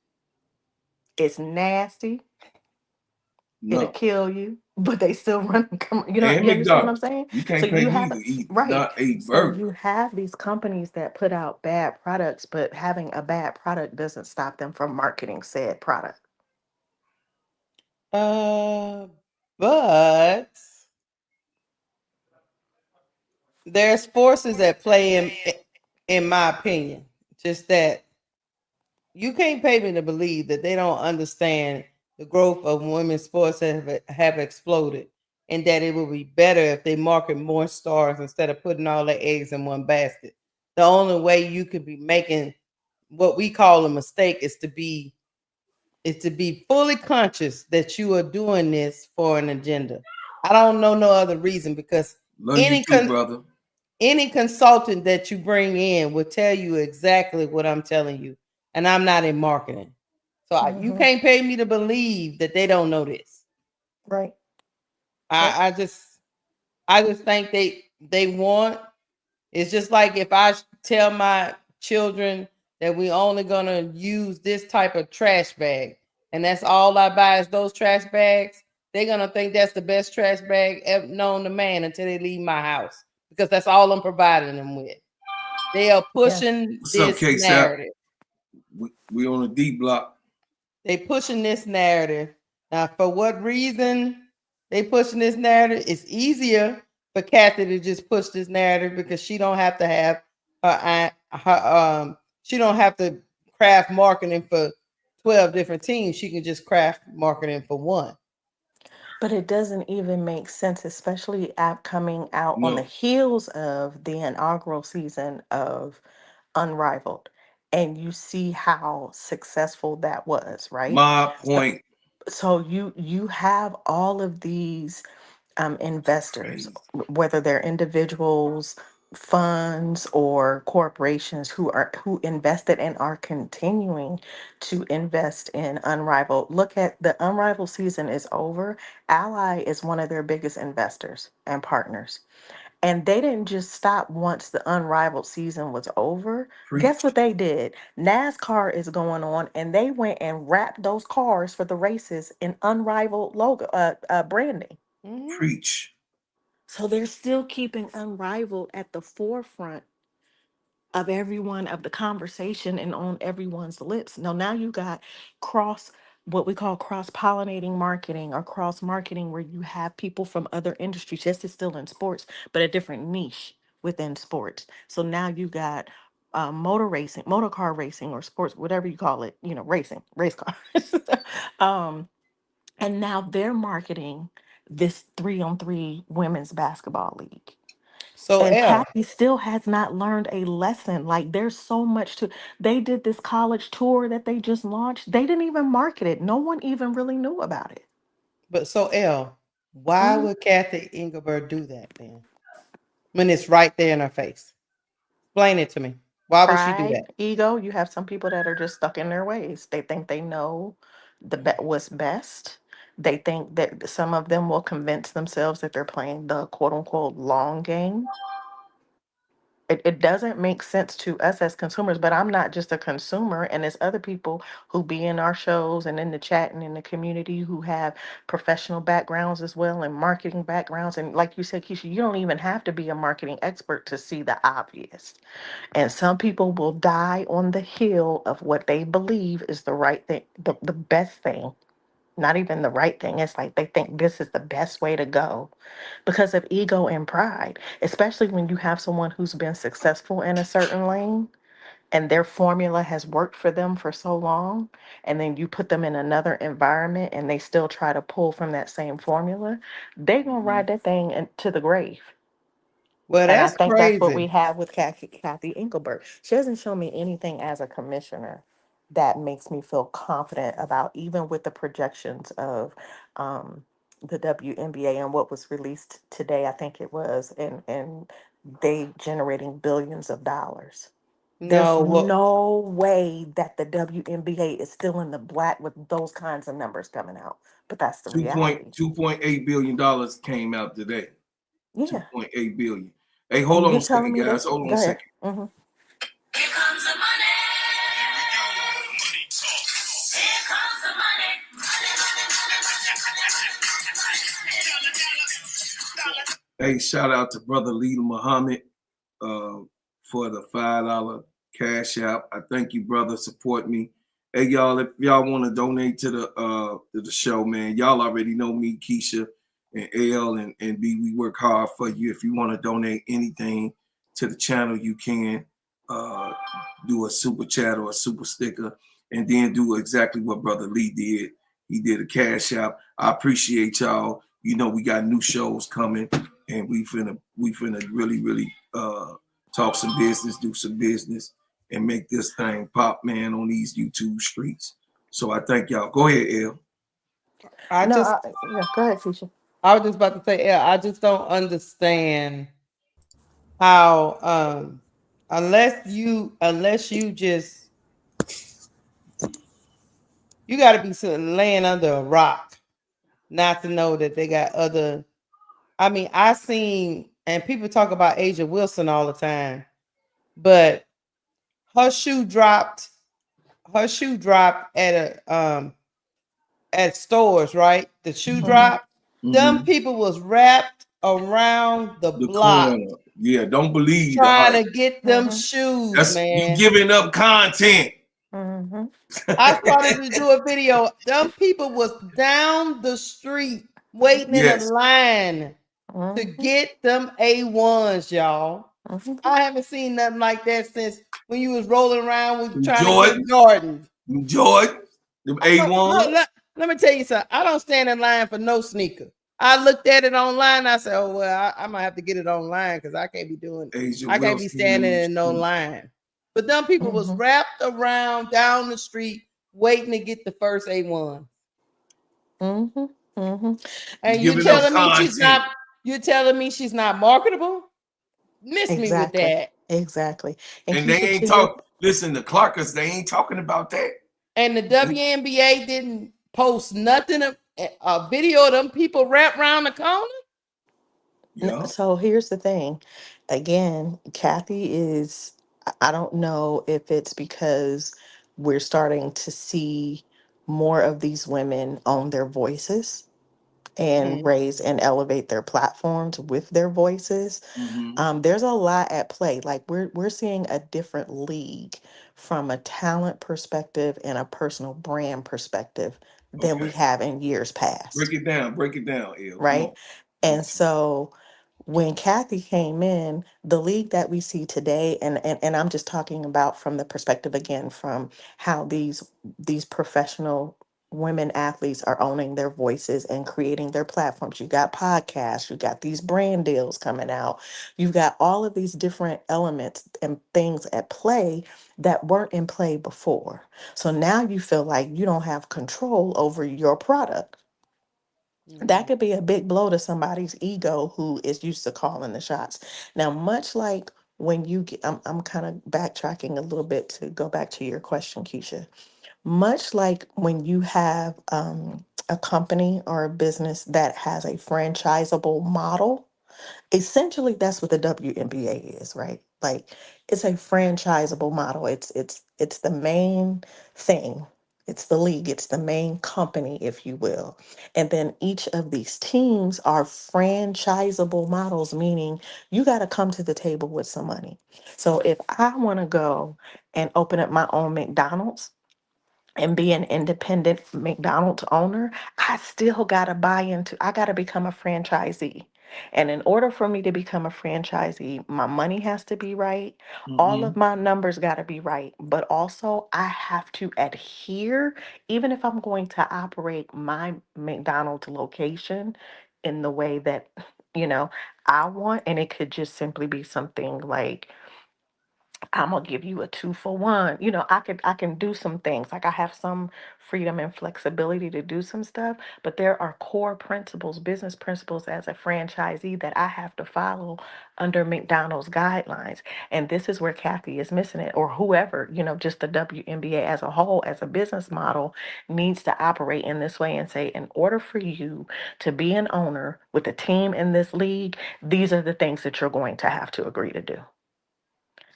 It's nasty. It'll no. kill you, but they still run. You know, And you understand what I'm McDonald's. saying? You So can't pay you me have to eat right. not a So burger. you have these companies that put out bad products, but having a bad product doesn't stop them from marketing said product. Uh, but there's forces at play in my opinion. Just that you can't pay me to believe that they don't understand the growth of women's sports have exploded, and that it would be better if they market more stars instead of putting all their eggs in one basket. The only way you could be making what we call a mistake is to be fully conscious that you are doing this for an agenda. I don't know no other reason, because Love you any too, brother. any consultant that you bring in will tell you exactly what I'm telling you, and I'm not in marketing, so you Hmm. can't pay me to believe that they don't know this. Right. Yep. I just think they want. It's just like if I tell my children that we only gonna use this type of trash bag, and that's all I buy is those trash bags. They're gonna think that's the best trash bag ever known to man until they leave my house, because that's all I'm providing them with. They are Yes. pushing What's up, this K Sap? narrative. We on a D block. They pushing this narrative. Now, for what reason they pushing this narrative? It's easier for Kathy to just push this narrative because she don't have to have her she don't have to craft marketing for 12 different teams. She can just craft marketing for one. But it doesn't even make sense, especially coming out on the No. heels of the inaugural season of Unrivaled. And you see how successful that was, right? My So, point. so you have all of these investors, Crazy. whether they're individuals, funds, or corporations who invested and are continuing to invest in Unrivaled. Look at the Unrivaled season is over. Ally is one of their biggest investors and partners. And they didn't just stop once the Unrivaled season was over. Guess Preach. what they did? NASCAR is going on, and they went and wrapped those cars for the races in Unrivaled logo branding. Mhm. Preach. So they're still keeping Unrivaled at the forefront of everyone of the conversation and on everyone's lips. Now you got cross what we call cross pollinating marketing or cross marketing, where you have people from other industries. Yes, it's still in sports, but a different niche within sports. So now you got motor car racing or sports, whatever you call it, racing, race cars. um, and now they're marketing this 3-on-3 women's basketball league. So And L, Kathy still has not learned a lesson. Like there's so much to. They did this college tour that they just launched. They didn't even market it. No one even really knew about it. but so L, why Mhm. would Kathy Engelbert do that then? When it's right there in her face. Explain it to me. Why would she do Pride, that? ego. You have some people that are just stuck in their ways. They think they know what's best. They think that some of them will convince themselves that they're playing the quote unquote long game. It doesn't make sense to us as consumers, but I'm not just a consumer, and there's other people who be in our shows and in the chat and in the community who have professional backgrounds as well and marketing backgrounds. And like you said, Keisha, you don't even have to be a marketing expert to see the obvious. And some people will die on the hill of what they believe is the right thing, the best thing. Not even the right thing. It's like they think this is the best way to go because of ego and pride, especially when you have someone who's been successful in a certain lane and their formula has worked for them for so long. And then you put them in another environment and they still try to pull from that same formula. They're going to ride that thing to the grave. Well, And I that's think that's what crazy. we have with Kathy Engelbert. She doesn't show me anything as a commissioner that makes me feel confident about, even with the projections of um, the WNBA and what was released today, I think it was, and they generating billions of dollars. There's No, what no way that the WNBA is still in the black with those kinds of numbers coming out. But that's the reality. $2.8 billion came out today. Yeah. 2.8 billion. Hey, hold And on you a telling second, me guys. that? Hold on Go a ahead. second. Hmm. Here comes the money. Here we go. Money talk. Here comes the money. Money, money, money, money, money, money, money. Hey, shout out to Brother Leader Muhammad for the $5 cash out. I thank you, brother. Support me. Hey, y'all, if y'all want to donate to the show, man, y'all already know me, Keisha and L and B. We work hard for you. If you want to donate anything to the channel, you can do a super chat or a super sticker, and then do exactly what Brother Lee did. He did a cash out. I appreciate y'all. You know, we got new shows coming, and we finna really talk some business, do some business, and make this thing pop, man, on these YouTube streets. So I thank y'all. Go ahead, El. I No, just yeah, go ahead, Keisha. I was just about to say, yeah, I just don't understand how unless you just you got to be sitting laying under a rock not to know that they got other. I mean, I seen and people talk about Asia Wilson all the time, but her shoe dropped. Her shoe dropped at stores, right? The shoe Hmm. drop. Them Mm-hmm. people was wrapped around the The block corner. Yeah, don't believe the trying hype. to get them Hmm. shoes, That's you man. giving up content. Hmm. I started to do a video. Them people was down the street waiting in a Yes. line to Hmm. get them A1s, y'all. Hmm. I haven't seen nothing like that since when you was rolling around with trying to Jordan. get Jordan. Jordan. Them A1. Let me tell you something. I don't stand in line for no sneaker. I looked at it online. I said, "Oh well, I might have to get it online because I can't be doing. Asia I can't be Wilson standing news. in no line." But them people was Hmm. wrapped around down the street waiting to get the first A1. Hmm. Hmm. And you Giving up telling me she's content. not? You telling me she's not marketable? Miss me with Exactly. that. Exactly. And And they Keisha, ain't to your talk. Listen, the Clarkers, they ain't talking about that. And the WNBA didn't post nothing, a video of them people wrapped around the corner. Yeah. So here's the thing. Again, Kathy is, I don't know if it's because we're starting to see more of these women own their voices and Mhm. raise and elevate their platforms with their voices. Mm-hmm. There's a lot at play. Like we're seeing a different league from a talent perspective and a personal brand perspective than we Okay. have in years past, Break it down. Break it down, El. Come right? on. Talk And to me. so when Kathy came in, the league that we see today, and I'm just talking about from the perspective again from how these professional women athletes are owning their voices and creating their platforms. You got podcasts, you got these brand deals coming out, you've got all of these different elements and things at play that weren't in play before. So now you feel like you don't have control over your product. That Mhm. could be a big blow to somebody's ego who is used to calling the shots. Now, much like when you get, I'm kind of backtracking a little bit to go back to your question, Keisha. Much like when you have a company or a business that has a franchisable model, essentially that's what the WNBA is, right? Like it's a franchisable model. It's the main thing. It's the league, it's the main company, if you will. And then each of these teams are franchisable models, meaning you got to come to the table with some money. So if I want to go and open up my own McDonald's, and be an independent McDonald's owner, I still got to buy into, I got to become a franchisee. And in order for me to become a franchisee, my money has to be right. All Mm-hmm. of my numbers got to be right. But also, I have to adhere, even if I'm going to operate my McDonald's location in the way that, you know, I want. And it could just simply be something like, I'm gonna give you a 2-for-1. You know, I can do some things. Like I have some freedom and flexibility to do some stuff, but there are core principles, business principles as a franchisee that I have to follow under McDonald's guidelines. And this is where Kathy is missing it, or whoever, you know, just the WNBA as a whole, as a business model, needs to operate in this way and say, in order for you to be an owner with a team in this league, these are the things that you're going to have to agree to do.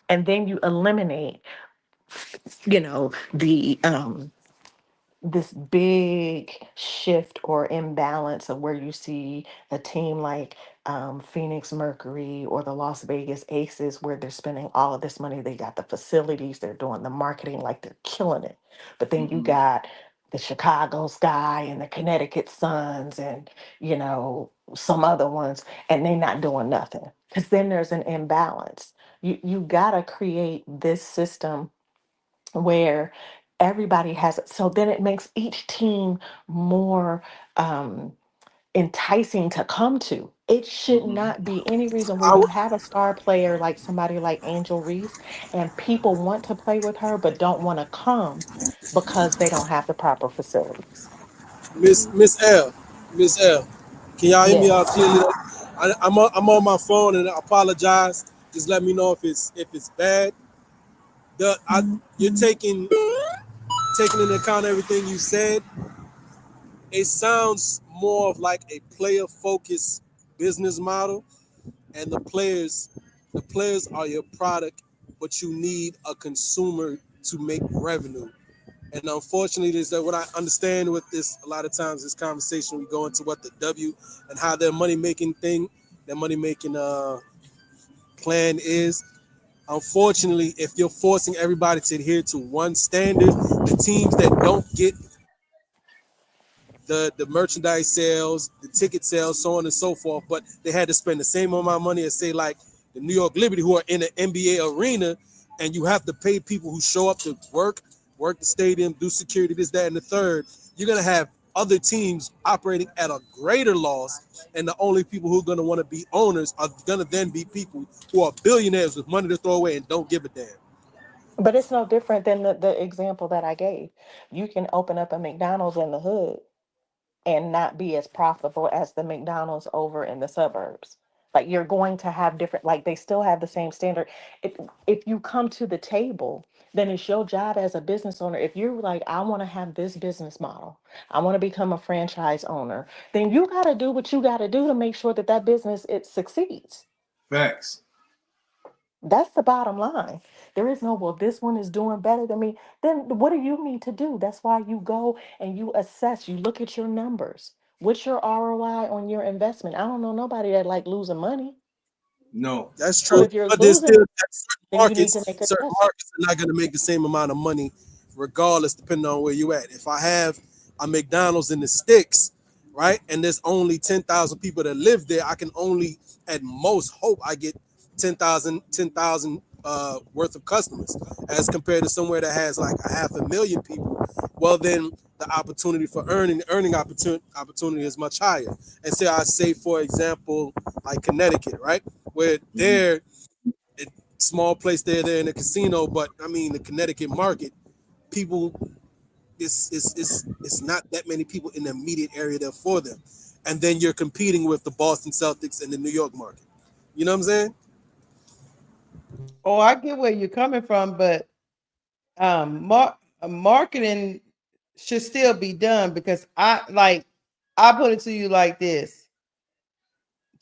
And then you eliminate, you know, the this big shift or imbalance of where you see a team like Phoenix Mercury or the Las Vegas Aces, where they're spending all of this money. They got the facilities, they're doing the marketing, like they're killing it. But then you got the Chicago Sky and the Connecticut Suns and, you know, some other ones, and they're not doing nothing. Because then there's an imbalance. You gotta create this system where everybody has it. So then it makes each team more enticing to come to. It should not be any reason where I you would- have a star player like somebody like Angel Reese and people want to play with her but don't want to come because they don't have the proper facilities. Miss L, Miss L, can y'all hear me out Yes. clearly? I'm on my phone and I apologize. Just let me know if it's bad. You're taking into account everything you said. It sounds more of like a player focused business model, and the players are your product, but you need a consumer to make revenue. And unfortunately, is that what I understand with this? A lot of times, this conversation we go into what the W and how their money making plan is. Unfortunately, if you're forcing everybody to adhere to one standard, the teams that don't get the merchandise sales, the ticket sales, so on and so forth, but they had to spend the same amount of money as say like the New York Liberty, who are in the NBA arena, and you have to pay people who show up to work the stadium, do security, this, that, and the third. You're gonna have other teams operating at a greater loss, and the only people who are gonna want to be owners are gonna then be people who are billionaires with money to throw away and don't give a damn. But it's no different than the example that I gave. You can open up a McDonald's in the hood and not be as profitable as the McDonald's over in the suburbs. Like you're going to have different, like they still have the same standard. If you come to the table, then it's your job as a business owner. If you're like, I want to have this business model, I want to become a franchise owner, then you got to do what you got to do to make sure that that business it succeeds. Facts. That's the bottom line. There is no, well, this one is doing better than me. Then what do you need to do? That's why you go and you assess, you look at your numbers. What's your ROI on your investment? I don't know nobody that like losing money. No. That's So true, if you're but there's losing, still certain then you need to markets. make Certain adjustments. markets are not going to make the same amount of money, regardless, depending on where you at. If I have a McDonald's in the sticks, right, and there's only 10,000 people that live there, I can only at most hope I get 10,000 worth of customers, as compared to somewhere that has like a 500,000 people. Well, then the opportunity for earning opportunity is much higher. And say for example, like Connecticut, right, where they're a small place there in the casino, but I mean the Connecticut market, people, it's not that many people in the immediate area there for them. And then you're competing with the Boston Celtics and the New York market. You know what I'm saying? Oh, I get where you're coming from, but marketing should still be done because I put it to you like this.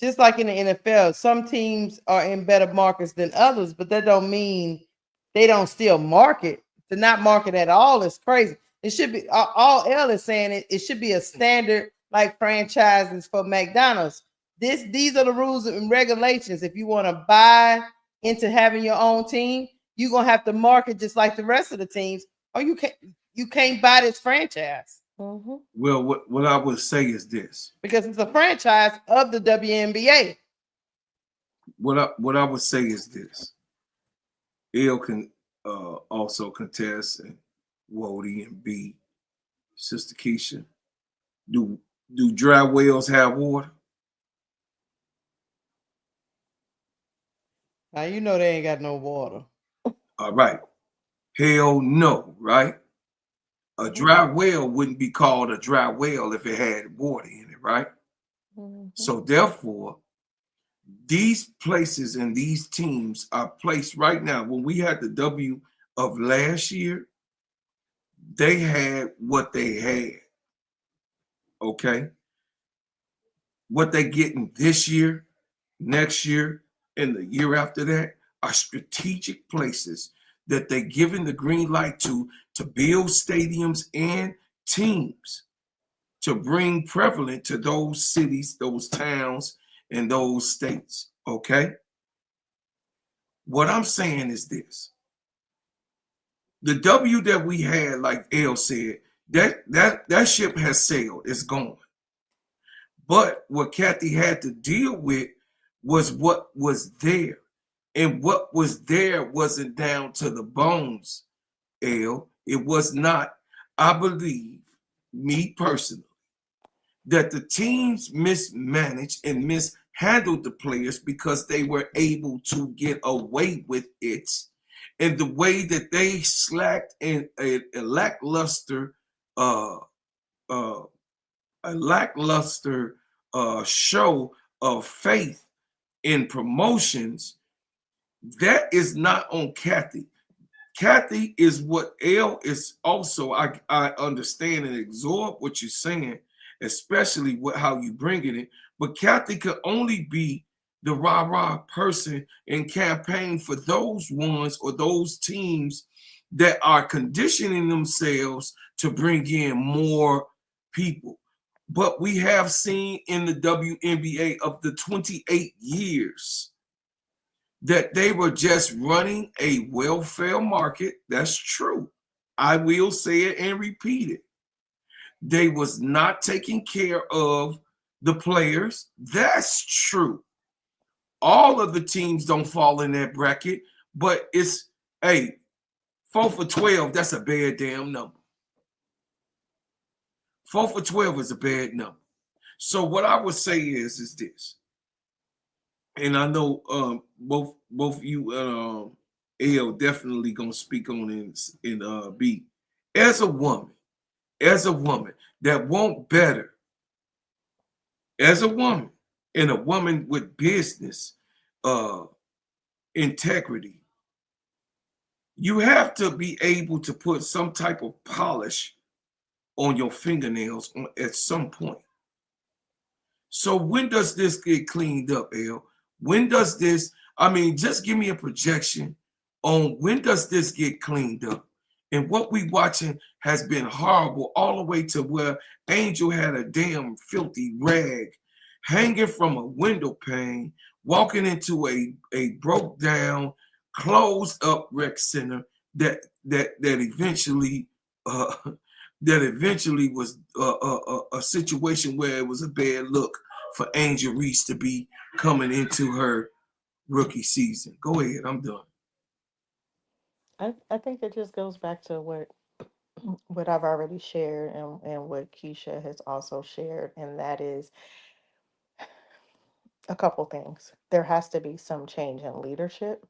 Just like in the NFL, some teams are in better markets than others, but that don't mean they don't still market. To not market at all is crazy. It should be all L is saying it should be a standard like franchises for McDonald's. These are the rules and regulations. If you want to buy into having your own team, you're gonna have to market just like the rest of the teams, or you can't buy this franchise Mhm. Well, what I would say is this. because it's a franchise of the WNBA. What I would say is this. L can also contest, and Wody and B, Sister Keisha. Do do dry wells have water? Now you know they ain't got no water. All right. Hell no, right? A dry well wouldn't be called a dry well if it had water in it, right? Mhm. So therefore, these places and these teams are placed right now. When we had the W of last year, they had what they had. Okay. What they getting this year, next year, and the year after that are strategic places that they giving the green light to build stadiums and teams to bring prevalent to those cities, those towns, and those states. Okay. What I'm saying is this: the W that we had, like L said, that ship has sailed. It's gone. But what Kathy had to deal with was what was there. And what was there wasn't down to the bones, L. It was not, I believe, me personally, that the teams mismanaged and mishandled the players because they were able to get away with it. And the way that they slacked in a lackluster uh, uh, show of faith in promotions, that is not on Kathy. Kathy is what L is also. I understand and absorb what you're saying, especially what how you bringing it. But Kathy could only be the rah-rah person and campaign for those ones or those teams that are conditioning themselves to bring in more people. But we have seen in the WNBA of the 28 years that they were just running a welfare market. That's true. I will say it and repeat it. They was not taking care of the players. That's true. All of the teams don't fall in that bracket, but it's, hey, 4 for 12, that's a bad damn number. 4 for 12 is a bad number. So what I would say is this, and I know both you L definitely gonna speak on in B. As a woman that want better, as a woman and a woman with business uh integrity, you have to be able to put some type of polish on your fingernails at some point. So when does this get cleaned up, L? When does this, I mean, just give me a projection on when does this get cleaned up? And what we watching has been horrible all the way to where Angel had a damn filthy rag hanging from a window pane, walking into a broke down, closed up rec center that eventually uh, that eventually was a situation where it was a bad look for Angel Reese to be coming into her rookie season. Go ahead, I'm done. I think it just goes back to what I've already shared and what Keisha has also shared, and that is a couple things. There has to be some change in leadership.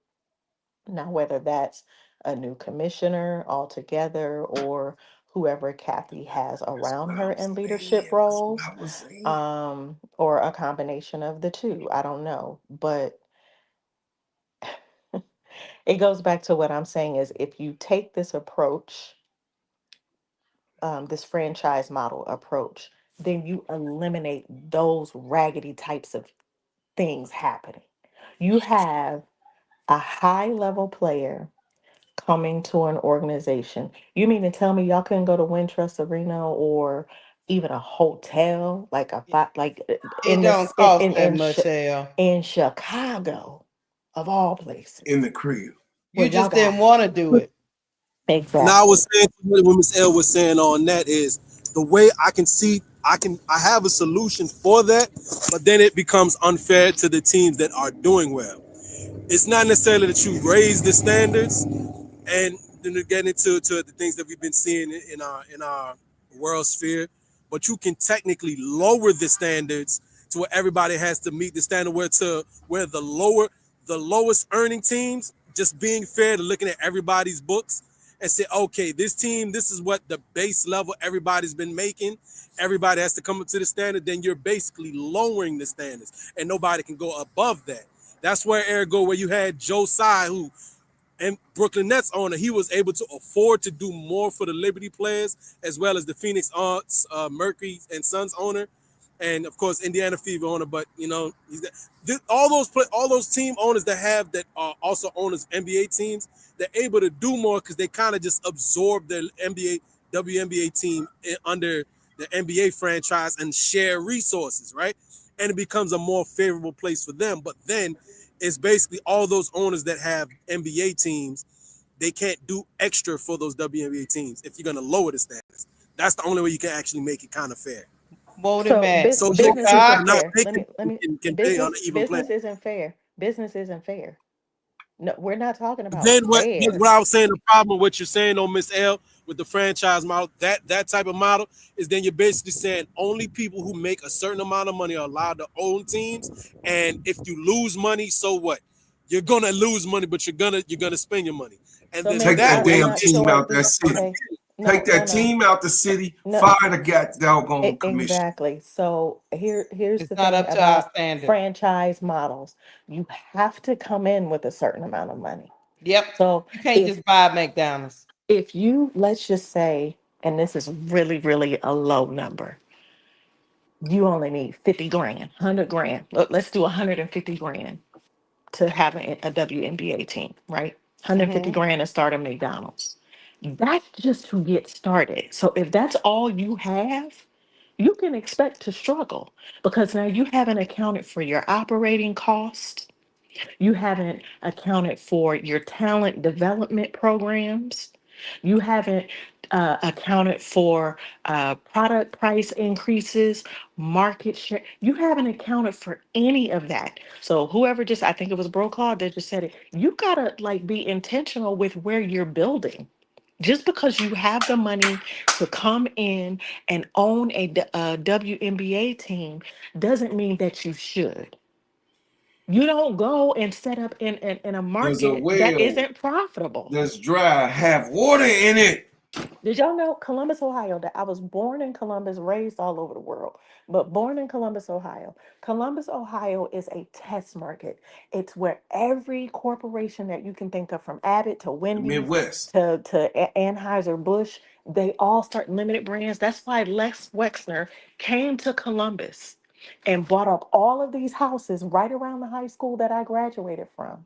Now, whether that's a new commissioner altogether or whoever Kathy has That's around what her I'm in leadership saying. That's what roles, I was saying. or a combination of the two. I don't know. But it goes back to what I'm saying is if you take this approach, this franchise model approach, then you eliminate those raggedy types of things happening. You have a high level player coming to an organization. You mean to tell me y'all couldn't go to Wintrust Arena or even a hotel like It in don't this cost that much, L. in Chicago of all In places the crib. You where y'all just got didn't want to do it. Now I exactly. was saying what Miss L was saying on that is the way I can see I have a solution for that, but then it becomes unfair to the teams that are doing well. It's not necessarily that you raise the standards and then to get into the things that we've been seeing in our world sphere, but you can technically lower the standards to where everybody has to meet the standard where the lowest earning teams just being fair to looking at everybody's books and say, okay, this team, this is what the base level everybody's been making. Everybody has to come up to the standard. Then you're basically lowering the standards, and nobody can go above that. That's where ergo, where you had Joe Tsai, who and Brooklyn Nets owner, he was able to afford to do more for the Liberty players as well as the Phoenix Mercury and Suns owner, and of course Indiana Fever owner. But all those team owners that have that are also owners of NBA teams, they're able to do more because they kind of just absorb their NBA WNBA team under the NBA franchise and share resources, right? And it becomes a more favorable place for them. But then it's basically all those owners that have NBA teams, they can't do extra for those WNBA teams if you're going to lower the standards. That's the only way you can actually make it kind of fair. Voted So Matt. So those business teams that isn't are God, not fair. making Let me can play on an even play. business isn't fair. Business isn't fair. No, we're not talking about Then fair. what I was saying, the problem with what you're saying on Miss L with the franchise model, that type of model is then you're basically saying only people who make a certain amount of money are allowed to own teams. And if you lose money, so what? You're gonna lose money, but you're gonna spend your money. And So then Take maybe that that way I'm damn not again, team sure. out that city. Okay, Take no, no, that no, team out the city. no. Fire the doggone commission. Exactly. So here's it's the not thing up to our about standard. franchise models. You have to come in with a certain amount of money. Yep. So You can't if just buy McDonald's. if you let's just say, and this is really, really a low number, you only need 50 grand, 100 grand. Let's do 150 grand to have a WNBA team, right? 150 Hmm. grand to start a McDonald's. That's just to get started. So if that's all you have, you can expect to struggle because now you haven't accounted for your operating cost. You haven't accounted for your talent development programs. You haven't accounted for product price increases, market share. You haven't accounted for any of that. So whoever just, I think it was Brokaw that just said it. You gotta like be intentional with where you're building. Just because you have the money to come in and own a WNBA team doesn't mean that you should. You don't go and set up in a There's a market that well isn't profitable. that's dry, have water in it. Did y'all know Columbus, Ohio, that I was born in Columbus, raised all over the world, but born in Columbus, Ohio. Columbus, Ohio is a test market. It's where every corporation that you can think of, from Abbott to The Wendy's Midwest. to Anheuser-Busch, they all start limited brands. That's why Lex Wexner came to Columbus and bought up all of these houses right around the high school that I graduated from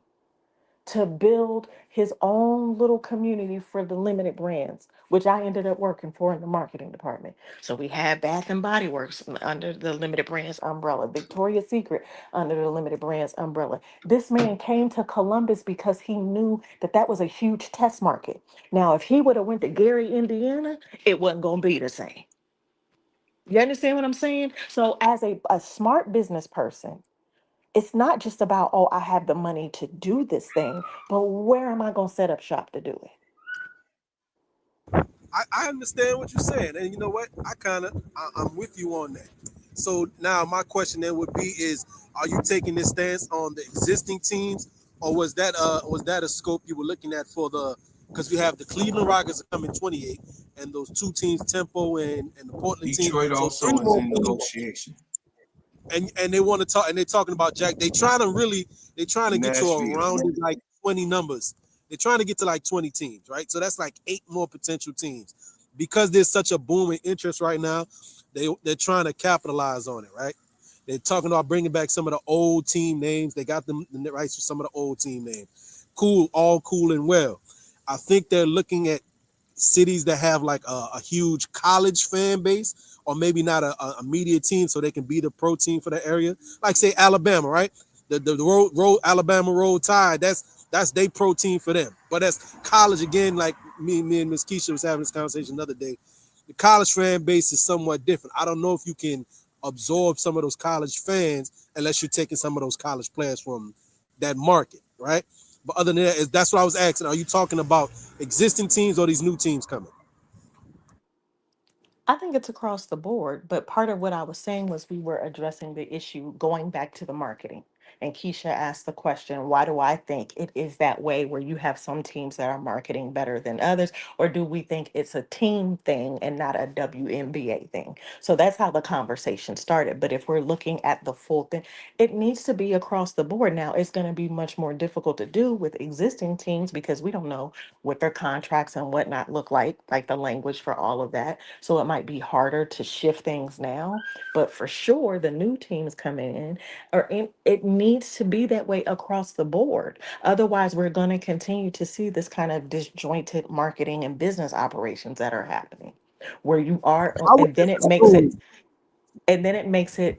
to build his own little community for the limited brands, which I ended up working for in the marketing department. So we had Bath and Body Works under the limited brands umbrella, Victoria's Secret under the limited brands umbrella. This man came to Columbus because he knew that that was a huge test market. Now, if he would have went to Gary, Indiana, it wasn't going to be the same. You understand what I'm saying? So as a smart business person, it's not just about, oh, I have the money to do this thing, but where am I going to set up shop to do it? I understand what you're saying, and you know what? I'm with you on that. So now my question then would be: Is are you taking this stance on the existing teams, or was that a scope you were looking at for the? Because we have the Cleveland Rockets are coming 28, and those two teams, Tempo and the Portland team. Detroit So three also is more in teams, negotiation. and they want to talk, and they're talking about Jack. They're trying to get to Nashville. around like 20 numbers. They're trying to get to like 20 teams, right? So that's like 8 more potential teams. Because there's such a booming interest right now, they're trying to capitalize on it, right? They're talking about bringing back some of the old team names. They got the rights for some of the old team names. Cool, all cool and well. I think they're looking at cities that have like a huge college fan base, or maybe not a media team, so they can be the pro team for the area. Like say Alabama, right? The road Alabama Roll Tide. That's they pro team for them. But that's college again. Like me and Miss Keisha was having this conversation the other day. The college fan base is somewhat different. I don't know if you can absorb some of those college fans unless you're taking some of those college players from that market, right? But other than that, that's what I was asking. Are you talking about existing teams or these new teams coming? I think it's across the board, but part of what I was saying was we were addressing the issue going back to the marketing. And Keisha asked the question, why do I think it is that way where you have some teams that are marketing better than others? Or do we think it's a team thing and not a WNBA thing? So that's how the conversation started. But if we're looking at the full thing, it needs to be across the board. Now, it's going to be much more difficult to do with existing teams because we don't know what their contracts and whatnot look like the language for all of that. So it might be harder to shift things now. But for sure, the new teams coming in, it needs to be that way across the board. Otherwise, we're going to continue to see this kind of disjointed marketing and business operations that are happening, where you are, I would and then just it makes it, assume, and then it makes it,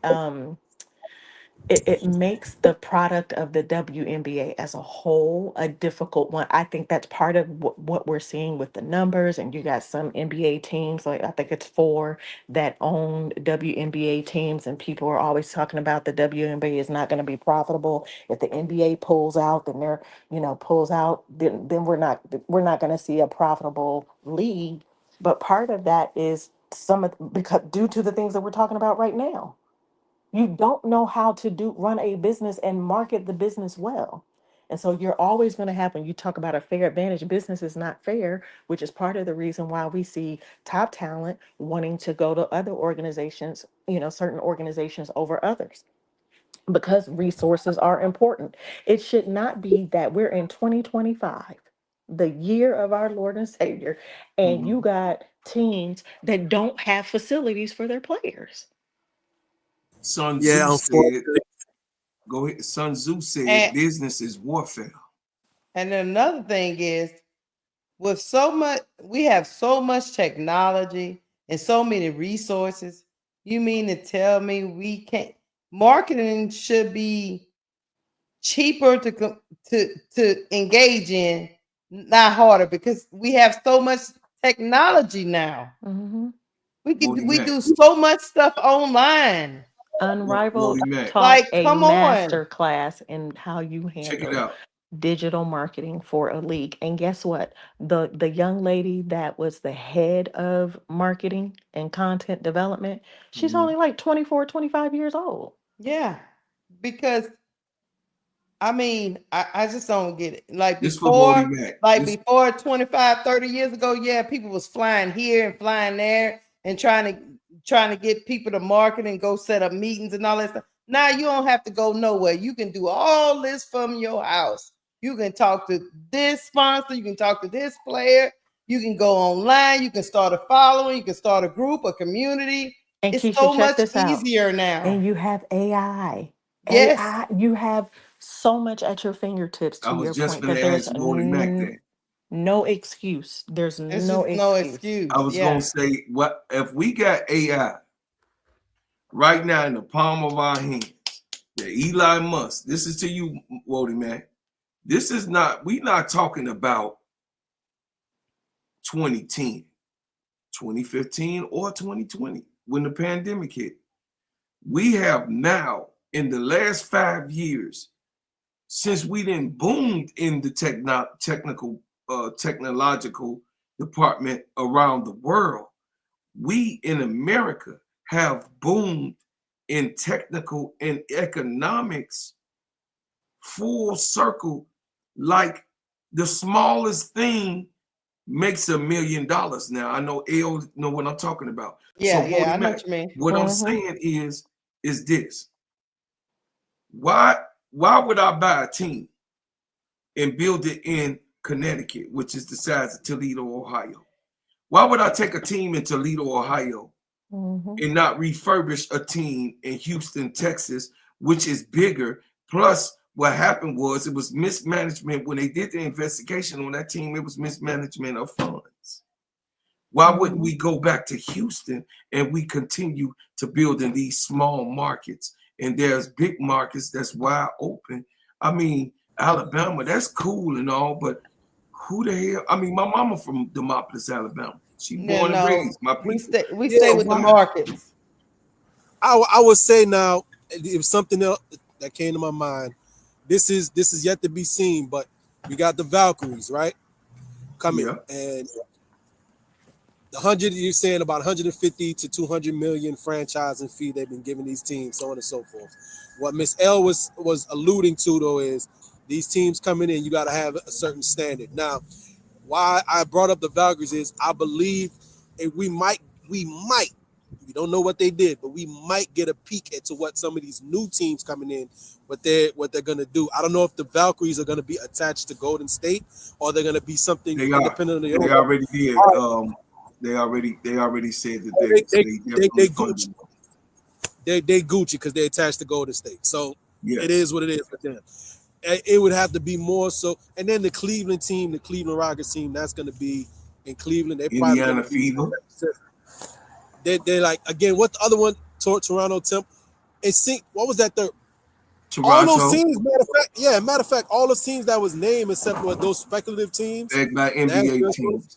it makes the product of the WNBA as a whole a difficult one. I think that's part of what we're seeing with the numbers. And you got some NBA teams, like I think it's four, that own WNBA teams, and people are always talking about the WNBA is not going to be profitable. If the NBA pulls out, then pulls out, then we're not going to see a profitable league. But part of that is because due to the things that we're talking about right now, you don't know how to run a business and market the business well. And so you're always going to have, when you talk about a fair advantage, business is not fair, which is part of the reason why we see top talent wanting to go to other organizations, certain organizations over others, because resources are important. It should not be that we're in 2025, the year of our Lord and Savior, and you Mhm. got teams that don't have facilities for their players. Sun yeah, Tzu said, unfortunately, go ahead. Sun Tzu said, And business is warfare. then another thing is, with so much, we have so much technology and so many resources. You mean to tell me we can't? Marketing should be cheaper to engage in, not harder, because we have so much technology now. Mhm. Wody We Mac. do so much stuff online. Unrivaled Wody Mac. taught Like, a come on. master class in how you Check it handle out. digital marketing for a league. And guess what? The young lady that was the head of marketing and content development, she's Mhm. only like 24, 25 years old. Yeah, because I mean, I just don't get it. Like This for Wody before, Mac. like This before 25, 30 years ago, yeah, people was flying here and flying there and trying to get people to market and go set up meetings and all that stuff. Now you don't have to go nowhere. You can do all this from your house. You can talk to this sponsor, you can talk to this player, you can go online, you can start a following, you can start a group, a community. And It's Keisha, so check much this out. easier now. And you have AI. Yes, You have so much at your fingertips, I to was your just point, gonna that there's ask Wody Mac that. no excuse. There's there's no just no excuse. I excuse. was gonna Yeah. say, what if we got AI right now in the palm of our hands? Yeah, Eli Musk. This is to you, Wody Mac. This is not, we not talking about 2010, 2015, or 2020 when the pandemic hit. We have now, in the last 5 years, since we didn't boomed in the technological department around the world, we in America have boomed in technical and economics full circle, like the smallest thing makes $1 million now. I know L know what I'm talking about. So Yeah, yeah, Wody I know Mac, what you mean. what I'm Mhm. saying is this. Why would I buy a team and build it in Connecticut, which is the size of Toledo, Ohio? Why would I take a team in Toledo, Ohio, Mhm. and not refurbish a team in Houston, Texas, which is bigger? Plus, what happened was it was mismanagement when they did the investigation on that team. It was mismanagement of funds. Why wouldn't Mhm. we go back to Houston and we continue to build in these small markets? And there's big markets that's wide open. I mean, Alabama, that's cool and all, but who the hell? I mean, my mama from Demopolis, Alabama. She No, born and no, raised my we people. stay yeah. So with the why? markets. I would say now, if something else that came to my mind, this is yet to be seen, but we got the Valkyries right coming, Yeah. and The 100, you're saying about 150 to 200 million franchising fee they've been giving these teams, so on and so forth. What Miss L was alluding to though is these teams coming in, you got to have a certain standard. Now, why I brought up the Valkyries is I believe we might, we don't know what they did, but we might get a peek into what some of these new teams coming in, what they're gonna do. I don't know if the Valkyries are gonna be attached to Golden State or they're gonna be something independent of the They own. already did. They already said that they they Gucci. They Gucci because they attached to Golden State. So yes. It is what it is with them. It would have to be more so. And then the Cleveland team, the Cleveland Rockets team, that's going to be in Cleveland. They probably Indiana Fever. They're like, again, what the other one? Toronto Temp. What was that third? Toronto. All those teams, matter of fact, all the teams that was named except for those speculative teams. Backed by NBA teams.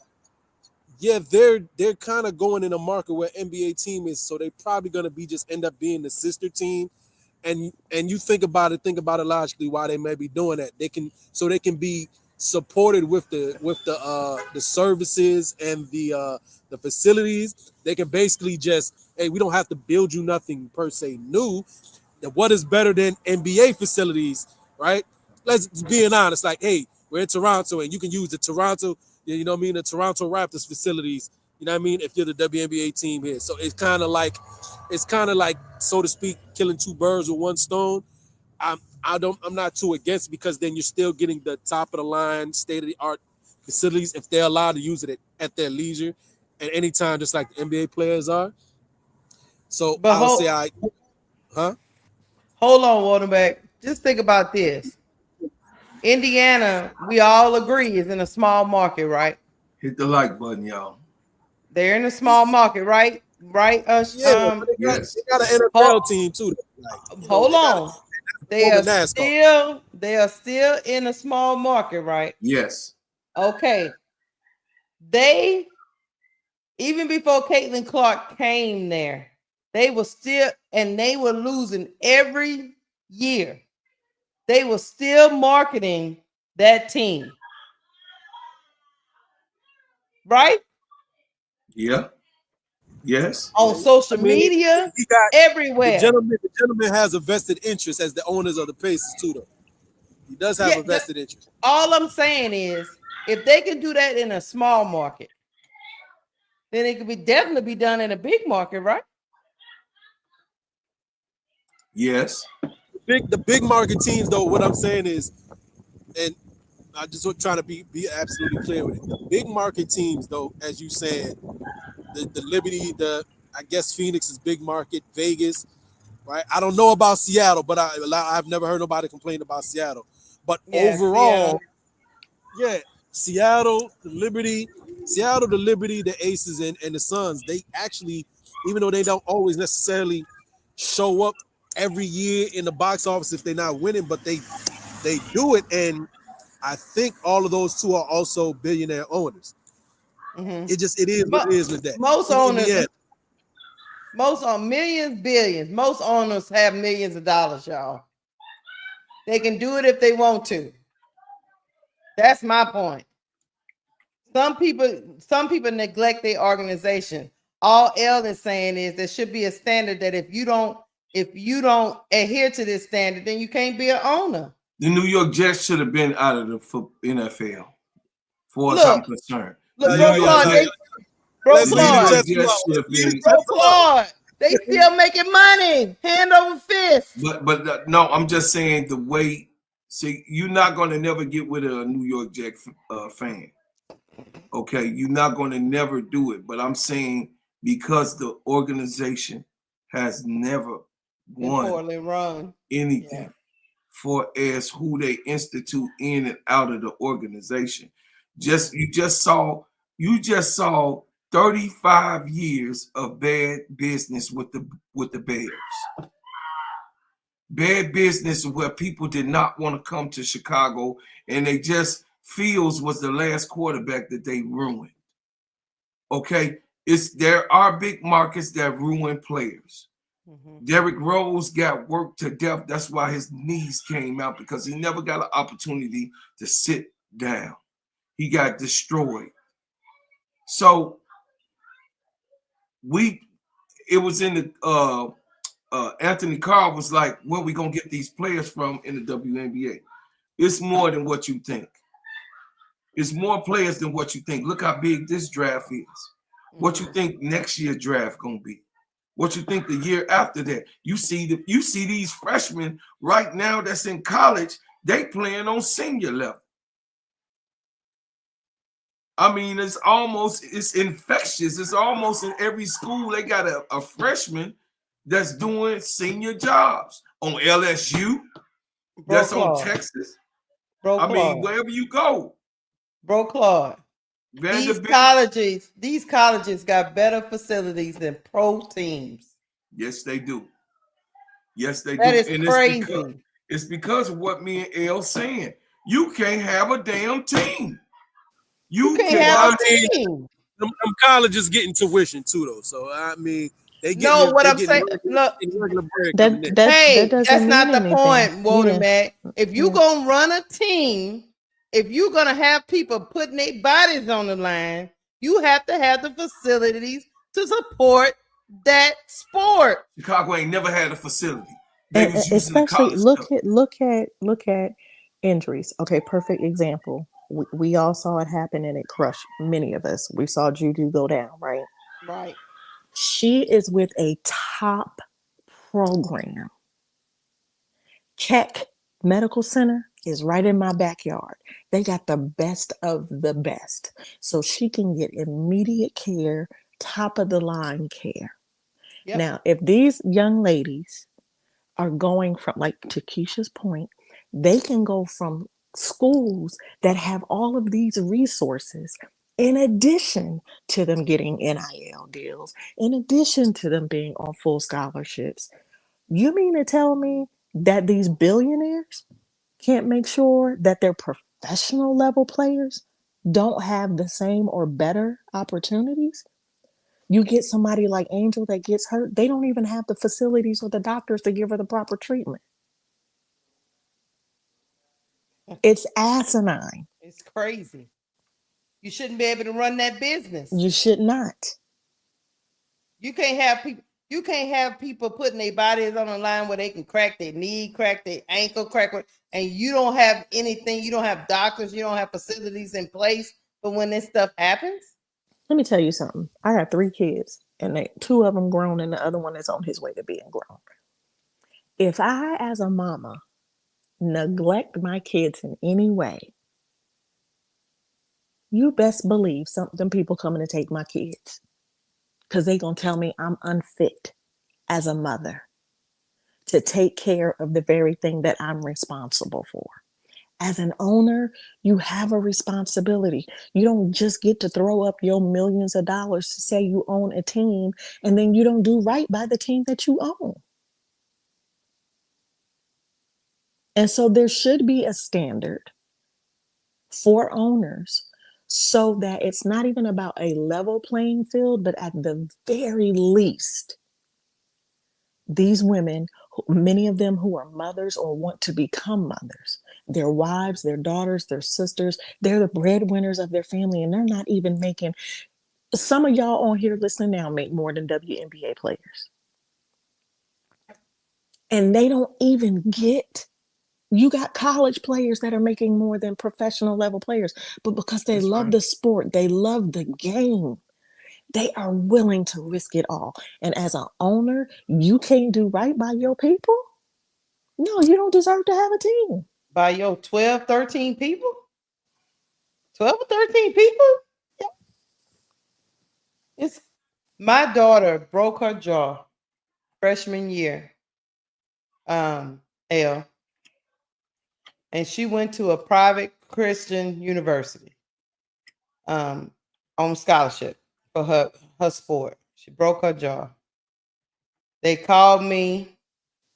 Yeah, they're kind of going in a market where NBA team is, so they're probably going to be just end up being the sister team. And you think about it logically why they may be doing that. They can be supported with the services and the facilities. They can basically just, hey, we don't have to build you nothing per se new. What is better than NBA facilities, right? Let's be honest. Like, hey, we're in Toronto and you can use the Toronto, you know what I mean, the Toronto Raptors facilities. You know what I mean? If you're the WNBA team here, so it's kind of like, so to speak, killing two birds with one stone. I'm not too against it because then you're still getting the top of the line, state of the art facilities if they're allowed to use it at their leisure at any time, just like the NBA players are. So But I'll say hold on, Waterback. Just think about this. Indiana, we all agree, is in a small market, right? Hit the like button, y'all. They're in a small market, right? Right? yes. They got an NFL team too. Hold on. They are still in a small market, right? Yes. Okay. They, even before Caitlin Clark came there, they were losing every year. They were still marketing that team. Right? Yeah. Yes. On social media, everywhere. The gentleman has a vested interest as the owners of the Pacers too, though. He does have a vested interest. All I'm saying is, if they can do that in a small market, then it could definitely be done in a big market, right? Yes. The big market teams, though, what I'm saying is, and I just trying to be absolutely clear with it. The big market teams, though, as you said, the Liberty, I guess Phoenix is big market, Vegas, right? I don't know about Seattle, but I've never heard nobody complain about Seattle. But overall, Seattle, the Liberty, the Aces, and the Suns, they actually, even though they don't always necessarily show up every year in the box office if they're not winning, but they do it. And I think all of those two are also billionaire owners. Mm-hmm. It is what it is with that. Most owners, most on millions, billions. Most owners have millions of dollars, y'all. They can do it if they want to. That's my point. Some people neglect their organization. All L is saying is there should be a standard that if you don't adhere to this standard, then you can't be an owner. The New York Jets should have been out of the NFL, for as I'm concerned. They still making money, hand over fist. But no, I'm just saying the way. See, you're not going to never get with a New York Jets fan. Okay, you're not going to never do it. But I'm saying because the organization has never won anything for as who they institute in and out of the organization. You just saw 35 years of bad business with the Bears. Bad business where people did not want to come to Chicago, and they just Fields was the last quarterback that they ruined. Okay, there are big markets that ruin players. Mm-hmm. Derrick Rose got worked to death. That's why his knees came out, because he never got an opportunity to sit down. He got destroyed. So it was in the Anthony Carr was like, where we gonna get these players from in the WNBA? It's more than what you think. It's more players than what you think. Look how big this draft is. What you think next year draft gonna be? What you think the year after that? You see these freshmen right now that's in college, they playing on senior level. I mean, it's infectious. It's almost in every school. They got a freshman that's doing senior jobs on LSU, that's on Texas. I mean, wherever you go. Bro, Claude. Vanderbilt. These colleges got better facilities than pro teams. Yes, they do. Yes, they That do. is And crazy. it's because of what me and L saying. You can't have a damn team. You can't cannot have a I mean, team. them colleges getting tuition too, though. So I mean, they No, what I'm saying, regular, look, regular bread coming in. hey, doesn't that's mean not the anything. point, Walter Yeah. Mac. If you Yeah. gonna run a team, if you're gonna have people putting their bodies on the line, you have to have the facilities to support that sport. Chicago ain't never had a facility. They was using the Especially college stuff. look at injuries. Okay, perfect example. We all saw it happen and it crushed many of us. We saw Juju go down, right? Right. She is with a top program. Keck Medical Center is right in my backyard. They got the best of the best. So she can get immediate care, top of the line care. Yep. Now, if these young ladies are going from, like to Keisha's point, they can go from schools that have all of these resources in addition to them getting NIL deals, in addition to them being on full scholarships. You mean to tell me that these billionaires can't make sure that their professional level players don't have the same or better opportunities? You get somebody like Angel that gets hurt, they don't even have the facilities or the doctors to give her the proper treatment. It's asinine. It's crazy. You shouldn't be able to run that business. You should not. You can't have people. You can't have people putting their bodies on the line where they can crack their knee, crack their ankle, and you don't have anything. You don't have doctors. You don't have facilities in place for when this stuff happens. Let me tell you something. I got 3 kids, and two of them grown, and the other one is on his way to being grown. If I, as a mama, neglect my kids in any way, you best believe some people coming to take my kids, because they gonna tell me I'm unfit as a mother to take care of the very thing that I'm responsible for. As an owner, you have a responsibility. You don't just get to throw up your millions of dollars to say you own a team and then you don't do right by the team that you own. And so there should be a standard for owners so that it's not even about a level playing field, but at the very least, these women, many of them who are mothers or want to become mothers, their wives, their daughters, their sisters, they're the breadwinners of their family, and they're not even making. Some of y'all on here listening now make more than WNBA players. And they don't even get. You got college players that are making more than professional level players, but because they love the sport, they love the game, they are willing to risk it all. And as an owner, you can't do right by your people? No, you don't deserve to have a team. By your 12, 13 people? 12 or 13 people? Yeah. It's my daughter broke her jaw freshman year. L. And she went to a private Christian university on scholarship for her sport. She broke her jaw. They called me.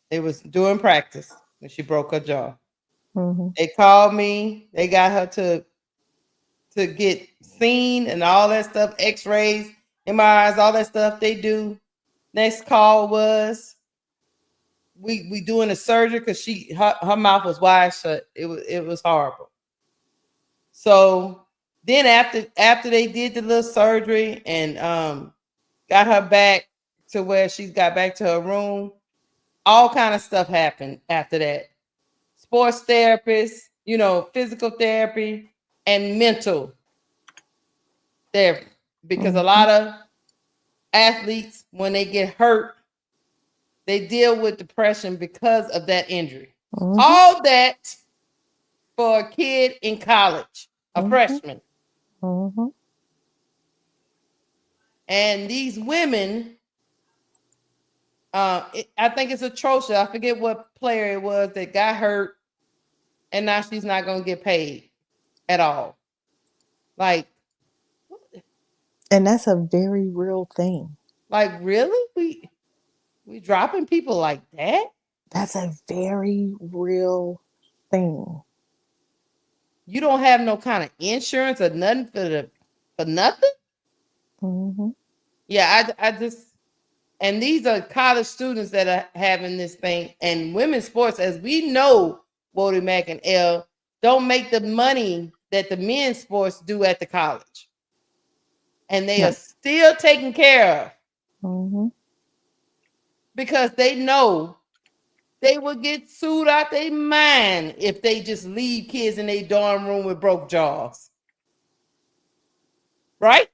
It was during practice when she broke her jaw. Mm-hmm. They called me. They got her to get seen and all that stuff, x-rays, MRIs, all that stuff they do. Next call was we doing a surgery because her mouth was wide shut. It was horrible. So then after they did the little surgery and got her back to where she's got back to her room. All kind of stuff happened after that. Sports therapist, physical therapy and mental therapy. Because a lot of athletes, when they get hurt, they deal with depression because of that injury. All that for a kid in college, a freshman. And these women, I think it's atrocious. I forget what player it was that got hurt, and now she's not going to get paid at all. Like, And that's a very real thing. like really? We dropping people like that? That's a very real thing. You don't have no kind of insurance or nothing for nothing? Yeah, I just, and these are college students that are having this thing. And women's sports, as we know, Wody Mack and L, don't make the money that the men's sports do at the college. And they are still taken care of. Because they know they will get sued out their mind if they just leave kids in their dorm room with broke jaws. Right?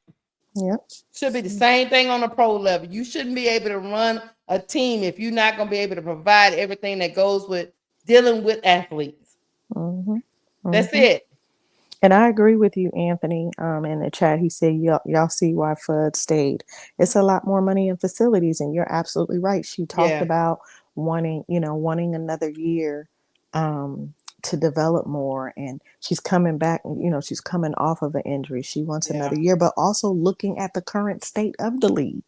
Yep. Should be the same thing on a pro level. You shouldn't be able to run a team if you're not going to be able to provide everything that goes with dealing with athletes. That's it. And I agree with you, Anthony. In the chat, he said, y'all see why FUD stayed. It's a lot more money in facilities, and you're absolutely right. She talked about wanting another year to develop more, and she's coming back, she's coming off of an injury. She wants another year, but also looking at the current state of the league.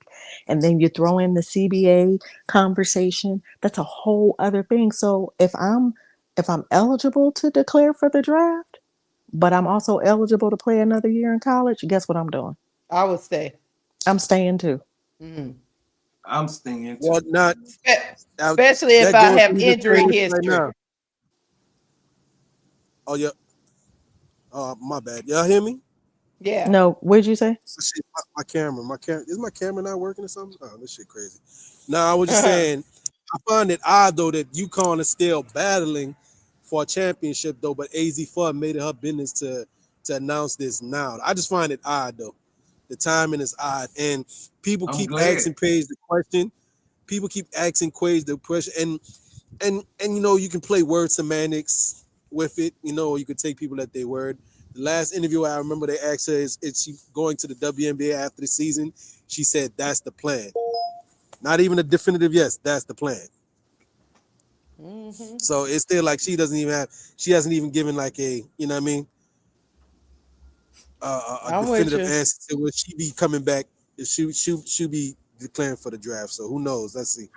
And then you throw in the CBA conversation. That's a whole other thing. So if I'm eligible to declare for the draft, but I'm also eligible to play another year in college, guess what I'm doing? I would stay. I'm staying too. I'm staying too. Well, not especially if I have injury history. Right. Oh yeah. My bad. Y'all hear me? Yeah. No, what'd you say? My camera. Is my camera not working or something? Oh, this shit crazy. No, I was just saying. I find it odd though that UConn is still battling for a championship though, but AZ Fudd made it her business to announce this now. I just find it odd though. The timing is odd, and people keep asking Paige the question. People keep asking Paige the question, and you can play word semantics with it. You could take people at their word. The last interview I remember, they asked her, is she going to the WNBA after the season? She said that's the plan. Not even a definitive yes. That's the plan. So it's still like she hasn't even given like a, a definitive answer to will she be coming back. She'll be declaring for the draft. So who knows? Let's see.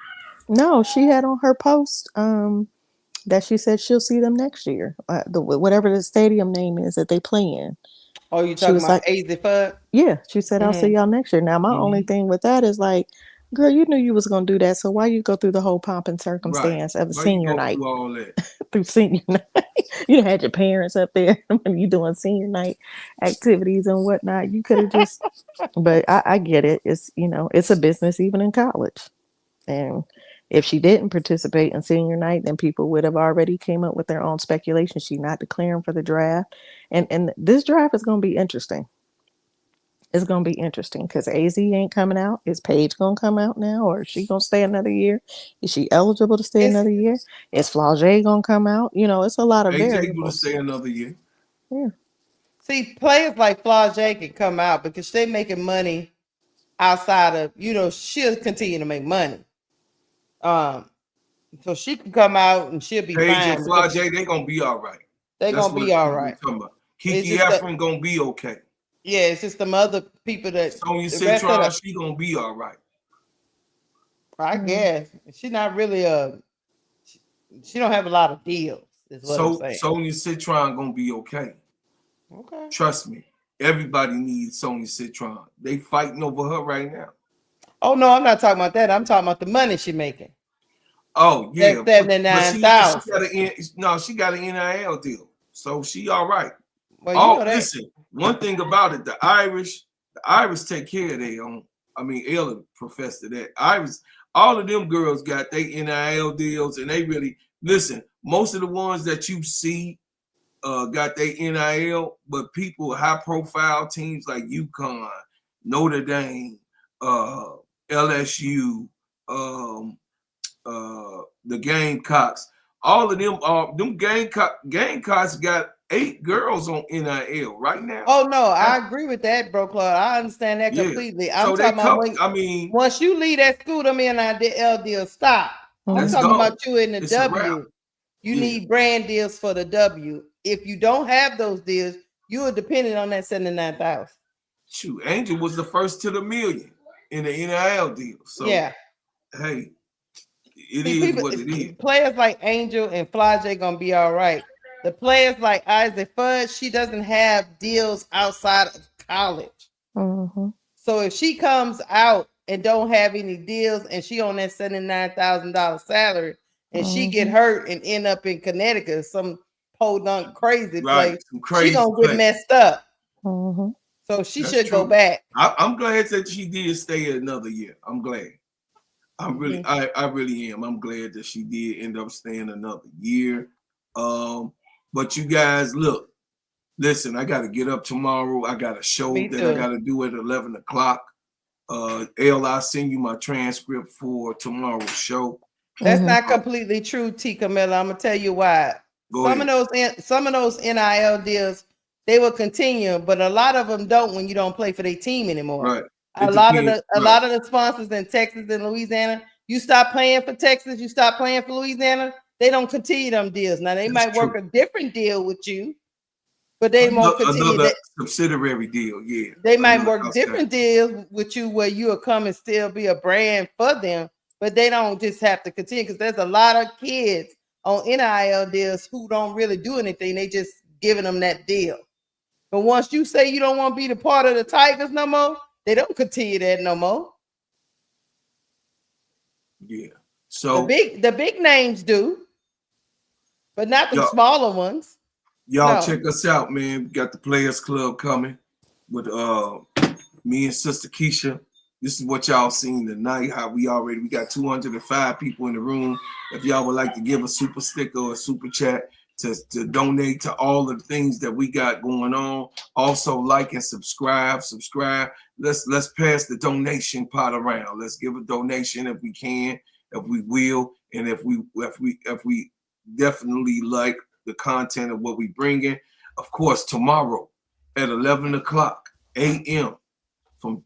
No, she had on her post that she said she'll see them next year. Whatever the stadium name is that they play in. Oh, you talking about AZ Fudd? Yeah, she said I'll see y'all next year. Now my only thing with that is like, girl, you knew you was gonna do that, so why you go through the whole pomp and circumstance of the senior night? Through all that? Through senior night, you had your parents up there when you doing senior night activities and whatnot. You could have just, but I get it. It's it's a business even in college, and if she didn't participate in senior night, then people would have already came up with their own speculation. She's not declaring for the draft, and this draft is gonna be interesting. It's going to be interesting because AZ ain't coming out. Is Paige going to come out now, or is she going to stay another year? Is she eligible to stay another year? Is Flau'jae going to come out? It's a lot of variables. AJ going to stay another year. Yeah. See, players like Flau'jae can come out because they're making money outside of, she'll continue to make money. So she can come out and she'll be Paige fine. and Flau'jae, they're going to be all right. They're going to be all right. Kiki Efren going to be okay. Yeah, it's just some other people that Sonya Citron, she gonna be all right. I guess she's not really she don't have a lot of deals. Is what I'm saying. Sonya Citron gonna be okay. Okay. Trust me. Everybody needs Sonya Citron. They fighting over her right now. Oh no, I'm not talking about that. I'm talking about the money she's making. Oh yeah, that's 79,000. She got an NIL deal, so she all right. Well, listen. One thing about it, the Irish take care of their own. I mean, Ella professed to that. All of them girls got their NIL deals, and they really listen. Most of the ones that you see got their NIL, but people, high profile teams like UConn, Notre Dame, LSU, the Gamecocks, all of them Gamecocks got 8 girls on NIL right now. Oh no, I agree with that, bro, Claude. I understand that completely. I'm so talking about when, I mean, once you leave that school, them NIL deal stop. I'm talking about you in the W. You need brand deals for the W. If you don't have those deals, you are dependent on that 79,000. Shoot, Angel was the first to the $1 million in the NIL deal. So yeah, hey, it is what it is. Players like Angel and Flage gonna be all right. The players like Isaac Fudge, she doesn't have deals outside of college. Mm-hmm. So if she comes out and don't have any deals and she on that $79,000 salary and she get hurt and end up in Connecticut, some podunk crazy place, she gonna get messed up. So she should go back. I'm glad that she did stay another year. I'm glad. I really am. I'm glad that she did end up staying another year. But you guys, look, listen, I got to get up tomorrow. I got a show that I got to do at 11 o'clock. I'll send you my transcript for tomorrow's show. That's not completely true, T. Camilla. I'm gonna tell you why. Some of those NIL deals, they will continue, but a lot of them don't when you don't play for their team anymore. Right. A lot of the sponsors in Texas and Louisiana, you stop playing for Texas, you stop playing for Louisiana, they don't continue them deals. Now they might work a different deal with you, but they won't continue that subsidiary deal. Yeah, they might work different deals with you where you will come and still be a brand for them, but they don't just have to continue because there's a lot of kids on NIL deals who don't really do anything. They just giving them that deal. But once you say you don't want to be the part of the Tigers no more, they don't continue that no more. Yeah. So the big names do, but not the smaller ones. Y'all check us out, man. We got the Players Club coming with me and Sister Keisha. This is what y'all seen tonight. How we got 205 people in the room. If y'all would like to give a super sticker or a super chat to donate to all of the things that we got going on. Also like and subscribe. Let's pass the donation pot around. Let's give a donation if we can, if we will, and if we definitely like the content of what we bring in. Of course, tomorrow at 11 o'clock a.m. from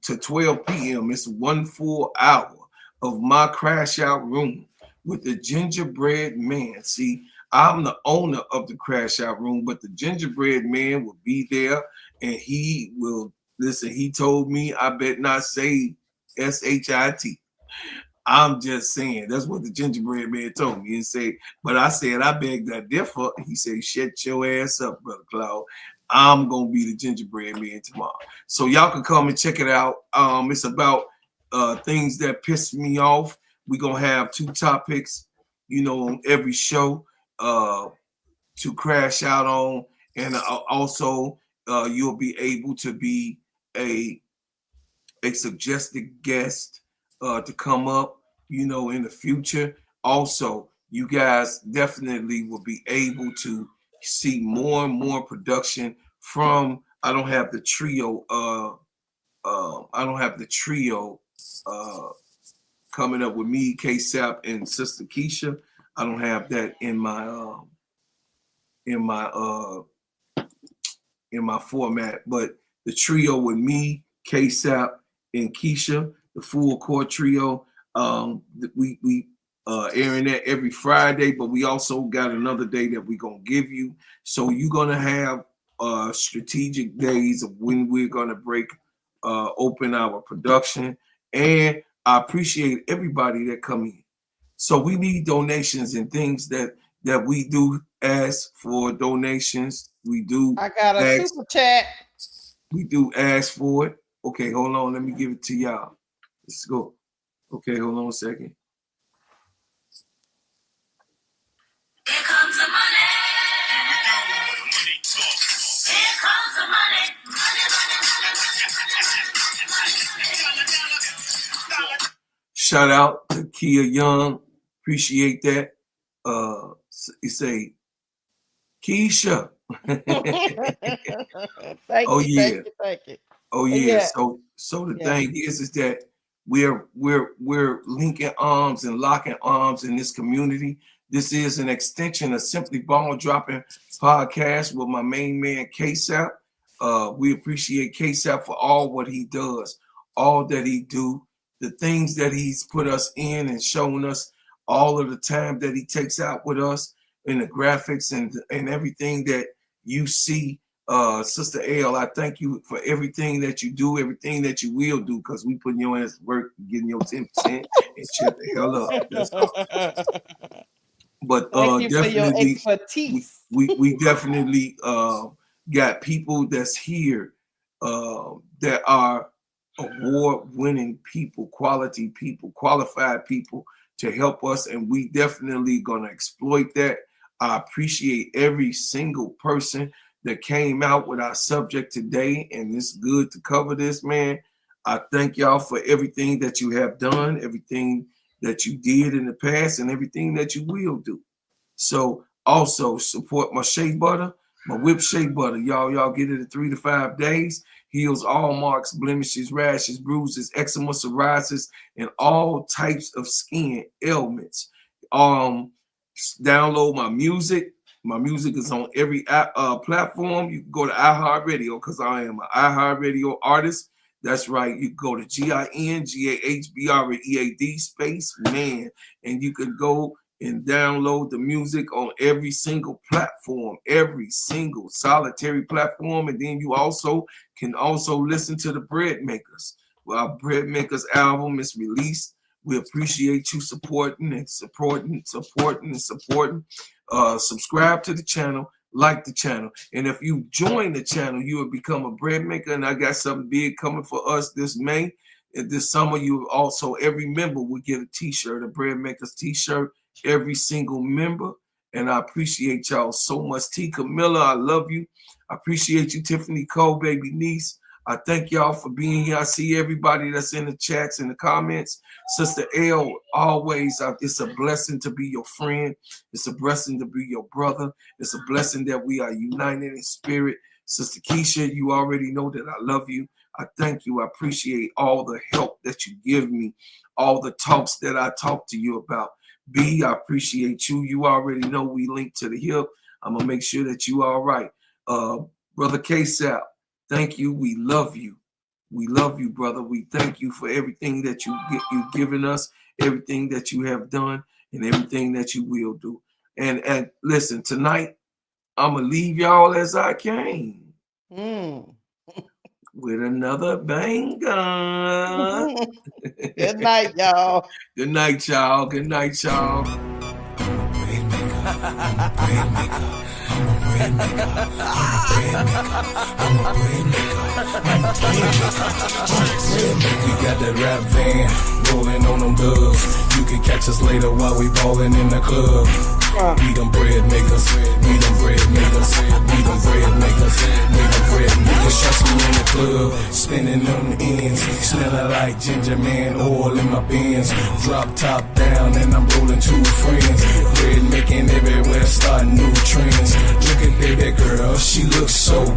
to 12 p.m. It's 1 full hour of my crash out room with the gingerbread man. See, I'm the owner of the crash out room, but the gingerbread man will be there and he will listen. He told me I bet not say SHIT. I'm just saying that's what the gingerbread man told me and say, but I said I beg that differ. He said, shut your ass up, Brother Cloud. I'm gonna be the gingerbread man tomorrow. So y'all can come and check it out. It's about things that piss me off. We're gonna have 2 topics, on every show to crash out on, and also you'll be able to be a suggested guest to come up, in the future. Also, you guys definitely will be able to see more and more production from. I don't have the trio. Coming up with me, K-Sap, and Sister Keisha. I don't have that in my format, but the trio with me, K-Sap, and Keisha, the full court trio. We airing that every Friday, but we also got another day that we're gonna give you. So you're gonna have strategic days of when we're gonna open our production. And I appreciate everybody that come in. So we need donations and things that we do ask for donations. We do. I got a super chat. We do ask for it. Okay, hold on. Let me give it to y'all. Let's go. Okay, hold on a second. Here comes the money. Here comes the money. Money, money, money, money, money, money, money. Shout out to Kia Young. Appreciate that. You say, Keisha. Thank Oh you, yeah. thank you. Oh yeah. Yeah. So the Yeah. thing is that we're linking arms and locking arms in this community. This is an extension of Simply Ball Dropping podcast with my main man KSAP. We appreciate KSAP for all what he does, all that he do, the things that he's put us in and shown us, all of the time that he takes out with us in the graphics and everything that you see. Sister L, I thank you for everything that you do, everything that you will do, because we putting your ass to work, getting your 10% and shut the hell up. That's all. But Thank you for your definitely, expertise. we definitely got people that's here that are award-winning people, quality people, qualified people to help us, and we definitely gonna exploit that. I appreciate every single person that came out with our subject today, and it's good to cover this, man. I thank y'all for everything that you have done, everything that you did in the past, and everything that you will do. So also support my shea butter, my whipped shea butter. Y'all get it in 3 to 5 days. Heals all marks, blemishes, rashes, bruises, eczema, psoriasis, and all types of skin ailments. Download my music. My music is on every platform. You can go to iHeartRadio because I am an iHeartRadio artist. That's right. You go to GINGAHBREAD space man, and you can go and download the music on every single platform, every single solitary platform. And then you also can listen to the Bread Makers. Well, our Bread Makers album is released. We appreciate you supporting. Subscribe to the channel, like the channel. And if you join the channel, you will become a bread maker. And I got something big coming for us this May. And this summer, you also, every member will get a t-shirt, a Bread Makers t-shirt, every single member. And I appreciate y'all so much. T. Camilla, I love you. I appreciate you, Tiffany Cole, baby niece. I thank y'all for being here. I see everybody that's in the chats and the comments. Sister L, always, it's a blessing to be your friend. It's a blessing to be your brother. It's a blessing that we are united in spirit. Sister Keisha, you already know that I love you. I thank you. I appreciate all the help that you give me, all the talks that I talk to you about. B, I appreciate you. You already know we link to the hip. I'm going to make sure that you all right. Brother K-Sap, thank you. We love you. We love you, brother. We thank you for everything that you've given us, everything that you have done, and everything that you will do. And listen, tonight, I'm going to leave y'all as I came. With another banger. Good night, y'all. Good night, y'all. Good night, y'all. We got that rap van rolling on them dubs. You can catch us later while we ballin' in the club. We them bread makers, we them bread makers, we them bread makers, we them bread makers. Trust me in the club, spinning them ends, smelling like ginger man oil in my bins. Drop top down and I'm rolling 2 friends. Bread making everywhere, starting new trends. Look at baby girl, she looks so